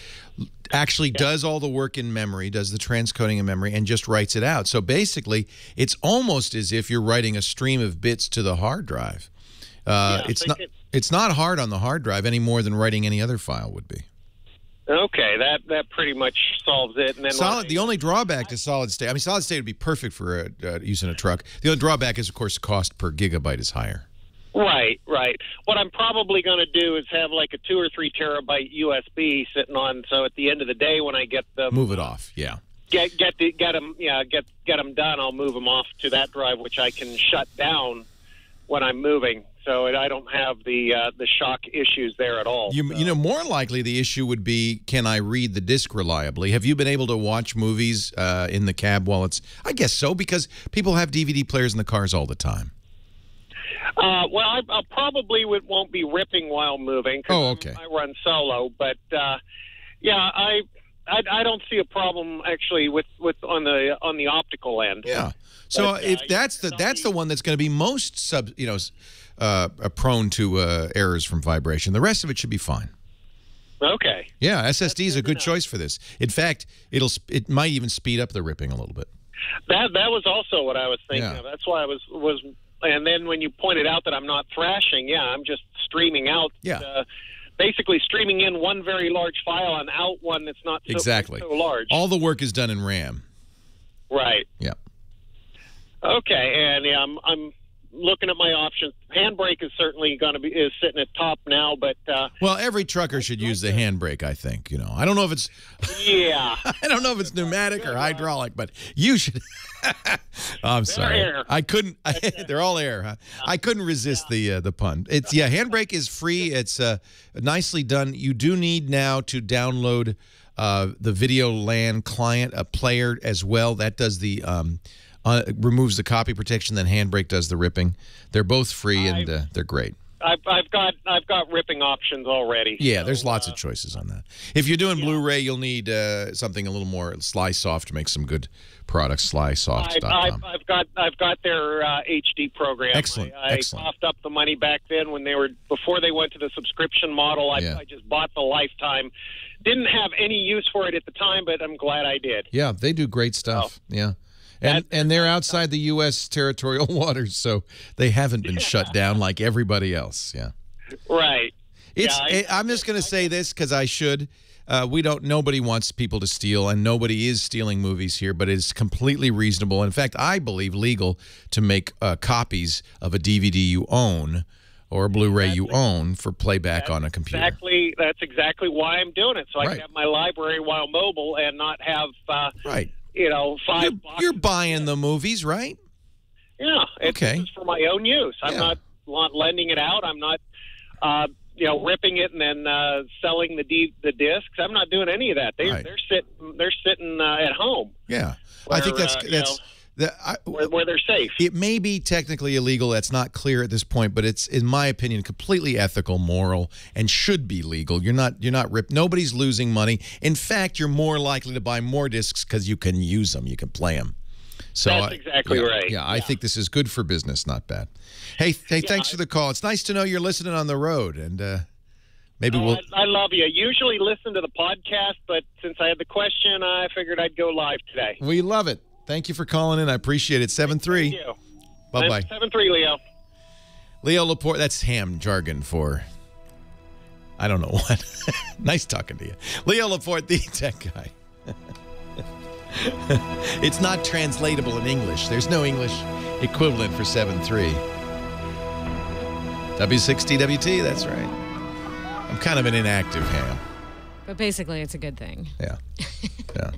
S3: actually does all the work in memory, does the transcoding in memory, and just writes it out. So basically, it's almost as if you're writing a stream of bits to the hard drive. It's not hard on the hard drive any more than writing any other file would be.
S17: Okay, that pretty much solves it. And then
S3: the only drawback to solid state, I mean, solid state would be perfect for using a truck. The only drawback is, of course, cost per gigabyte is higher.
S17: Right. What I'm probably going to do is have like a 2 or 3 terabyte USB sitting on. So at the end of the day, when I get them,
S3: move it off. Yeah.
S17: Get them done. I'll move them off to that drive, which I can shut down when I'm moving. So I don't have the shock issues there at all.
S3: More likely the issue would be, can I read the disc reliably? Have you been able to watch movies in the cab while it's... I guess so, because people have DVD players in the cars all the time.
S17: Well, I probably won't be ripping while moving.
S3: Oh, okay.
S17: I run solo, but yeah, I don't see a problem actually with on the optical end.
S3: Yeah. So if that's the one that's going to be most prone to errors from vibration. The rest of it should be fine.
S17: Okay.
S3: Yeah, SSD is a good choice for this. In fact, it might even speed up the ripping a little bit.
S17: That was also what I was thinking of. That's why I was. And then when you pointed out that I'm not thrashing, I'm just streaming out.
S3: Yeah.
S17: Basically streaming in one very large file and out one that's not so large.
S3: All the work is done in RAM.
S17: Right.
S3: Yeah.
S17: Okay, and I'm looking at my options. Handbrake is certainly is sitting at top now, but
S3: well, every trucker should use the handbrake. I think I don't know if it's I don't know if it's pneumatic or hydraulic, but you should. I'm sorry,
S17: air.
S3: I couldn't. They're all air. Huh? I couldn't resist the pun. It's handbrake is free. It's nicely done. You do need now to download the Video LAN client, a player as well. That does the. Removes the copy protection, then Handbrake does the ripping. They're both free and they're great.
S17: I've got ripping options already.
S3: Yeah, there's lots of choices on that. If you're doing Blu-ray, you'll need something a little more Slysoft to make some good products. Slysoft.com.
S17: I've got their HD program.
S3: Excellent.
S17: I coughed up the money back then before they went to the subscription model. I just bought the lifetime. Didn't have any use for it at the time, but I'm glad I did.
S3: Yeah, they do great stuff. Yeah. And they're outside the U.S. territorial waters, so they haven't been shut down like everybody else. Yeah,
S17: right.
S3: I'm just going to say this because I should. Nobody wants people to steal, and nobody is stealing movies here. But it's completely reasonable. In fact, I believe legal to make copies of a DVD you own or a Blu-ray you own for playback on a computer.
S17: That's exactly why I'm doing it, so I can have my library while mobile and not have
S3: right.
S17: $5.
S3: You're buying the movies, right?
S17: Yeah.
S3: Okay.
S17: It's for my own use. I'm not lending it out. I'm not, ripping it and then selling the discs. I'm not doing any of that. They're sitting at home.
S3: Yeah.
S17: Where,
S3: I think
S17: where they're safe.
S3: It may be technically illegal. That's not clear at this point, but it's, in my opinion, completely ethical, moral, and should be legal. You're not nobody's losing money. In fact, you're more likely to buy more discs because you can use them, you can play them. So
S17: that's exactly right.
S3: Yeah, I think this is good for business, not bad. Hey, thanks for the call. It's nice to know you're listening on the road, and maybe we'll.
S17: I love you. I usually listen to the podcast, but since I had the question, I figured I'd go live today.
S3: We love it. Thank you for calling in. I appreciate it. 7-3.
S17: Thank you.
S3: Bye-bye.
S17: 7-3, Leo.
S3: Leo Laporte. That's ham jargon for I don't know what. Nice talking to you. Leo Laporte, the tech guy. It's not translatable in English. There's no English equivalent for 7-3. W6TWT, that's right. I'm kind of an inactive ham.
S4: But basically, it's a good thing.
S3: Yeah. Yeah.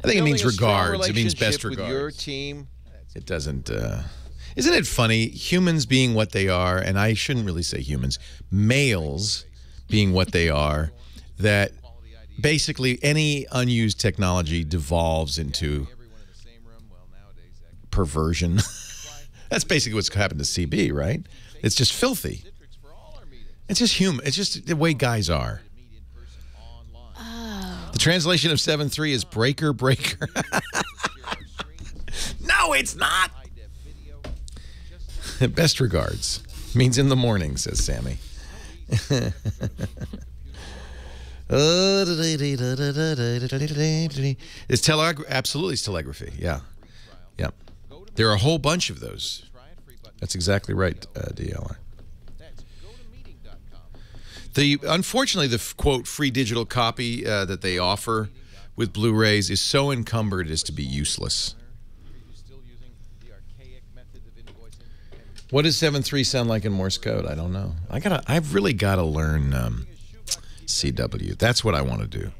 S3: I think it means regards. It means best regards.
S1: With your team.
S3: It doesn't. Isn't it funny? Humans being what they are, and I shouldn't really say humans, males being what they are, that basically any unused technology devolves into perversion. That's basically what's happened to CB, right? It's just filthy. It's just human. It's just the way guys are. The translation of 7-3 is breaker, breaker. No, it's not. Best regards. Means in the morning, says Sammy. It's absolutely it's telegraphy. Yeah. Yeah. There are a whole bunch of those. That's exactly right, DLR. Unfortunately, the quote free digital copy that they offer with Blu-rays is so encumbered as to be useless. What does 7.3 sound like in Morse code? I don't know. I've really got to learn CW. That's what I want to do.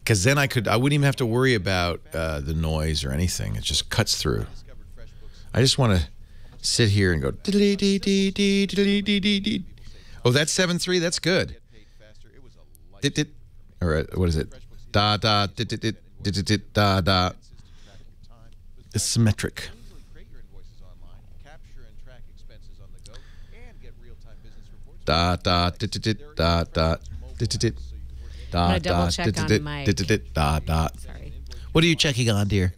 S3: Because then I wouldn't even have to worry about the noise or anything. It just cuts through. I just want to sit here and go. Oh, that's 7.3. That's good. Or what is it? Da da da da. It's symmetric. Da da da da da da da da.
S4: Sorry.
S3: What are you checking on, dear?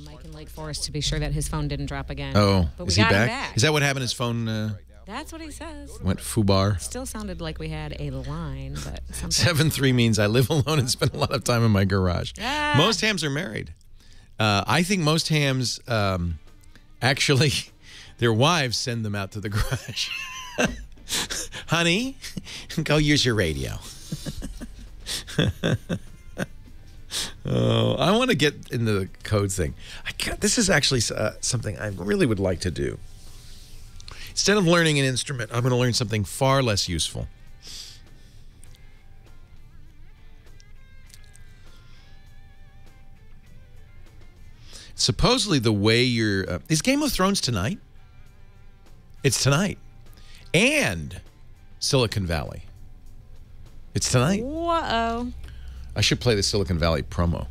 S4: Mike in Lake Forest to be sure that his phone didn't drop again.
S3: Oh,
S4: but
S3: is
S4: we
S3: he
S4: got him
S3: back? Is that what happened? His phone
S4: That's what he says.
S3: went foobar.
S4: Still sounded like we had a line, but
S3: 7.3 means I live alone and spend a lot of time in my garage.
S4: Ah.
S3: Most hams are married. I think most hams actually, their wives send them out to the garage. Honey, go use your radio. Oh, I want to get into the code thing. This is actually something I really would like to do. Instead of learning an instrument, I'm going to learn something far less useful. Supposedly the way you're... is Game of Thrones tonight? It's tonight. And Silicon Valley. It's tonight.
S4: Whoa.
S3: I should play the Silicon Valley promo.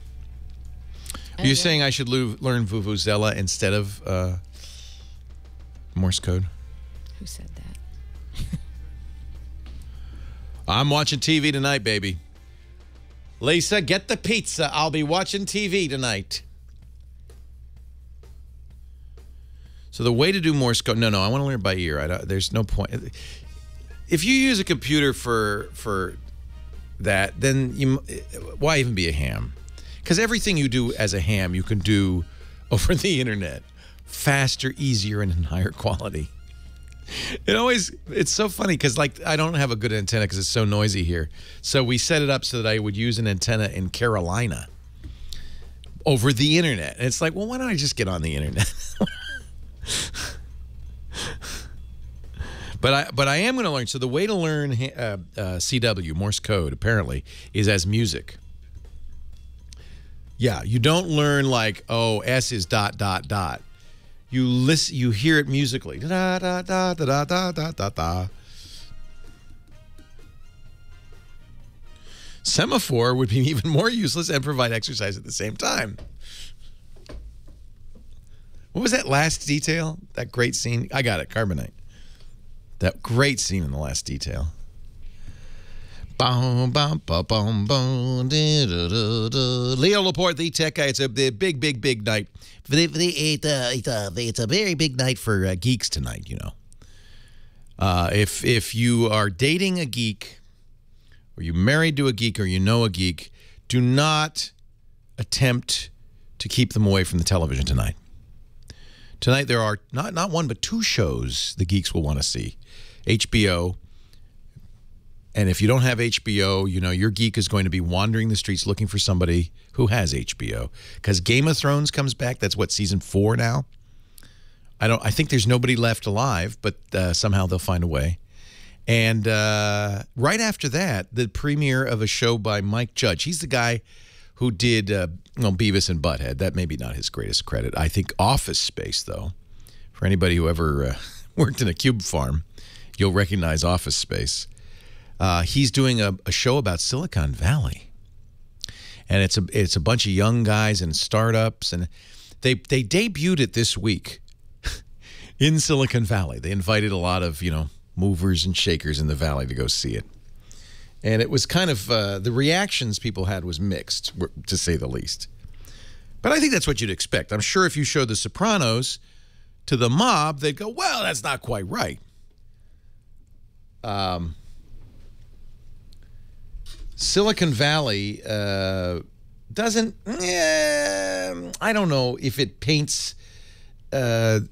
S3: Are you saying I should learn Vuvuzela instead of Morse code?
S4: Who said that?
S3: I'm watching TV tonight, baby. Lisa, get the pizza. I'll be watching TV tonight. So the way to do Morse code... No, I want to learn it by ear. There's no point. If you use a computer for that, then why even be a ham? Because everything you do as a ham, you can do over the internet. Faster, easier, and in higher quality. It's so funny because I don't have a good antenna because it's so noisy here. So we set it up so that I would use an antenna in Carolina over the internet. And it's like, well, why don't I just get on the internet? But I am going to learn. So the way to learn CW, Morse code, apparently, is as music. Yeah, you don't learn like, oh, S is ... You listen, you hear it musically. Da da da da da da da da. Semaphore would be even more useless and provide exercise at the same time. What was that last detail? That great scene? I got it, Carbonite. That great scene in the last detail. Leo Laporte, the tech guy. It's a big night. It's a very big night for geeks tonight, you know. If you are dating a geek, or you're married to a geek, or you know a geek, do not attempt to keep them away from the television tonight. Tonight there are not one but two shows the geeks will want to see. HBO. And if you don't have HBO, you know, your geek is going to be wandering the streets looking for somebody who has HBO. Because Game of Thrones comes back. That's what, season 4 now? I think there's nobody left alive, but somehow they'll find a way. And right after that, the premiere of a show by Mike Judge. He's the guy who did Beavis and Butthead. That may be not his greatest credit. I think Office Space, though. For anybody who ever worked in a cube farm, you'll recognize Office Space. He's doing a show about Silicon Valley, and it's a bunch of young guys and startups, and they debuted it this week in Silicon Valley. They invited a lot of movers and shakers in the valley to go see it, and it was kind of the reactions people had was mixed, to say the least. But I think that's what you'd expect. I'm sure if you showed The Sopranos to the mob, they'd go, well, that's not quite right. Silicon Valley doesn't, I don't know if it paints the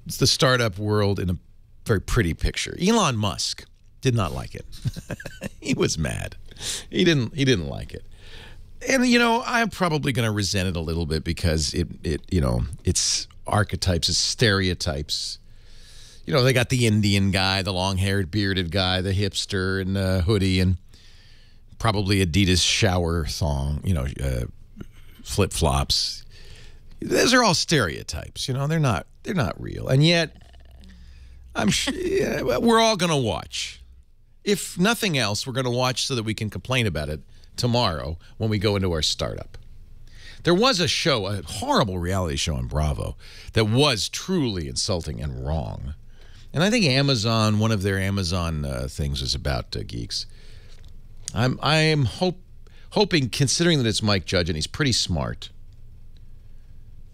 S3: startup world in a very pretty picture. Elon Musk did not like it. He was mad. He didn't like it. And, you know, I'm probably going to resent it a little bit because it's archetypes, it's stereotypes. You know, they got the Indian guy, the long-haired, bearded guy, the hipster in the hoodie, and probably Adidas shower thong, flip-flops. Those are all stereotypes, you know. They're not real. And yet, I'm sure we're all going to watch. If nothing else, we're going to watch so that we can complain about it tomorrow when we go into our startup. There was a show, a horrible reality show on Bravo, that was truly insulting and wrong. And I think Amazon, one of their Amazon things was about geeks. I'm hoping, considering that it's Mike Judge and he's pretty smart,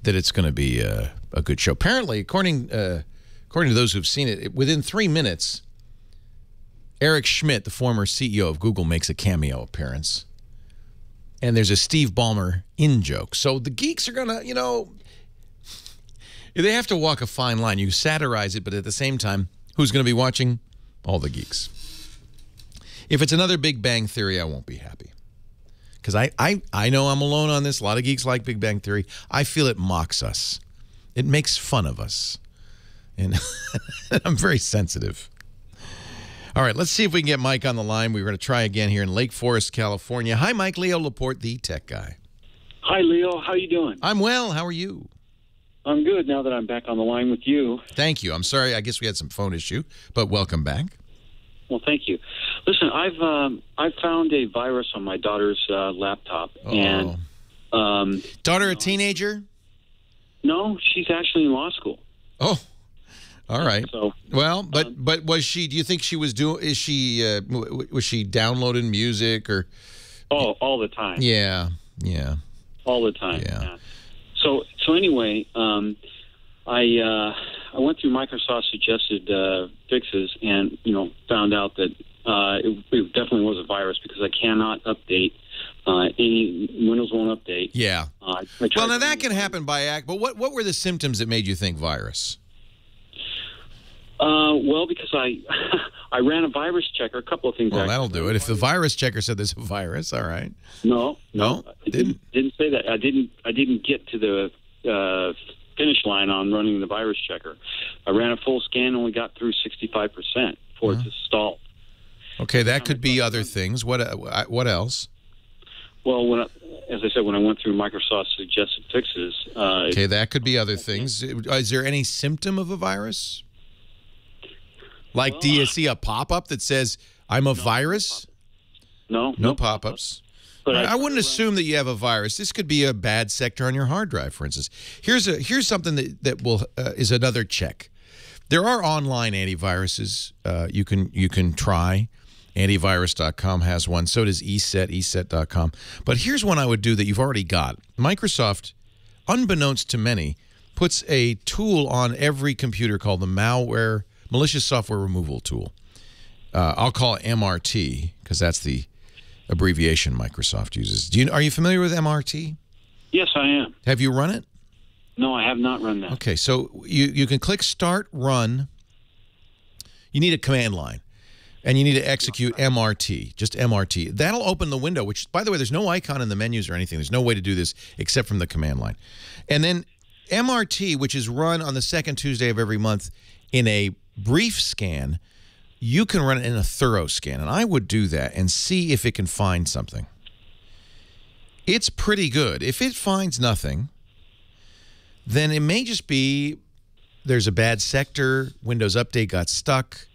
S3: that it's going to be a good show. Apparently, according to those who've seen it, within 3 minutes, Eric Schmidt, the former CEO of Google, makes a cameo appearance. And there's a Steve Ballmer in-joke. So the geeks are going to, you know, they have to walk a fine line. You satirize it, but at the same time, who's going to be watching? All the geeks. If it's another Big Bang Theory, I won't be happy. Because I know I'm alone on this. A lot of geeks like Big Bang Theory. I feel it mocks us. It makes fun of us. And I'm very sensitive. All right, let's see if we can get Mike on the line. We're going to try again here in Lake Forest, California. Hi, Mike. Leo Laporte, the tech guy.
S18: Hi, Leo. How you doing?
S3: I'm well. How are you?
S18: I'm good now that I'm back on the line with you.
S3: Thank you. I'm sorry. I guess we had some phone issue, but welcome back.
S18: Well, thank you. Listen, I've found a virus on my daughter's laptop.
S3: Oh.
S18: And
S3: daughter a teenager?
S18: No, she's actually in law school.
S3: Oh. All right.
S18: So,
S3: well, but was she? Do you think she was doing? Was she downloading music or?
S18: Oh, all the time.
S3: Yeah.
S18: All the time.
S3: Yeah.
S18: So anyway, I went through Microsoft suggested fixes and found out that it definitely was a virus because I cannot update. Any Windows won't update.
S3: Yeah. Well, now that can happen by act. But what were the symptoms that made you think virus?
S18: Well, because I ran a virus checker, a couple of things.
S3: Well, that'll do it. If the virus checker said there's a virus, all right.
S18: No,
S3: it
S18: didn't say that. I didn't get to the finish line on running the virus checker. I ran a full scan and only got through 65% before it just stalled.
S3: Okay, that could be other things. What else?
S18: Well, as I said, when I went through Microsoft suggested fixes.
S3: Okay, that could be other things. Is there any symptom of a virus? Like, do you see a pop-up that says, I'm a virus?
S18: No
S3: pop-ups. But I wouldn't assume that you have a virus. This could be a bad sector on your hard drive, for instance. Here's something that will is another check. There are online antiviruses you can try. Antivirus.com has one. So does ESET, ESET.com. But here's one I would do that you've already got. Microsoft, unbeknownst to many, puts a tool on every computer called the Malicious Software Removal Tool. I'll call it MRT because that's the abbreviation Microsoft uses. Are you familiar with MRT?
S18: Yes, I am.
S3: Have you run it?
S18: No, I have not run that.
S3: Okay, so you can click Start Run. You need a command line, and you need to execute MRT, just MRT. That'll open the window, which, by the way, there's no icon in the menus or anything. There's no way to do this except from the command line. And then MRT, which is run on the second Tuesday of every month in a brief scan, you can run it in a thorough scan. And I would do that and see if it can find something. It's pretty good. If it finds nothing, then it may just be there's a bad sector, Windows Update got stuck.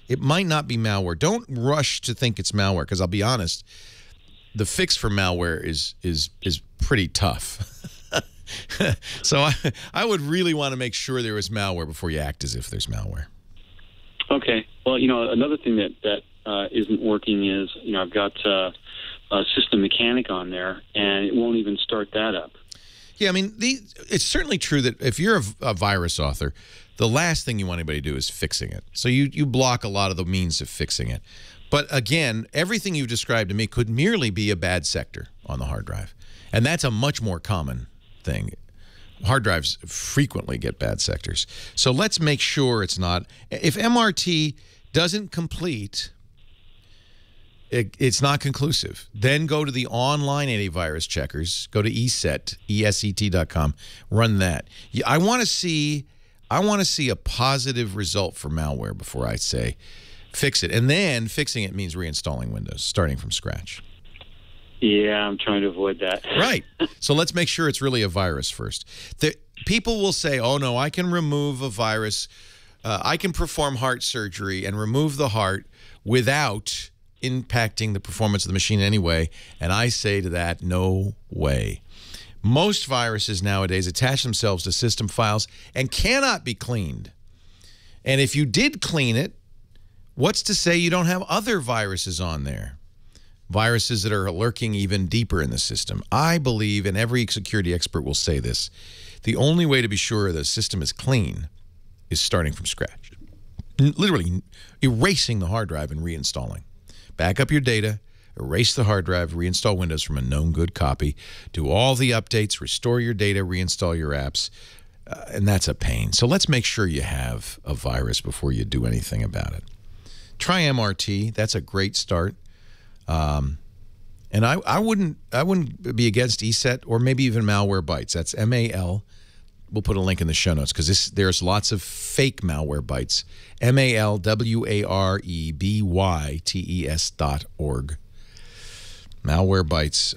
S3: It might not be malware. Don't rush to think it's malware, because I'll be honest, the fix for malware is pretty tough. So I would really want to make sure there is malware before you act as if there's malware.
S18: Okay. Well, another thing that isn't working is, I've got a System Mechanic on there, and it won't even start that up.
S3: Yeah, I mean, it's certainly true that if you're a virus author, the last thing you want anybody to do is fixing it. So you block a lot of the means of fixing it. But again, everything you've described to me could merely be a bad sector on the hard drive. And that's a much more common thing. Hard drives frequently get bad sectors. So let's make sure it's not. If MRT doesn't complete, it's not conclusive. Then go to the online antivirus checkers. Go to ESET, ESET.com. Run that. I want to see a positive result for malware before I say fix it. And then fixing it means reinstalling Windows, starting from scratch.
S18: Yeah, I'm trying to avoid that.
S3: Right. So let's make sure it's really a virus first. People will say, oh, no, I can remove a virus. I can perform heart surgery and remove the heart without impacting the performance of the machine anyway. And I say to that, no way. Most viruses nowadays attach themselves to system files and cannot be cleaned. And if you did clean it, what's to say you don't have other viruses on there? Viruses that are lurking even deeper in the system. I believe, and every security expert will say this, the only way to be sure the system is clean is starting from scratch. Literally erasing the hard drive and reinstalling. Back up your data, erase the hard drive, reinstall Windows from a known good copy, do all the updates, restore your data, reinstall your apps, and that's a pain. So let's make sure you have a virus before you do anything about it. Try MRT. That's a great start. And I wouldn't be against ESET or maybe even Malwarebytes. That's MAL. We'll put a link in the show notes because there's lots of fake Malwarebytes. MALWAREBYTES.org. Malwarebytes.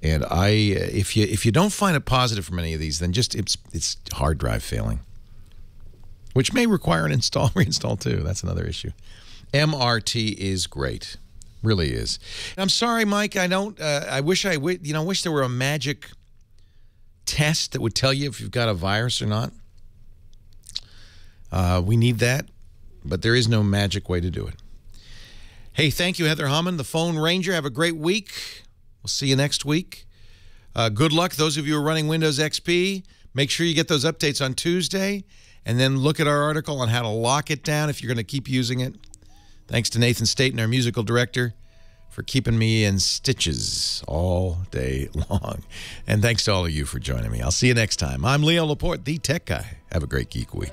S3: And if you don't find a positive from any of these, then just it's hard drive failing, which may require an reinstall too. That's another issue. MRT is great, really is. I'm sorry, Mike. I wish there were a magic test that would tell you if you've got a virus or not. We need that, but there is no magic way to do it. Hey, thank you, Heather Hammond, the Phone Ranger. Have a great week. We'll see you next week. Good luck, those of you who are running Windows XP. Make sure you get those updates on Tuesday, and then look at our article on how to lock it down if you're going to keep using it. Thanks to Nathan Staten, our musical director, for keeping me in stitches all day long. And thanks to all of you for joining me. I'll see you next time. I'm Leo Laporte, the Tech Guy. Have a great geek week.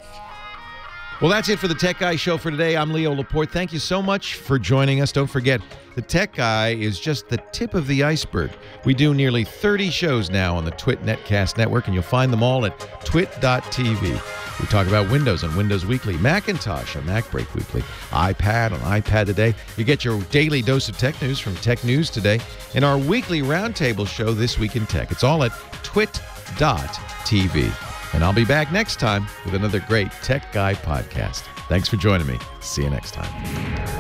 S3: Well, that's it for the Tech Guy Show for today. I'm Leo Laporte. Thank you so much for joining us. Don't forget, the Tech Guy is just the tip of the iceberg. We do nearly 30 shows now on the Twit Netcast Network, and you'll find them all at twit.tv. We talk about Windows on Windows Weekly, Macintosh on Mac Break Weekly, iPad on iPad Today. You get your daily dose of tech news from Tech News Today, and our weekly roundtable show, This Week in Tech. It's all at twit.tv. And I'll be back next time with another great Tech Guy podcast. Thanks for joining me. See you next time.